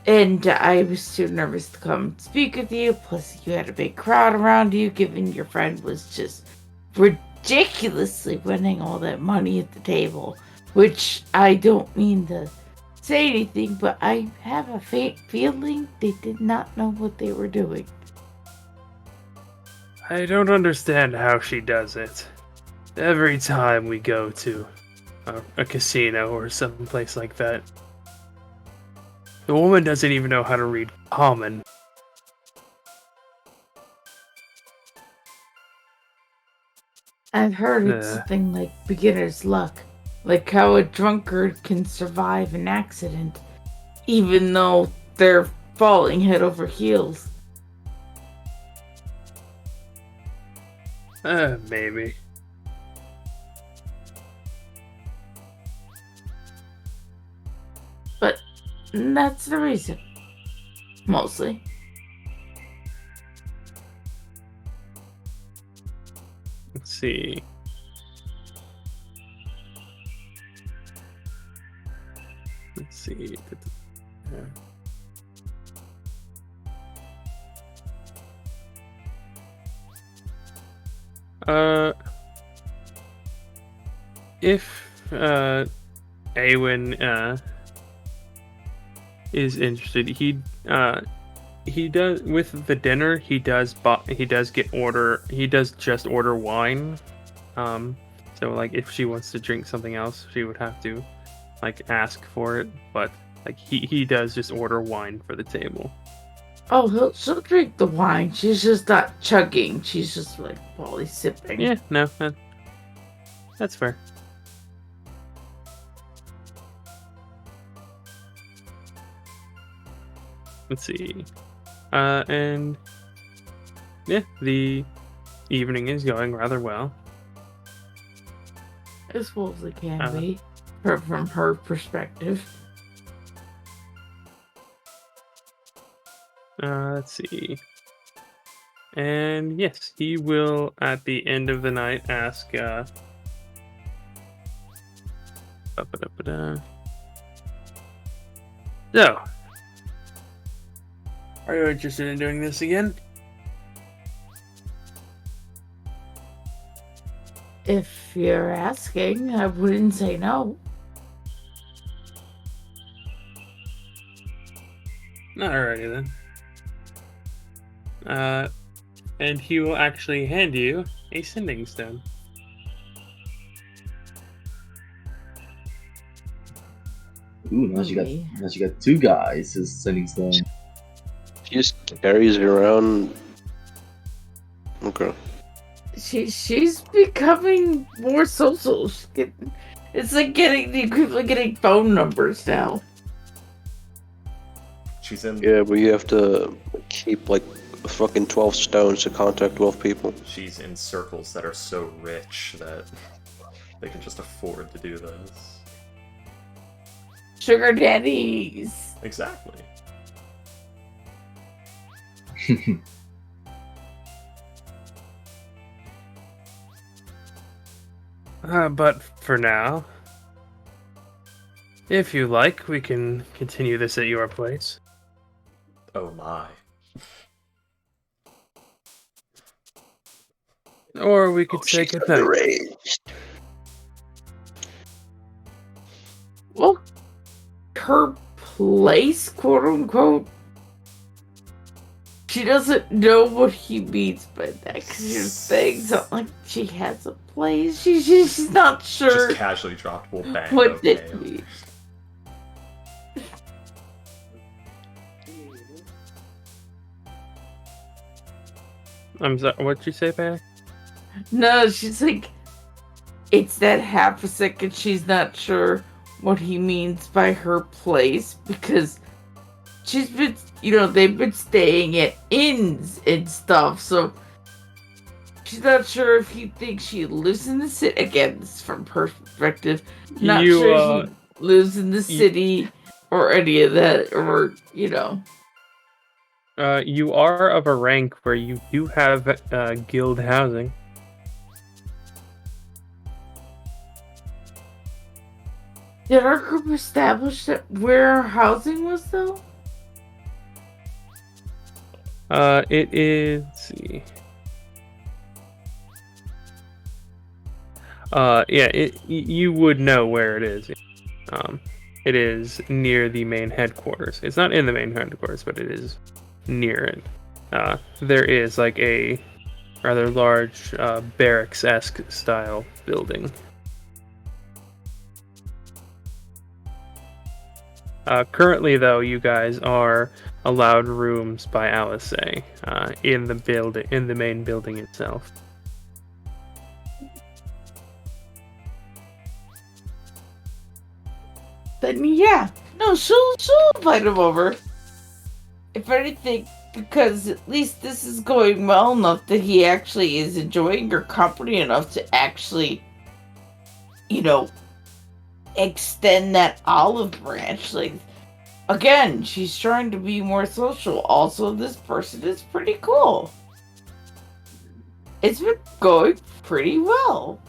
And I was too nervous to come speak with you, plus you had a big crowd around you, given your friend was just ridiculously winning all that money at the table. Which I don't mean to say anything, but I have a faint feeling they did not know what they were doing. I don't understand how she does it. Every time we go to a casino or some place like that, the woman doesn't even know how to read common. I've heard it's something like beginner's luck. Like how a drunkard can survive an accident, even though they're falling head over heels. Maybe. But that's the reason. Mostly. Let's see. Let's see. If Awen is interested, he does with the dinner. He does just order wine. So like if she wants to drink something else, she would have to like ask for it. But like he does just order wine for the table. Oh, she'll drink the wine. She's just not chugging. She's just like probably sipping. Yeah, no, that's fair. Let's see. And yeah, the evening is going rather well. As well as it can be, from her perspective. Let's see. And yes, he will at the end of the night ask. So, are you interested in doing this again? If you're asking, I wouldn't say no. Alrighty then. And he will actually hand you a sending stone. Ooh, now she got two guys as sending stone. She just carries it around. Okay. She's becoming more social. She's getting It's like getting the equivalent of getting phone numbers now. She's in. Yeah, but you have to keep like fucking 12 stones to contact 12 people. She's in circles that are so rich that they can just afford to do this. Sugar daddies. Exactly. But for now, if you like, we can continue this at your place. Oh my. Or we could say She's goodnight. underage. Well, her place, quote unquote. She doesn't know what he means by that because you're saying something like she has a place. She's not sure Just casually dropped will bang. what Okay. it means. I'm sorry, what'd you say, Patty? No, she's like, it's that half a second she's not sure what he means by her place because she's been, they've been staying at inns and stuff, so she's not sure if he thinks she lives in the city. Again, this is from her perspective. Not sure he lives in the city or any of that, or, You are of a rank where you do have guild housing. Did our group establish that where our housing was, though? It is. Let's see. Yeah, you would know where it is. It is near the main headquarters. It's not in the main headquarters, but it is near it. There is like a rather large barracks-esque style building. Currently, though, you guys are allowed rooms by Alice in the main building itself. Then yeah, no, she'll invite him over. If anything, because at least this is going well enough that he actually is enjoying her company enough to actually, extend that olive branch. Like, again, she's trying to be more social. Also, this person is pretty cool. It's been going pretty well.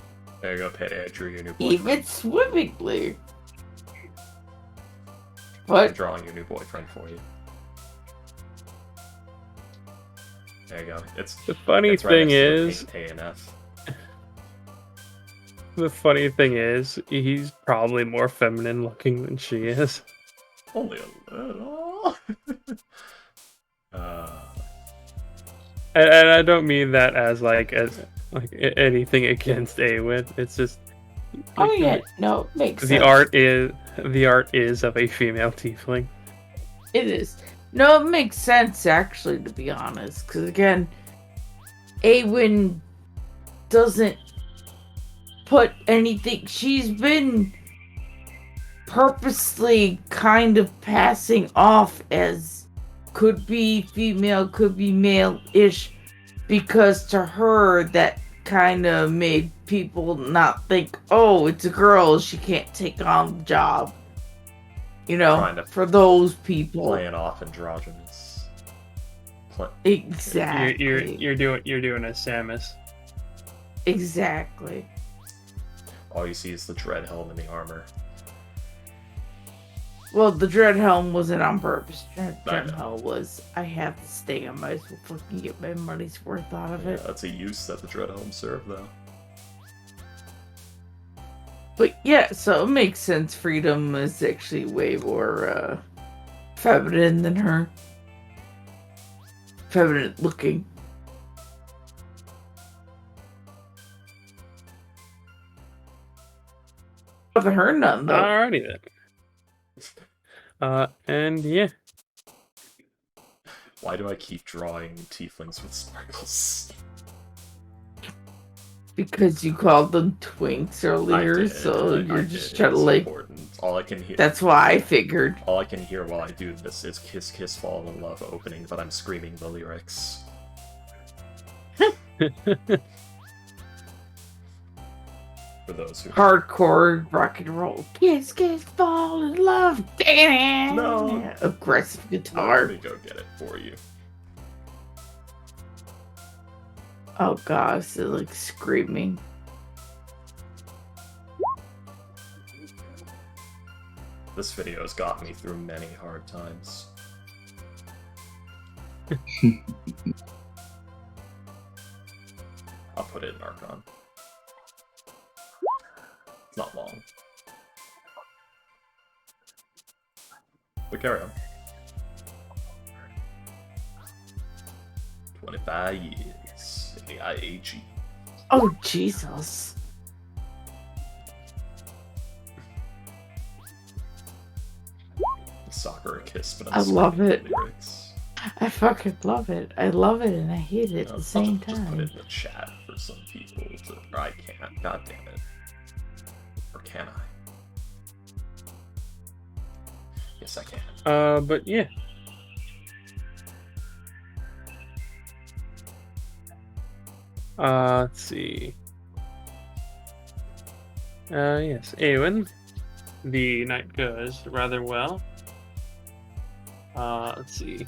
There you go, Petty. I drew your new boyfriend. Even swimmingly. I'm But drawing your new boyfriend for you. There you go. The funny thing is, A&F. the funny thing is, he's probably more feminine looking than she is. Only a little. And I don't mean that as like anything against Awen. It's just. oh yeah, no, it makes sense. The art is of a female tiefling. It is. No, it makes sense, actually, to be honest. Because, again, Awen doesn't put anything... She's been purposely kind of passing off as could be female, could be male-ish, because to her, that kind of made people not think, oh, it's a girl, she can't take on the job. For those people. Playing off androgynous. Exactly. You're doing a Samus. Exactly. All you see is the dread helm and the armor. Well, the dread helm wasn't on purpose. Dread I know. helm was, I have to stay. I might as well fucking get my money's worth out of Yeah, it. that's a use that the dread helm served, though. But yeah, so it makes sense. Freedom is actually way more feminine than her. Feminine looking. I haven't heard none though. Alrighty then. And yeah. Why do I keep drawing tieflings with sparkles? because you called them twinks I earlier, did. so I you're did. just trying to It's like. important. All I can hear. That's why I figured. All I can hear while I do this is "Kiss, Kiss, Fall in Love" opening, but I'm screaming the lyrics. For those who Hardcore rock and roll. Kiss, kiss, fall in love. Damn. No. Aggressive Let guitar. me go get it for you. Oh gosh, they're like screaming. This video has got me through many hard times. I'll put it in Archon. It's not long. But carry on. 25 years in the IAG. Oh Jesus. Soccer kiss, but I I'm love screaming it. the lyrics. I fucking love it. I love it and I hate it at the same Just put it time. in the chat for some people to. Or I can't. God damn it. Or can I? Yes, I can. But yeah. Let's see. Yes, Eowyn. The night goes rather well. Let's see.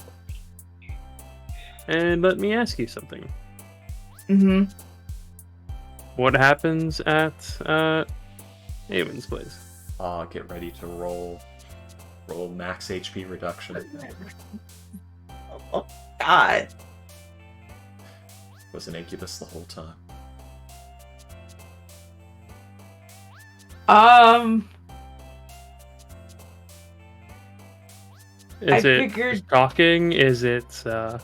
And let me ask you something. Mm-hmm. What happens at Eowyn's place? Get ready to roll max HP reduction. Oh God. Was an incubus the whole time. Is I it figured- talking? Is it a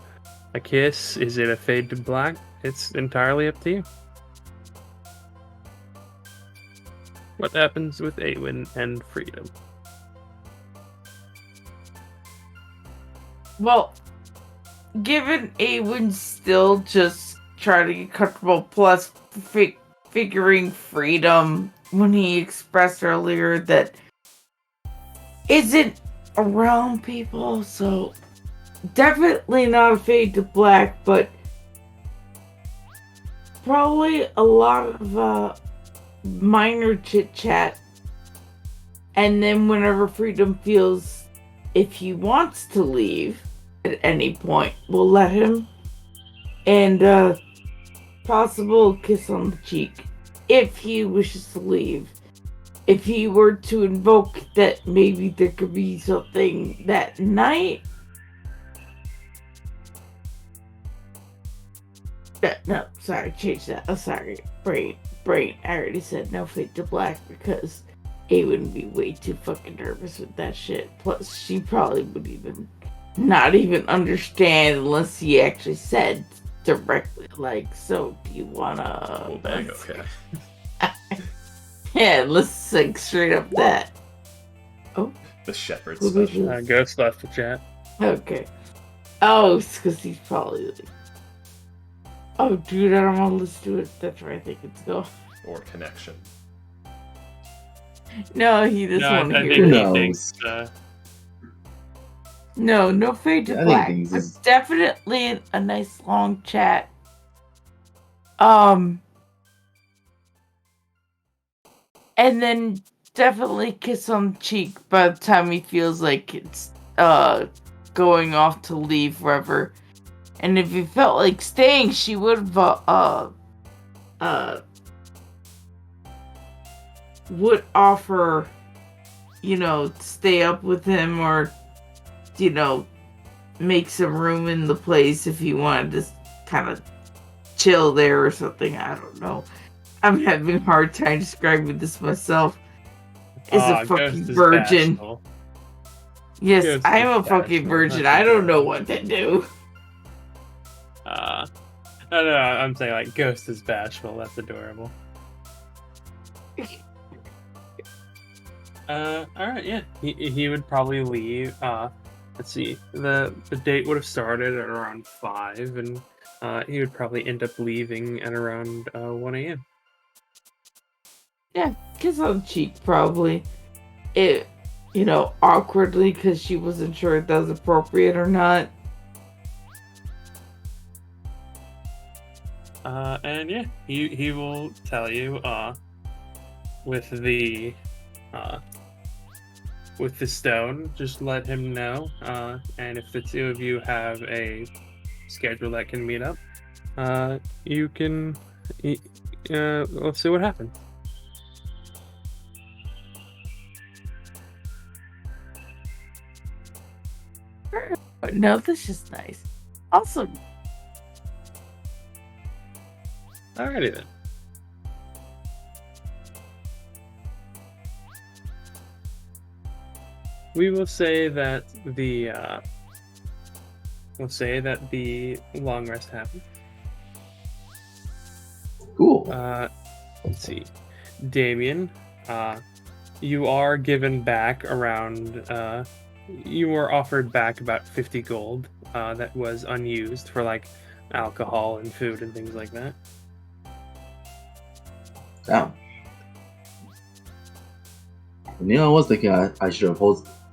kiss? Is it a fade to black? It's entirely up to you. What happens with Eowyn and freedom? Well, given Awen's still just trying to get comfortable, plus figuring freedom when he expressed earlier that isn't around people, so definitely not a fade to black, but probably a lot of minor chit chat, and then whenever freedom feels if he wants to leave at any point, we'll let him, and possible kiss on the cheek if he wishes to leave. If he were to invoke that maybe there could be something that night. No, sorry, change that. Oh, sorry. Brain. I already said no fade to black because A would be way too fucking nervous with that shit. Plus, she probably would even not even understand unless he actually said directly, like, so do you wanna... Well, dang, okay. Yeah, let's sing straight up that. Oh. The shepherd Who is special. this? Ghost left the chat. Okay. Oh, it's because he's probably like... Oh, dude, I don't want to listen to it. That's where I think it's going. Or connection. No, he doesn't No, want to I hear think it. he knows? thinks. No fade to I think black. things But is- definitely a nice long chat. And then definitely kiss on the cheek by the time he feels like it's going off to leave wherever. And if he felt like staying, she would have would offer, to stay up with him or, make some room in the place if he wanted to kind of chill there or something. I don't know. I'm having a hard time describing this myself. As a fucking Ghost is virgin. bashful. Yes, Ghost I am is a fucking bashful. virgin. That's I don't know adorable. what to do. No, I'm saying like Ghost is bashful. That's adorable. Alright, yeah. He would probably leave. Let's see. The date would have started at around 5, and he would probably end up leaving at around 1 a.m. Yeah, kiss on the cheek, probably. It, awkwardly because she wasn't sure if that was appropriate or not. And yeah, he will tell you with the stone, just let him know. And if the two of you have a schedule that can meet up, you can. Let's see what happens. No, this is nice. Awesome. Alrighty then. We will say that the long rest happened. Cool. Let's see, Damien. You are given back around. You were offered back about 50 gold. That was unused for like alcohol and food and things like that. Damn. I was thinking I should have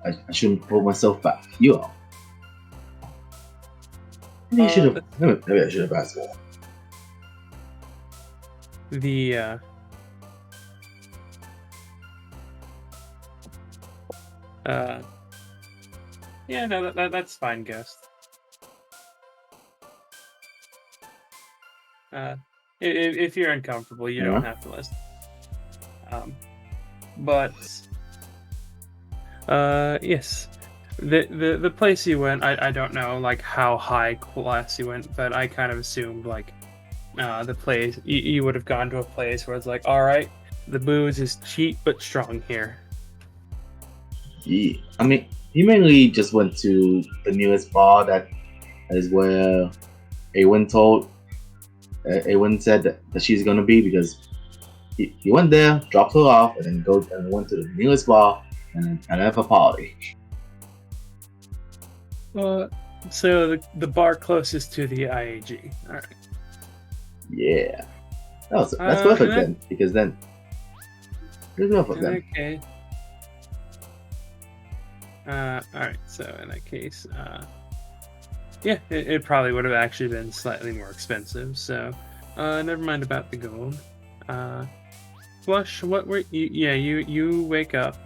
I shouldn't hold myself back. You are. Maybe I should have asked more. The yeah, no, that's fine, Ghost. If you're uncomfortable, you don't have to listen. But yes, the place you went, I don't know like how high class you went, but I kind of assumed like the place you would have gone to a place where it's like, all right, the booze is cheap but strong here. Yeah, I mean, he mainly just went to the nearest bar that is where Awen said that she's gonna be, because he went there, dropped her off, and then went to the nearest bar and have a party. So the bar closest to the IAG. All right. Yeah, that's perfect then, because then there's enough of them. Okay. All right. So in that case, yeah, it probably would have actually been slightly more expensive. So, never mind about the gold. Flush, what were you? Yeah, you wake up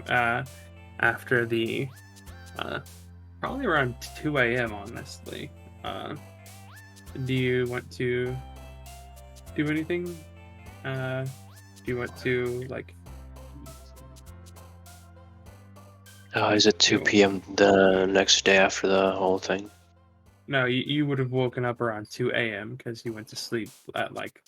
after the probably around 2 a.m. honestly. Do you want to do anything? Do you want to like? Is it 2 p.m. the next day after the whole thing? No, you would have woken up around 2 a.m. because you went to sleep at like.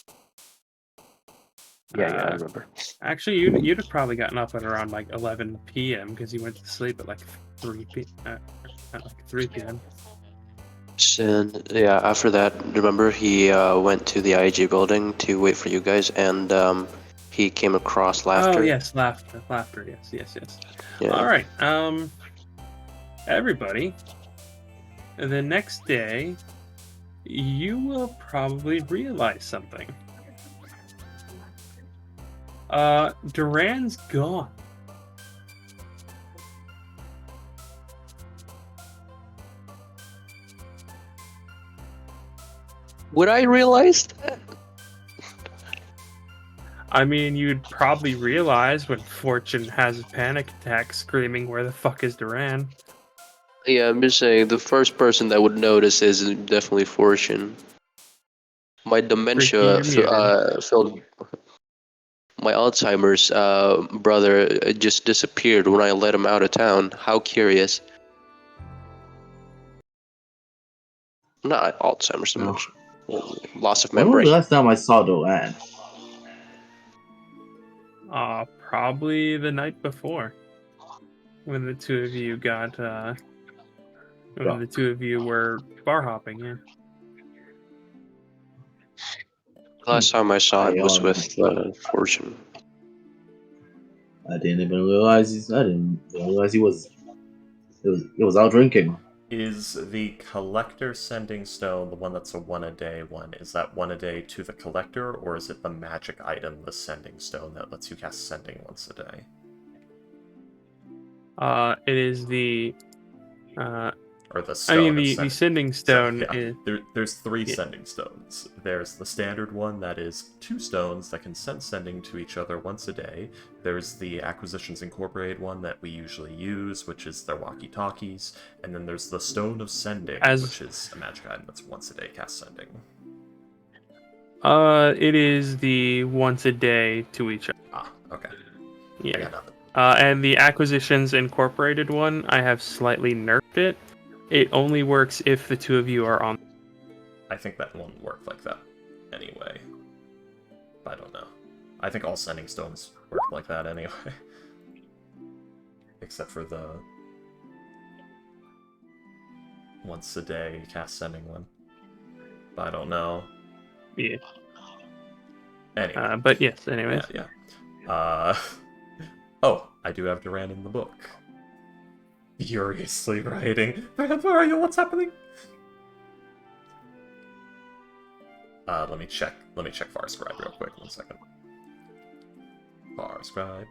Yeah, I remember. Actually, you'd have probably gotten up at around like 11 p.m. because you went to sleep at like 3 p.m. So, yeah, after that, remember he went to the IG building to wait for you guys, and he came across Laughter. Oh yes, laughter. Yes. Yeah. All right. Everybody. The next day, you will probably realize something. Duran's gone. Would I realize that? I mean, you'd probably realize when Fortune has a panic attack screaming, "Where the fuck is Duran?" Yeah, I'm just saying, the first person that would notice is definitely Fortune. My dementia filled. My Alzheimer's brother just disappeared when I let him out of town. How curious. Not Alzheimer's dementia. Loss of When was memory. the last time I saw Doan? Probably the night before, when the two of you got when the two of you were bar hopping. Yeah. Last time I saw it was with Fortune. I didn't even realize he was out drinking. Is the collector sending stone the one that's a 1-a-day one? Is that 1-a-day to the collector, or is it the magic item, the sending stone, that lets you cast sending once a day? It is the or the stone. the sending stone is. There's 3 sending stones. There's the standard one that is 2 stones that can send sending to each other once a day. There's the Acquisitions Incorporated one that we usually use, which is their walkie-talkies. And then there's the Stone of Sending, which is a magic item that's once a day cast sending. It is the once a day to each other. Ah, okay. Yeah. I got nothing. And the Acquisitions Incorporated one, I have slightly nerfed it. It only works if the 2 of you are on. I think that won't work like that anyway. I don't know. I think all sending stones work like that anyway. Except for the once a day cast sending one. But I don't know. Yeah. Anyway. But yes, anyways. Yeah. Oh, I do have Duran in the book. Furiously writing. Where are you? What's happening? Let me check Far Scribe real quick. 1 second. Far Scribe,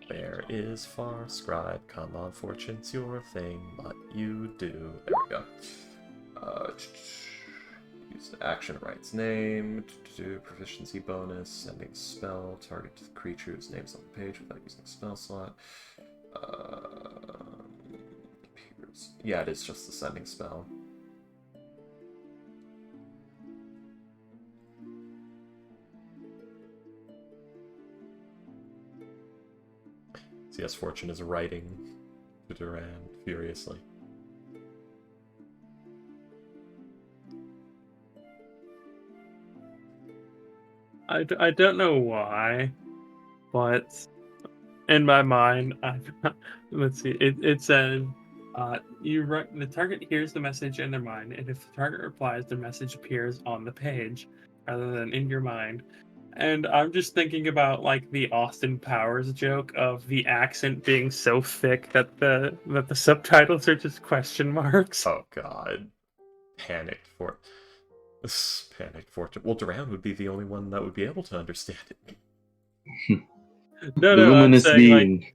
where is Far Scribe? Come on, Fortune's your thing, what you do. There we go. Use the action writes name, do proficiency bonus, sending spell, target creature's names on the page without using spell slot. Yeah, it is just the sending spell. So yes, Fortune is writing to Duran furiously. I don't know why, but in my mind, let's see. It said, the target hears the message in their mind, and if the target replies, the message appears on the page rather than in your mind. And I'm just thinking about like the Austin Powers joke of the accent being so thick that the subtitles are just question marks. Oh God, panicked Fortune. Well, Duran would be the only one that would be able to understand it. I'm saying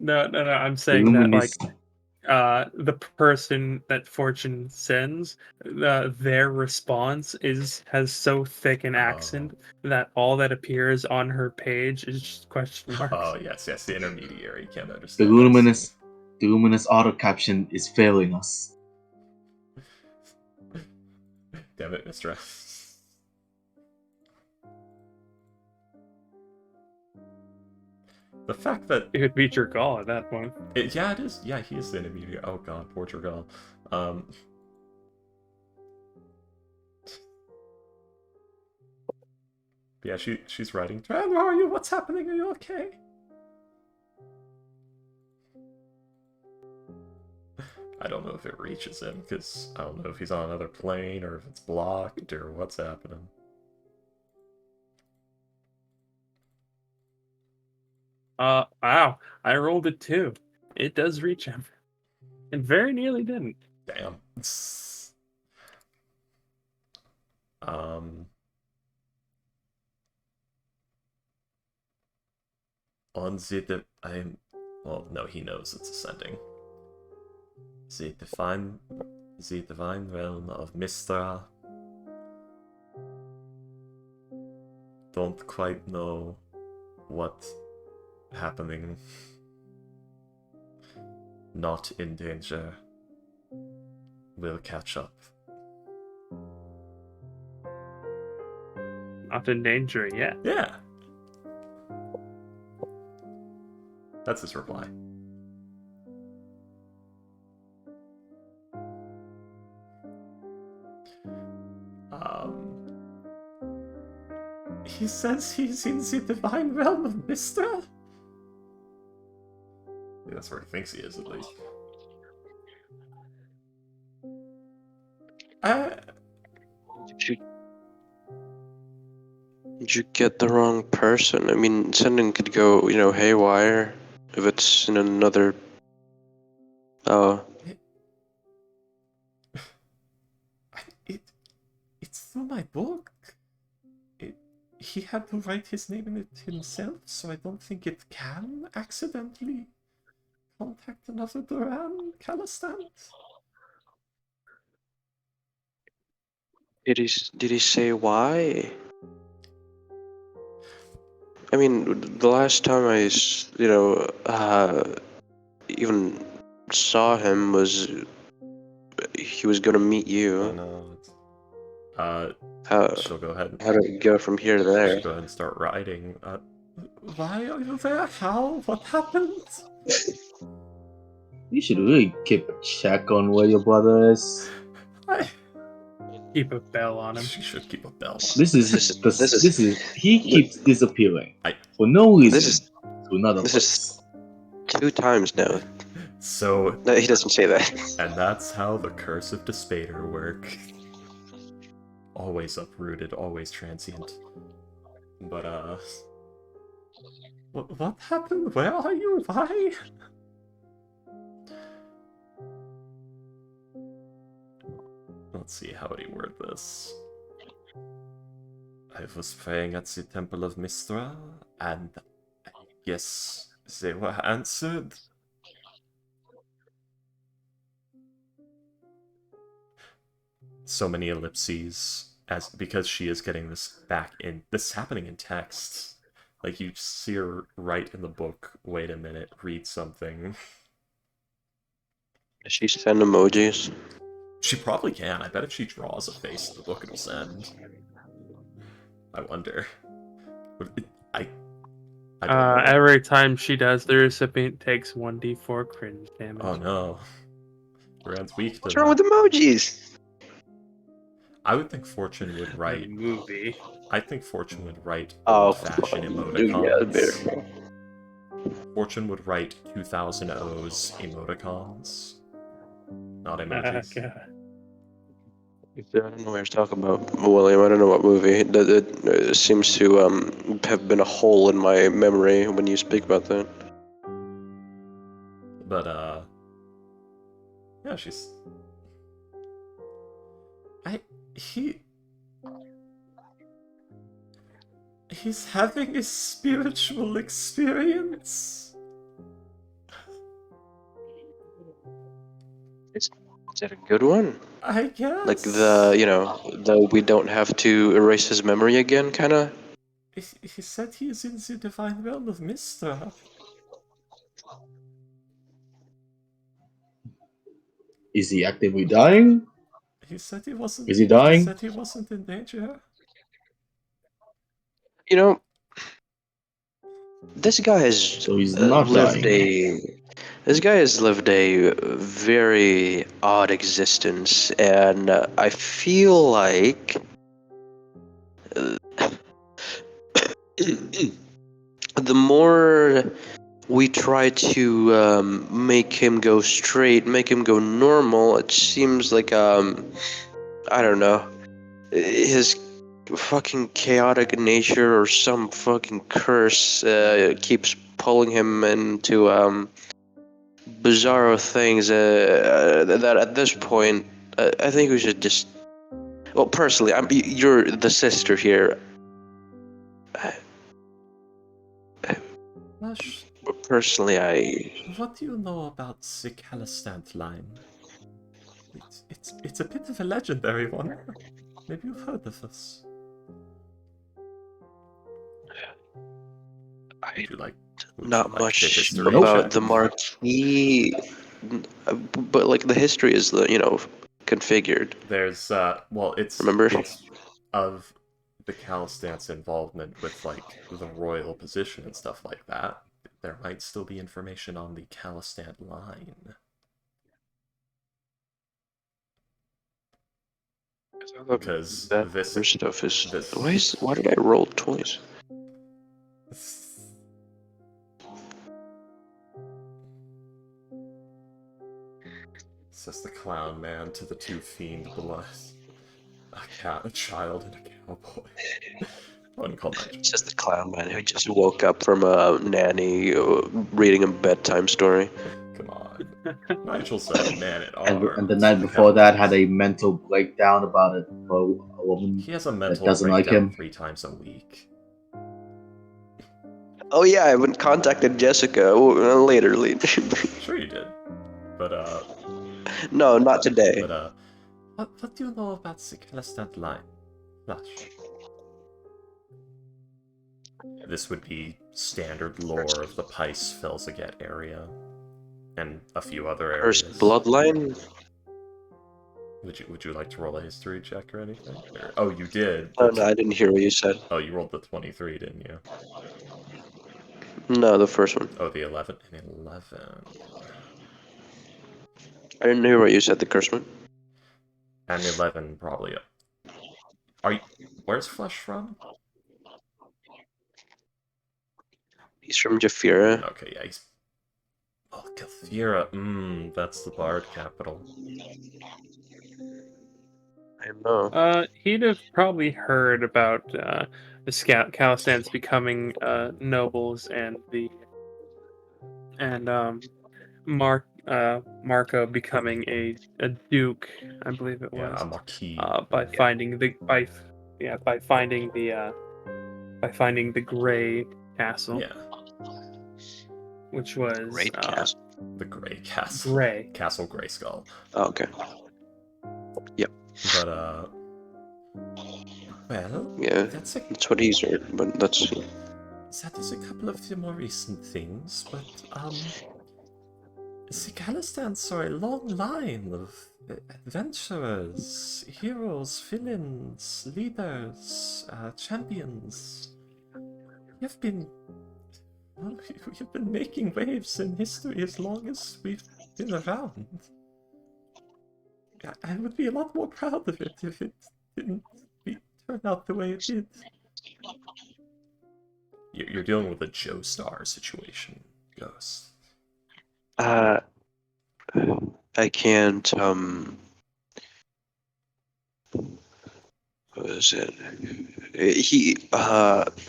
I'm saying that like the person that Fortune sends, their response has so thick an accent that all that appears on her page is just question marks. Oh yes, the intermediary can't understand. The luminous auto caption is failing us. Damn it, Mr. F. The fact that it could be Jergal at that point. Yeah, it is. Yeah, he is the intermediate. Oh God, poor Jergal. Yeah, she's writing. Duran, where are you? What's happening? Are you okay? I don't know if it reaches him, because I don't know if he's on another plane, or if it's blocked, or what's happening. Wow, I rolled it too. It does reach him. It very nearly didn't. Damn. Well, no, he knows it's ascending. The divine realm of Mistra. Don't quite know what's happening. Not in danger. We'll catch up. Not in danger yet. Yeah. That's his reply. He says he's in the divine realm of Mistra? Yeah, that's where he thinks he is, at least. Did you get the wrong person? I mean, sending could go, haywire if it's in another. through my book. He had to write his name in it himself, so I don't think it can accidentally contact another Duran Calastant. Did he say why? I mean, the last time I, even saw him was he was gonna meet you. Oh no. She'll go ahead. How to go from here to there? She'll go ahead and start writing. Why are you there? How? What happened? You should really keep a check on where your brother is. Keep a bell on him. She should keep a bell on him. This is he keeps disappearing for no reason to another place. Is 2 times now. So No, he doesn't say that. And that's how the Curse of Despair work. Always uprooted, always transient. But what happened? Where are you? Why? Let's see, how would he word this? I was praying at the Temple of Mistra, and I guess they were answered. So many ellipses, because she is getting this back in. This is happening in text. Like, you see her write in the book, wait a minute, read something. Does she send emojis? She probably can. I bet if she draws a face in the book, it'll send. I wonder. I don't know. Every time she does, the recipient takes 1d4 cringe damage. Oh no. Duran's weak to What's wrong with emojis? I would think Fortune would write... movie. I think Fortune would write Oh, old-fashioned emoticons. Fortune would write 2000 O's emoticons. Not emojis. I don't know what you're talking about, William. I don't know what movie. It seems to have been a hole in my memory when you speak about that. But, yeah, she's... He's having a spiritual experience. Is that a good one? I guess. Like the we don't have to erase his memory again, kinda? He said he is in the divine realm of Mistra. Is he actively dying? He said he wasn't. Is he dying? He said he wasn't in danger. This guy has So he's not dying. This guy has lived a very odd existence, and I feel like the more we try to make him go straight, make him go normal, it seems like I don't know, his fucking chaotic nature or some fucking curse keeps pulling him into bizarro things that at this point I think we should just, well, personally, you're the sister here. Personally, What do you know about the Calastant line? It's a bit of a legendary one. Maybe you've heard of this. Not much about the Marquis, but like the history is configured. There's it's of the Calastant's involvement with like the royal position and stuff like that. There might still be information on the Calastant line. Because this stuff is. Why did I roll twice? Says the clown man to the two fiend blood. A cat, a child, and a cowboy. It's just the clown man who just woke up from a nanny reading a bedtime story. Come on. Nigel said, "Man at And arms." the night before that had a mental breakdown about it for a woman He has a that mental doesn't like breakdown him. 3 times a week. Oh yeah, I haven't contacted Jessica. Later. Sure you did. But No, not today. what do you know about the Celestant line? Flash. This would be standard lore of the Pice Felsaget area. And a few other areas. First bloodline? Would you like to roll a history check or anything? Oh, you did. Oh, no, I didn't hear what you said. Oh, you rolled the 23, didn't you? No, the first one. Oh, the 11 and 11. I didn't hear what you said, the cursed one. And 11 probably. Where's Flesh from? He's from Jaffira. Okay, yeah, he's... Oh, Kathira. That's the Bard capital. I know. He'd have probably heard about the Calistans becoming nobles and Marco becoming a duke, I believe it was. Yeah, a marquis. By finding the Grey Castle. Yeah. Which was Great Castle. The Grey Castle. Grey. Castle Grayskull. Oh, okay. Yep. But well, Yeah, that's what he's heard, but that's... That is a couple of the more recent things, but the Calistans are a long line of adventurers, heroes, villains, leaders, champions. You've been making waves in history as long as we've been around. I would be a lot more proud of it if it didn't turn out the way it did. You're dealing with a Joestar situation, Ghost. I can't, what is it?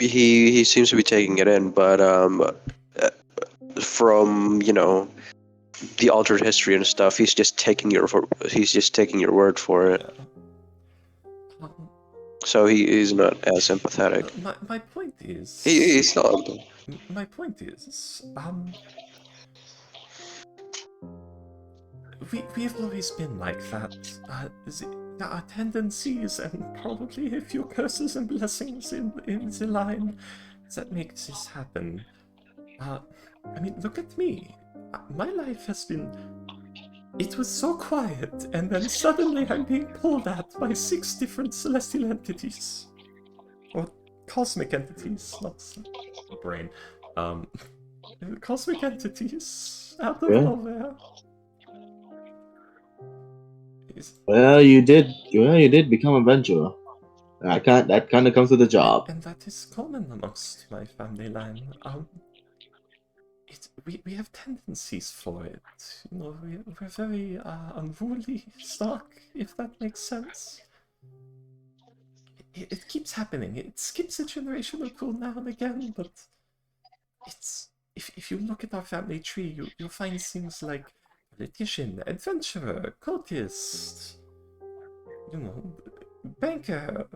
He seems to be taking it in, but, from, the altered history and stuff, he's just taking your word for it. Yeah. So he's not as sympathetic. My point is... He's not. My point is, we've always been like that. Our tendencies and probably a few curses and blessings in the line that make this happen. I mean, look at me. My life has been... It was so quiet, and then suddenly I'm being pulled at by 6 different celestial entities. Or cosmic entities, not brain. Cosmic entities out of nowhere. Well, you did become an adventurer. That kind of comes with the job. And that is common amongst my family line. We have tendencies for it. We're very unruly stock, if that makes sense. It keeps happening. It skips a generation or two now and again, but it's... If you look at our family tree, you'll find things like politician, adventurer, cultist, banker.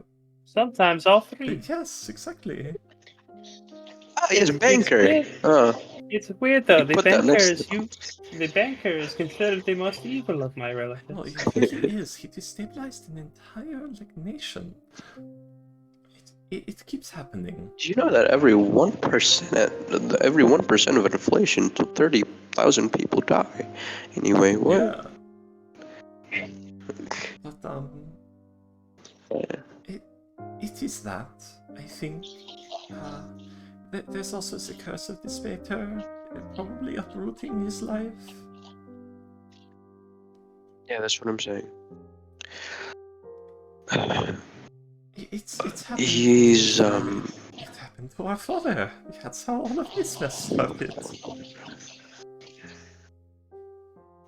Sometimes all 3. Yes, exactly. Ah, he's a banker. It's weird though. The banker is considered the most evil of my relatives. Well, he is. He destabilized an entire nation. It keeps happening. Do you know that every 1% of inflation, 30,000 people die? Anyway, what? Yeah. But it is that, I think. There's also the curse of Despater, probably uprooting his life. Yeah, that's what I'm saying. It's happened. He's It happened to our father. That's how all of this mess started.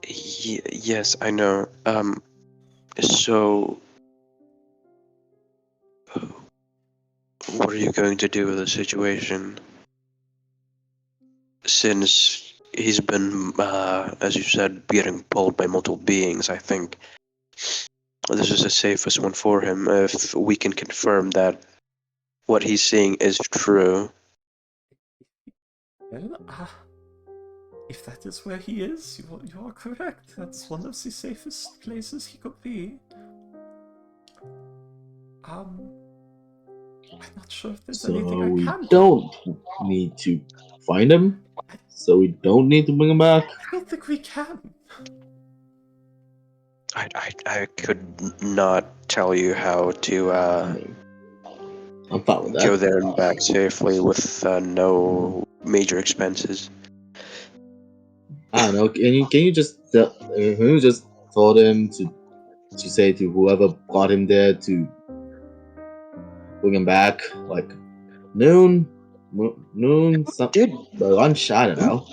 Yes, I know. So what are you going to do with the situation? Since he's been, as you said, getting pulled by multiple beings. I think this is the safest one for him if we can confirm that what he's seeing is true. Well, if that is where he is, you are correct. That's one of the safest places he could be. I'm not sure if there's So anything I we can do. don't need to find him. So we don't need to bring him back. I don't think we can. I could not tell you how to I mean, I'm fine with that. go there and back safely with no major expenses. I don't know. Can you just told him to say to whoever brought him there to bring him back like noon, lunch. I don't know.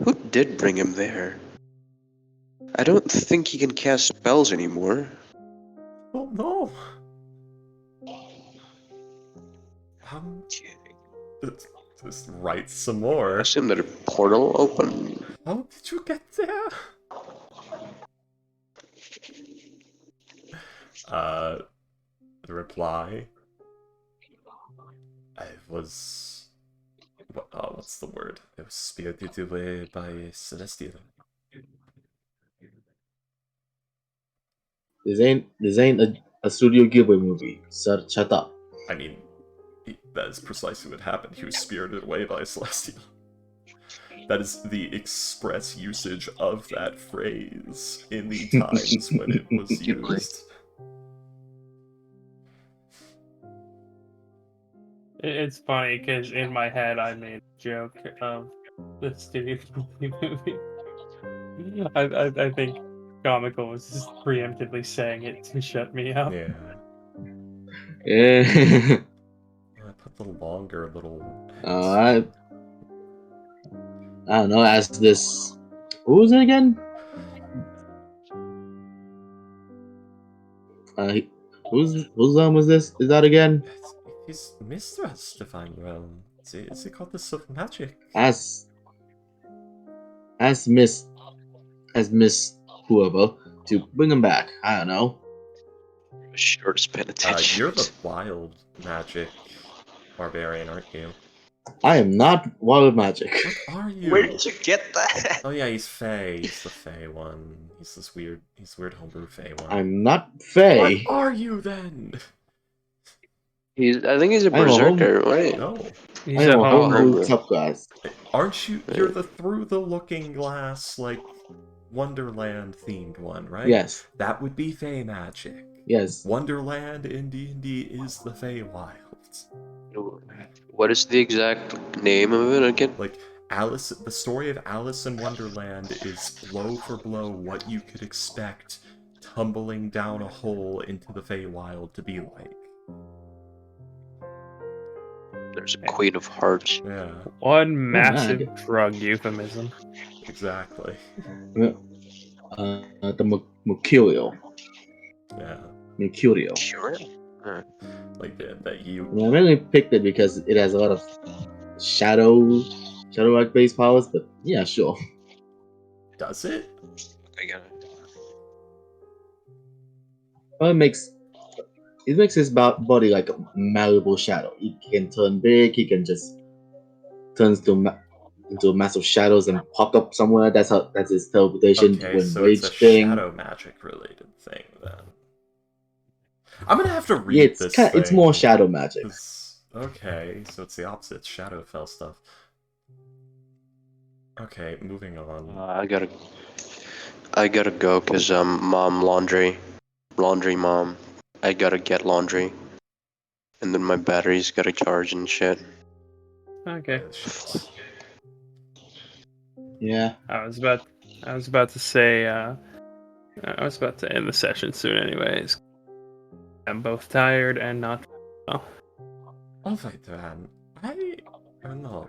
Who did bring him there? I don't think he can cast spells anymore. Oh no. Just write some more. I assume that a portal opened. How did you get there? The reply. I was... what's the word? I was spirited away by Celestial. This ain't a Studio Ghibli movie. Shut up. I mean, that is precisely what happened. He was spirited away by Celestial. That is the express usage of that phrase in the times when it was used. It's funny because in my head I made a joke of the Studio Ghibli movie. I think Comical was just preemptively saying it to shut me up. Yeah. Yeah. I put the longer little... I don't know. As this, who was it again? Whose was this? Is that again? It's Mistress Divine Realm. Is it called the Silver Magic? As Miss whoever to bring him back. I don't know. Sure, to pay attention. You're the wild magic barbarian, aren't you? I am not wild magic. What are you? Where did you get that? Oh yeah, he's Fey. He's the Fey one. He's weird homebrew Fey one. I'm not Fey. What are you then? I think he's a berserker, right? No. He's I am a homebrew homebrew. tough class. Aren't you? You're the through the looking glass, like Wonderland themed one, right? Yes. That would be Fey magic. Yes. Wonderland in D&D is the Feywild. What is the exact name of it again? Like Alice, the story of Alice in Wonderland is blow for blow what you could expect tumbling down a hole into the Feywild to be like. There's a Queen of Hearts. Yeah, One massive drug euphemism. exactly. The Mercurial. Yeah, Mercurial. Sure. like that you. I mainly picked it because it has a lot of shadow-like based powers, but yeah, sure. Does it? I got it. Well, it makes his body like a malleable shadow. He can turn big. He can just turns into massive shadows and pop up somewhere. That's his teleportation Okay, when so rage it's a thing. shadow magic related thing then. I'm gonna have to read Yeah, this. It's more shadow magic. Okay, so it's the opposite Shadowfell stuff. Okay, moving on. I gotta go because mom laundry mom. I gotta get laundry, and then my battery's gotta charge and shit. Okay. Shit. Yeah. I was about to say I was about to end the session soon anyways. I'm both tired and not well. Alright then. I don't know.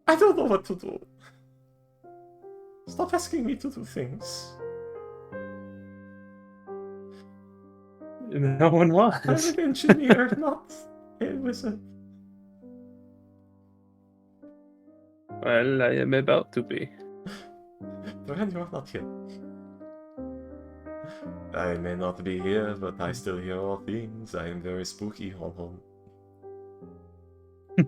I don't know what to do. Stop asking me to do things. No one I'm was. an engineer, not a wizard. Well, I am about to be. Duran, you are not here. I may not be here, but I still hear all things. I am very spooky, hon. I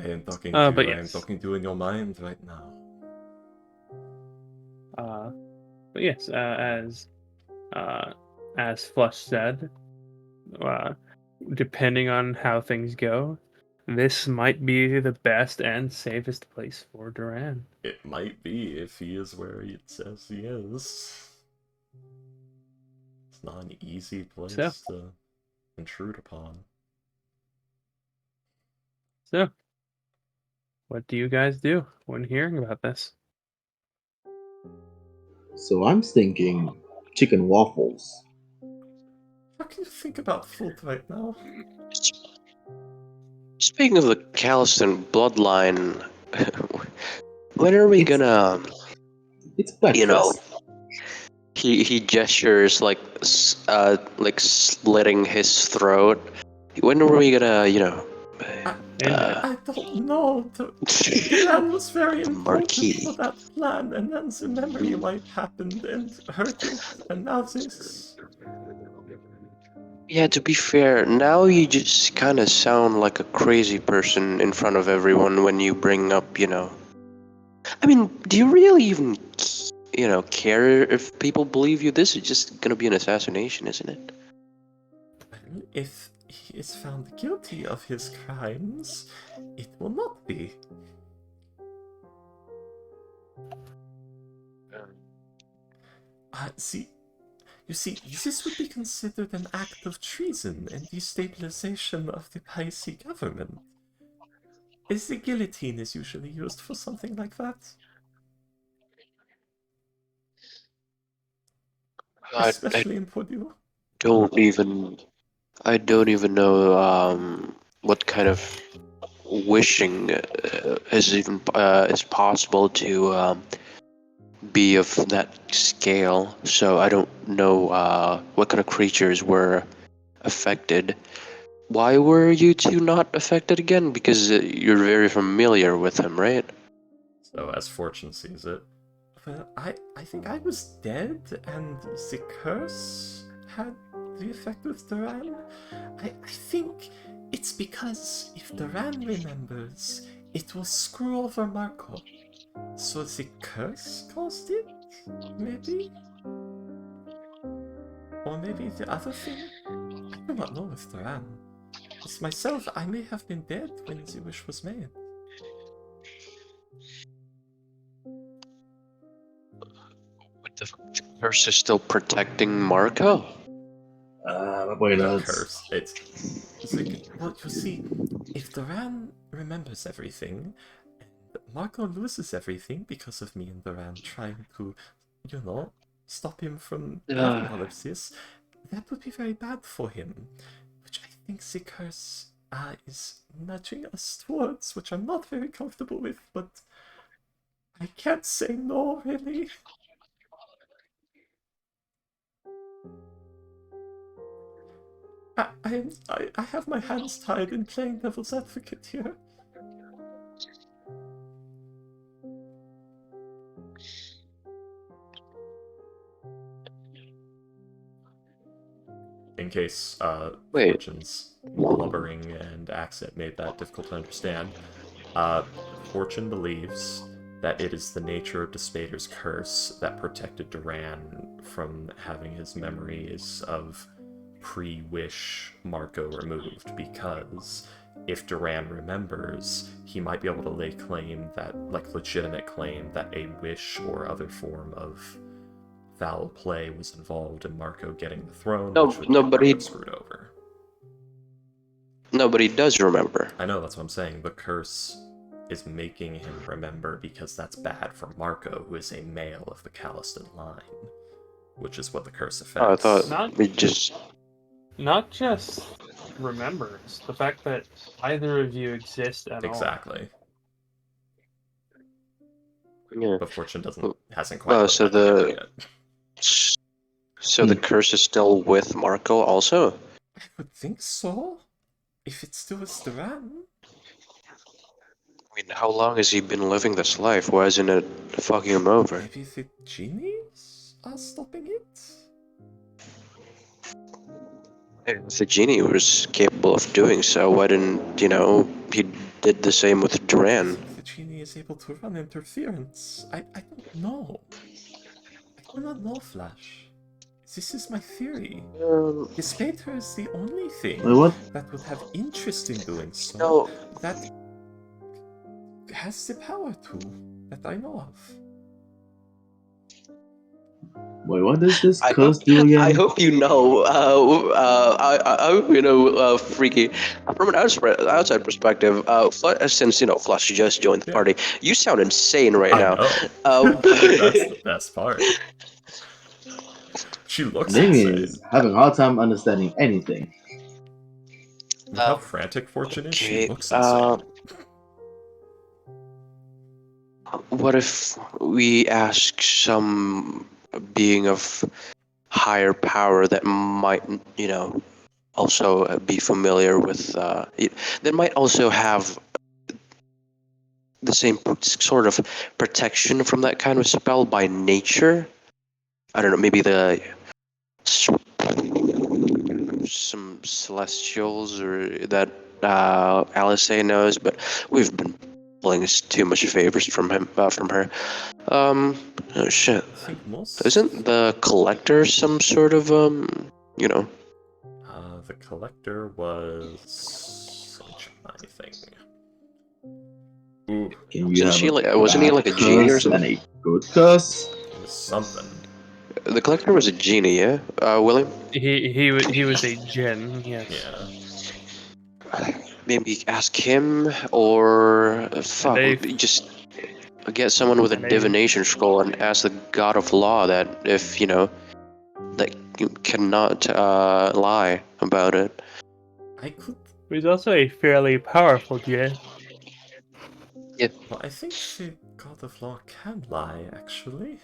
am talking to But I am yes. talking to in your mind right now. But yes, as Flush said, depending on how things go, this might be the best and safest place for Duran. It might be if he is where it says he is. It's not an easy place to intrude upon. So, what do you guys do when hearing about this? So I'm thinking chicken waffles. How can you think about food right now? Speaking of the Calliston bloodline, when are we gonna? It's breakfast. You know, he gestures like slitting his throat. When are we gonna? I don't know. Duran was very important Marquis. for that plan, and then the memory wipe happened and hurt it, and now this. Yeah, to be fair, now you just kind of sound like a crazy person in front of everyone when you bring up, I mean, do you really even, care if people believe you? This is just gonna be an assassination, isn't it? If he is found guilty of his crimes, it will not be. You see, this would be considered an act of treason and destabilization of the Paisi government. The guillotine is usually used for something like that. Especially in Purdue. I don't even know what kind of wishing is possible to be of that scale. So I don't know what kind of creatures were affected. Why were you two not affected again? Because you're very familiar with him, right? So as Fortune sees it, well, I think I was dead, and the curse had the effect with Duran. I think it's because if Duran remembers, it will screw over Marco. So the curse caused it? Maybe? Or maybe the other thing? I do not know with Duran. As myself, I may have been dead when the wish was made. The curse is still protecting Marco? The curse. It's like, well, you see, if Duran remembers everything, and Marco loses everything because of me and Duran trying to, stop him from having all of this, that would be very bad for him. Which I think the curse is nudging us towards, which I'm not very comfortable with, but I can't say no, really. I have my hands tied in playing devil's advocate here. In case Fortune's blubbering and accent made that difficult to understand, Fortune believes that it is the nature of Despater's curse that protected Duran from having his memories of pre-wish Marco removed, because if Duran remembers, he might be able to lay claim that, legitimate claim that a wish or other form of foul play was involved in Marco getting the throne, which would get Marco screwed over. Nobody does remember. I know, that's what I'm saying. The curse is making him remember because that's bad for Marco, who is a male of the Calliston line, which is what the curse affects. I thought not just remembers, the fact that either of you exist at all. Exactly. Yeah. But Fortune hasn't quite put that together yet. So the curse is still with Marco also? I would think so. If it's still with Duran. mean, how long has he been living this life? Why isn't it fucking him over? Maybe the genies are stopping it? If the genie was capable of doing so, why didn't, he did the same with I Duran? think the genie is able to run interference. I don't know. I do not know, Flash. This is my theory. The Spader is the only thing Wait, what? that would have interest in doing so, No. that has the power to, that I know of. Wait, what does this I curse hope, do again? I hope you know, I hope you know, Freaky, from an outside perspective, since, Flush just joined the party, you sound insane right I now. know. That's the best part. She looks Damien insane. is having a hard time understanding anything. With how frantic Fortune is, she Okay, looks insane. what if we ask some being of higher power that might, also be familiar with, that might also have the same sort of protection from that kind of spell by nature? I don't know, maybe some celestials or that Alice knows, but we've been pulling too much favors from her. Oh shit. I think most... Isn't the collector some sort of, the collector was... Let me check my thing. Ooh, wasn't he like a genie or something? And a good curse? it was something. The collector was a genie, yeah? William? He was a djinn, yes. Yeah. Maybe ask him, or just get someone with a divination scroll and ask the god of law that if, that you cannot lie about it. I could... He's also a fairly powerful djinn. Yeah. Well, I think the god of law can lie, actually.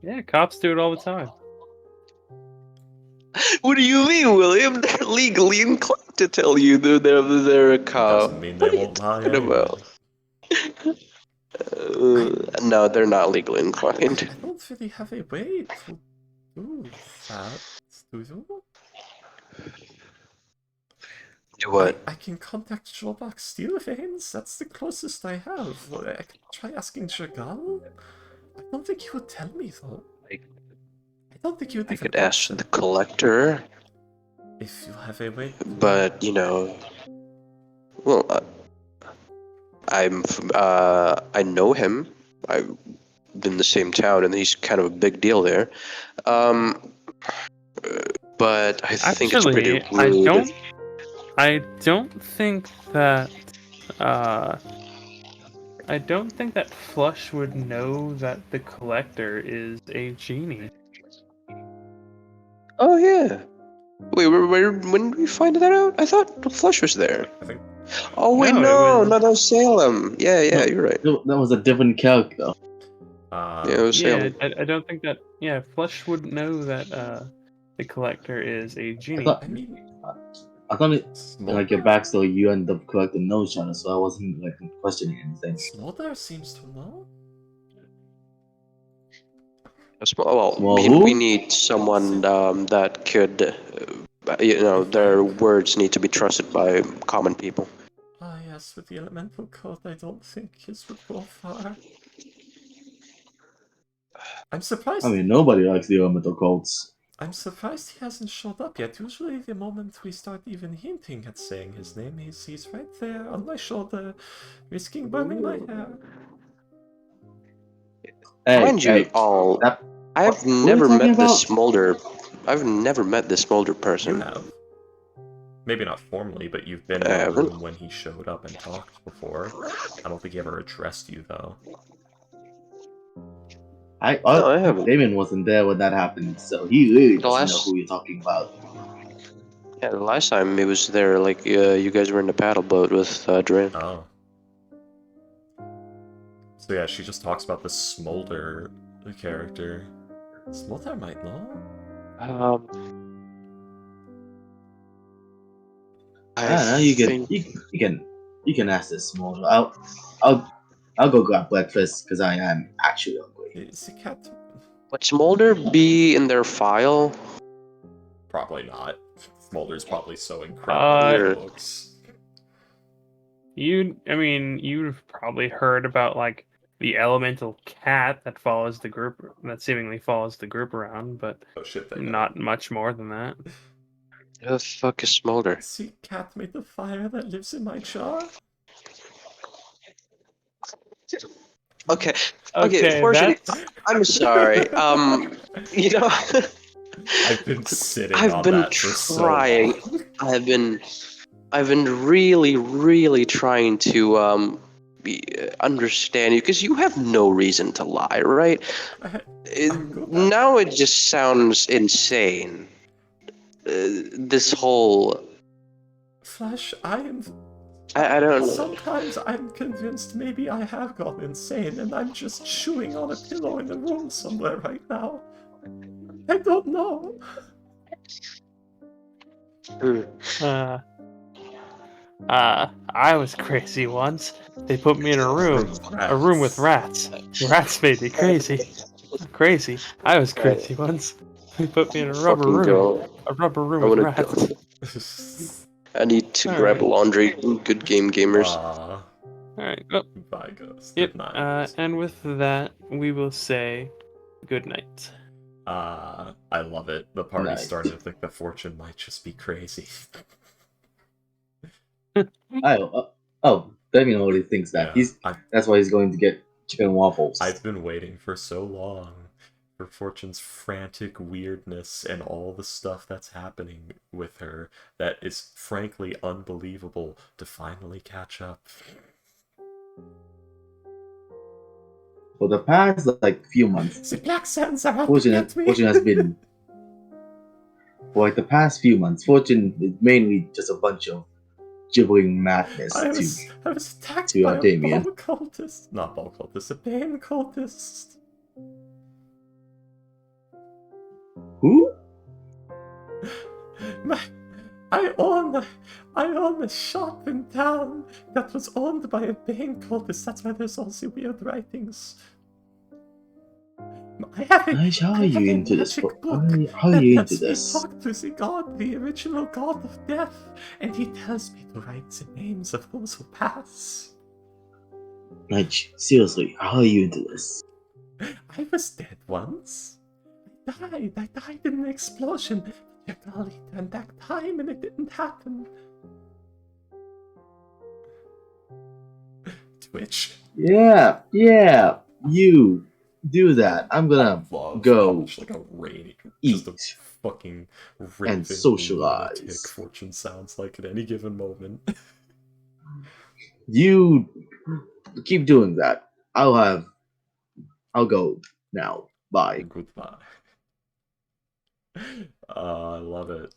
Yeah, cops do it all the time. What do you mean, William? They're legally inclined to tell you they're a cop. Doesn't mean they won't lie anyway. No, they're not legally inclined. I don't really have a way to do that, do you? Do what? I can contact Jobak Steelveins, that's the closest I have. I could try asking Jagal? I don't think he would tell me, though. I don't think he would I even could ask the collector. If you have a way. But, well, I know him. I've been in the same town, and he's kind of a big deal there. But I think it's pretty rude. I don't think that Flush would know that the collector is a genie. Oh yeah. Wait, when did we find that out? I thought Flush was there. I think. Oh wait, no, that was Salem. Yeah, No, you're right. That was a different character. Yeah, it was Salem. I don't think that. Yeah, Flush wouldn't know that the collector is a genie. I thought it, like your backstory, you end up collecting nose shadow, so I wasn't like questioning anything. Smolder seems to know. We need someone that could, their words need to be trusted by common people. Ah yes, with the elemental code, I don't think his would go far. I'm surprised. I mean, nobody likes the elemental codes. I'm surprised he hasn't showed up yet. Usually the moment we start even hinting at saying his name, he's right there on my shoulder, risking burning my hair. Mind you, I've never met this Smolder. I've never met this Smolder person. You have. Maybe not formally, but you've been in the room when he showed up and talked before. I don't think he ever addressed you, though. I haven't. Damon wasn't there when that happened, so he really doesn't know who you're talking about. Yeah, the last time he was there, like, you guys were in the paddle boat with Duran. Oh. So yeah, she just talks about the Smolder character. Smolder might know. don't know. You think can ask this small. I'll go grab breakfast because I am actually hungry. Is the cat? would Smolder be in their file? Probably not. Smolder's probably so incredible Weird. at books. You've probably heard about like the elemental cat that seemingly follows the group around, but Oh shit, they not much more than that. Who the fuck is Smolder? See, cat made the fire that lives in my jar. Okay, Okay, Fortune, that's I'm sorry. You know, I've been sitting I've on been that for so trying. long. I've been really, really trying to understand you because you have no reason to lie, right? Now it just sounds insane. This whole Flash, I don't know. sometimes I'm convinced maybe I have gone insane and I'm just chewing on a pillow in a room somewhere right now. I don't know. I was crazy once. They put me in a room with rats. Rats made me crazy. Crazy. I was crazy once. They put me in a rubber Fucking room. go. A rubber room I with wanna rats. go. I need to grab laundry. Good game, gamers. Alright. Oh, Bye, Ghost. yep. Good night. And with that, we will say good night. I love it. The party's Night. starting to think that Fortune might just be crazy. Damien already thinks that. Yeah, That's why he's going to get chicken and waffles. I've been waiting for so long for Fortune's frantic weirdness and all the stuff that's happening with her that is frankly unbelievable to finally catch up. For the past few months, The Black Sands are out Fortune to get me. has been for the past few months. Fortune is mainly just a bunch of gibbering madness I was attacked to by a Damien. ball cultist. Not ball cultist, a bane cultist. Who? I own a shop in town that was owned by a bane cultist. That's why there's all the weird writings. How are you into this? How are you into this? Talk to the god, the original god of death, and he tells me to write the names of those who pass. Seriously, how are you into this? I was dead once. I died in an explosion. Your golly, turned back time and it didn't happen. Twitch. Yeah, you do that. I'm gonna go like a rainy, eat just a fucking and socialize. lunatic Fortune sounds like at any given moment. You keep doing that. I'll go now. Bye. Goodbye. I love it.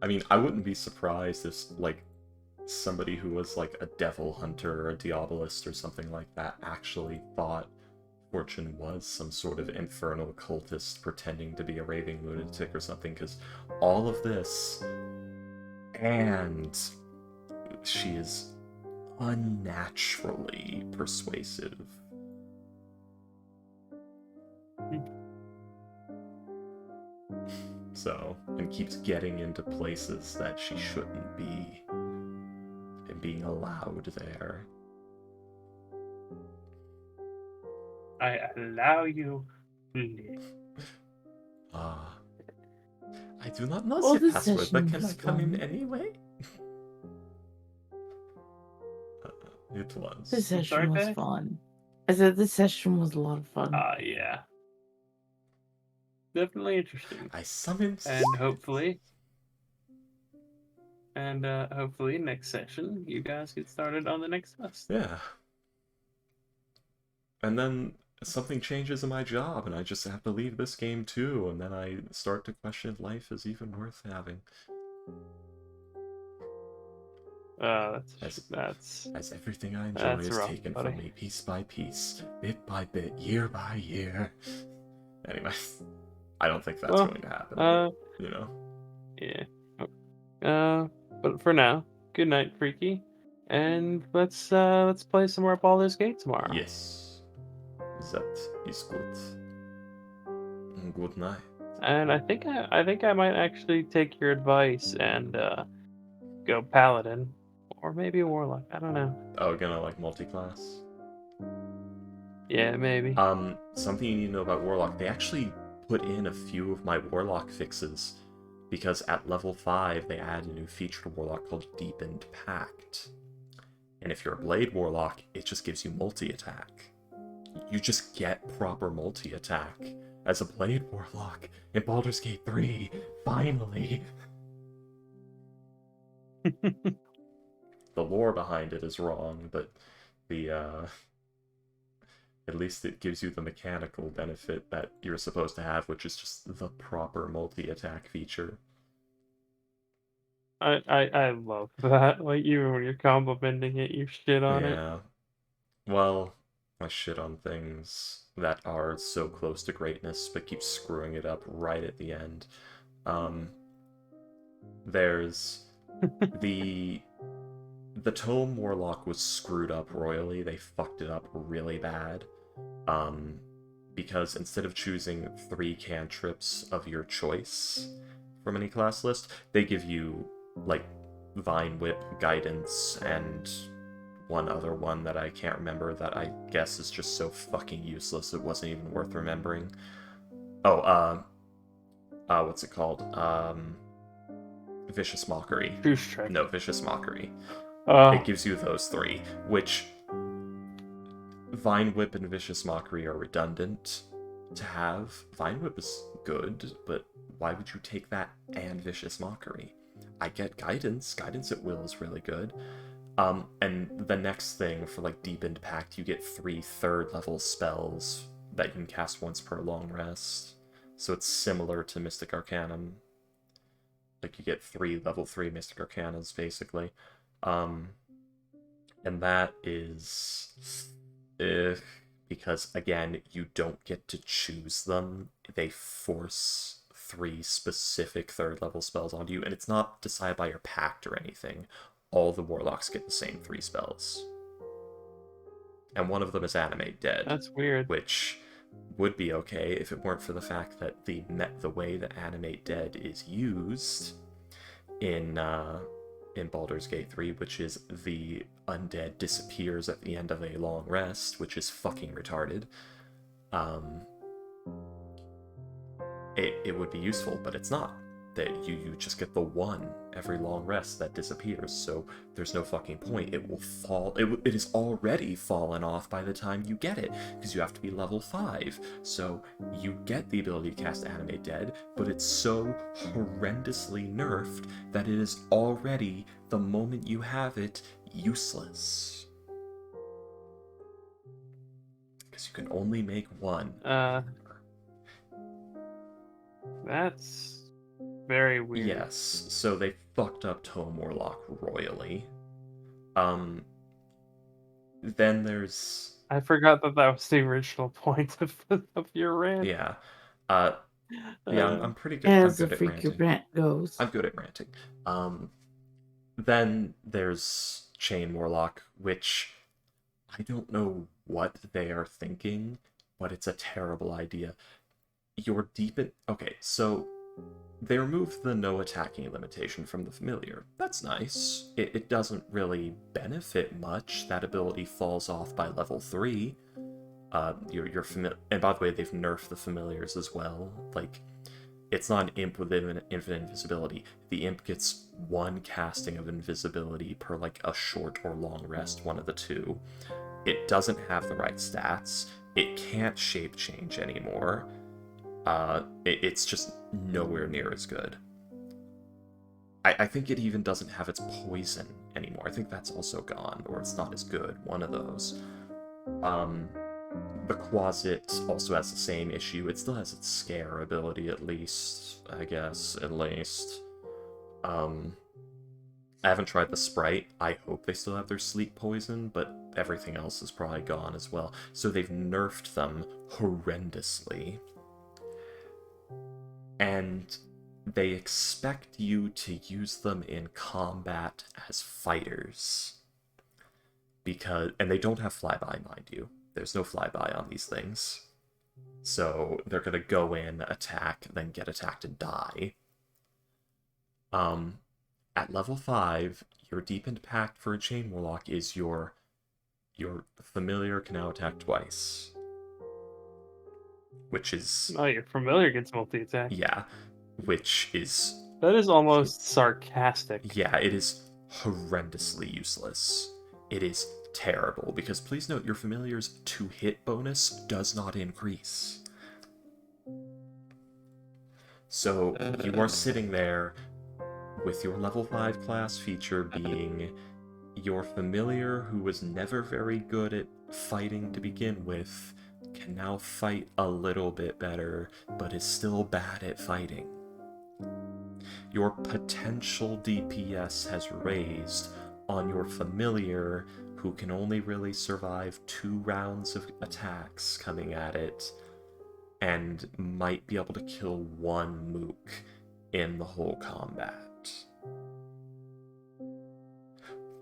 I mean, I wouldn't be surprised if, like, somebody who was, like, a devil hunter or a diabolist or something like that actually thought Fortune was some sort of infernal cultist pretending to be a raving lunatic or something, because all of this, and she is unnaturally persuasive. So, and keeps getting into places that she shouldn't be, and being allowed there. I allow you. I do not know the password, but can I come in anyway? It was. This session was fun. I said this session was a lot of fun. Yeah. Definitely interesting. I summoned. And hopefully next session you guys get started on the next quest. Yeah. And then something changes in my job and I just have to leave this game too, and then I start to question if life is even worth having. As everything I enjoy is rough, taken buddy. from me piece by piece, bit by bit, year by year. Anyway, I don't think that's going to happen. You know. Yeah. But for now, good night, Freaky, and let's play some more Baldur's Gate tomorrow. Yes, that is good. Good night. And I think I might actually take your advice and go Paladin, or maybe Warlock. I don't know. Oh, gonna like multi-class? Yeah, maybe. Something you need to know about Warlock, they actually put in a few of my Warlock fixes, because at level 5 they add a new feature to Warlock called Deepened Pact. And if you're a Blade Warlock, it just gives you multi-attack. You just get proper multi-attack as a Blade Warlock in Baldur's Gate 3, finally! The lore behind it is wrong, but the, at least it gives you the mechanical benefit that you're supposed to have, which is just the proper multi-attack feature. I love that. Like, even when you're complimenting it, you shit on it. Yeah. Well, I shit on things that are so close to greatness, but keep screwing it up right at the end. There's the Tome Warlock was screwed up royally. They fucked it up really bad. Because instead of choosing 3 cantrips of your choice from any class list, they give you, like, Vine Whip, Guidance, and one other one that I can't remember that I guess is just so fucking useless it wasn't even worth remembering. Oh, what's it called? Vicious Mockery. Juice Trick. No, Vicious Mockery. It gives you those 3, which Vine Whip and Vicious Mockery are redundant to have. Vine Whip is good, but why would you take that and Vicious Mockery? I get Guidance. Guidance at Will is really good. And the next thing for, like, Deepened Pact, you get 3 3rd-level spells that you can cast once per long rest. So it's similar to Mystic Arcanum. Like, you get 3 level 3 Mystic Arcanas, basically. And that is... because, again, you don't get to choose them. They force 3 specific 3rd-level spells onto you, and it's not decided by your pact or anything. All the Warlocks get the same 3 spells. And one of them is Animate Dead. That's weird. Which would be okay if it weren't for the fact that the way that Animate Dead is used in Baldur's Gate 3, which is the undead disappears at the end of a long rest, which is fucking retarded. It would be useful, but it's not. That you just get the one every long rest that disappears, so there's no fucking point. It will fall. It is already fallen off by the time you get it, because you have to be level 5. So you get the ability to cast Animate Dead, but it's so horrendously nerfed that it is already, the moment you have it, useless. Because you can only make one. That's very weird. Yes, so they fucked up Tome Warlock royally. Then there's... I forgot that was the original point of your rant. Yeah. I'm pretty good. As I'm the good at freaky ranting. rant goes. I'm good at ranting. Then there's Chain Warlock, which I don't know what they are thinking, but it's a terrible idea. You're deep in... Okay, so they removed the no attacking limitation from the familiar. That's nice. It doesn't really benefit much. That ability falls off by level 3. Your familiar... And by the way, they've nerfed the familiars as well. Like, it's not an imp with infinite invisibility. The imp gets 1 casting of invisibility per, like, a short or long rest, one of the 2. It doesn't have the right stats. It can't shape change anymore. It's just nowhere near as good. I think it even doesn't have its poison anymore. I think that's also gone, or it's not as good. One of those. The Quasit also has the same issue. It still has its scare ability, at least. I guess, at least. I haven't tried the Sprite. I hope they still have their sleep poison, but everything else is probably gone as well. So they've nerfed them horrendously. And they expect you to use them in combat as fighters. And they don't have flyby, mind you. There's no flyby on these things. So they're gonna go in, attack, then get attacked and die. At level 5, your Deepened Pact for a Chain Warlock is your familiar can now attack twice. Which is... Oh, your familiar gets multi-attack. Yeah, which is... That is almost sarcastic. Yeah, it is horrendously useless. It is terrible, because please note your familiar's 2-hit bonus does not increase. So you are sitting there with your level 5 class feature being your familiar, who was never very good at fighting to begin with, can now fight a little bit better, but is still bad at fighting. Your potential DPS has raised on your familiar, who can only really survive 2 rounds of attacks coming at it, and might be able to kill 1 mook in the whole combat.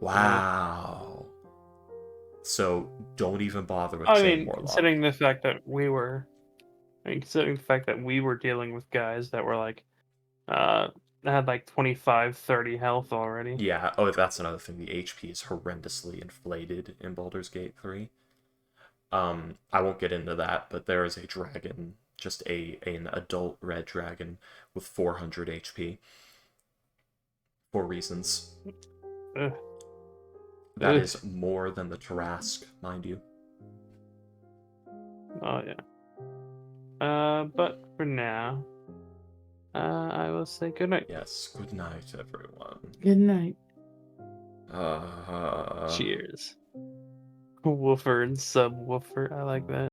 Wow. So don't even bother with Chain Warlock. Considering the fact that we were dealing with guys that were like had like 25, 30 health already. Yeah, oh, that's another thing. The HP is horrendously inflated in Baldur's Gate 3. I won't get into that, but there is a dragon, just an adult red dragon with 400 HP. For reasons. Ugh. That is more than the Tarask, mind you. Oh yeah. But for now, I will say good night. Yes, good night, everyone. Good night. Cheers. Woofer and subwoofer. I like that.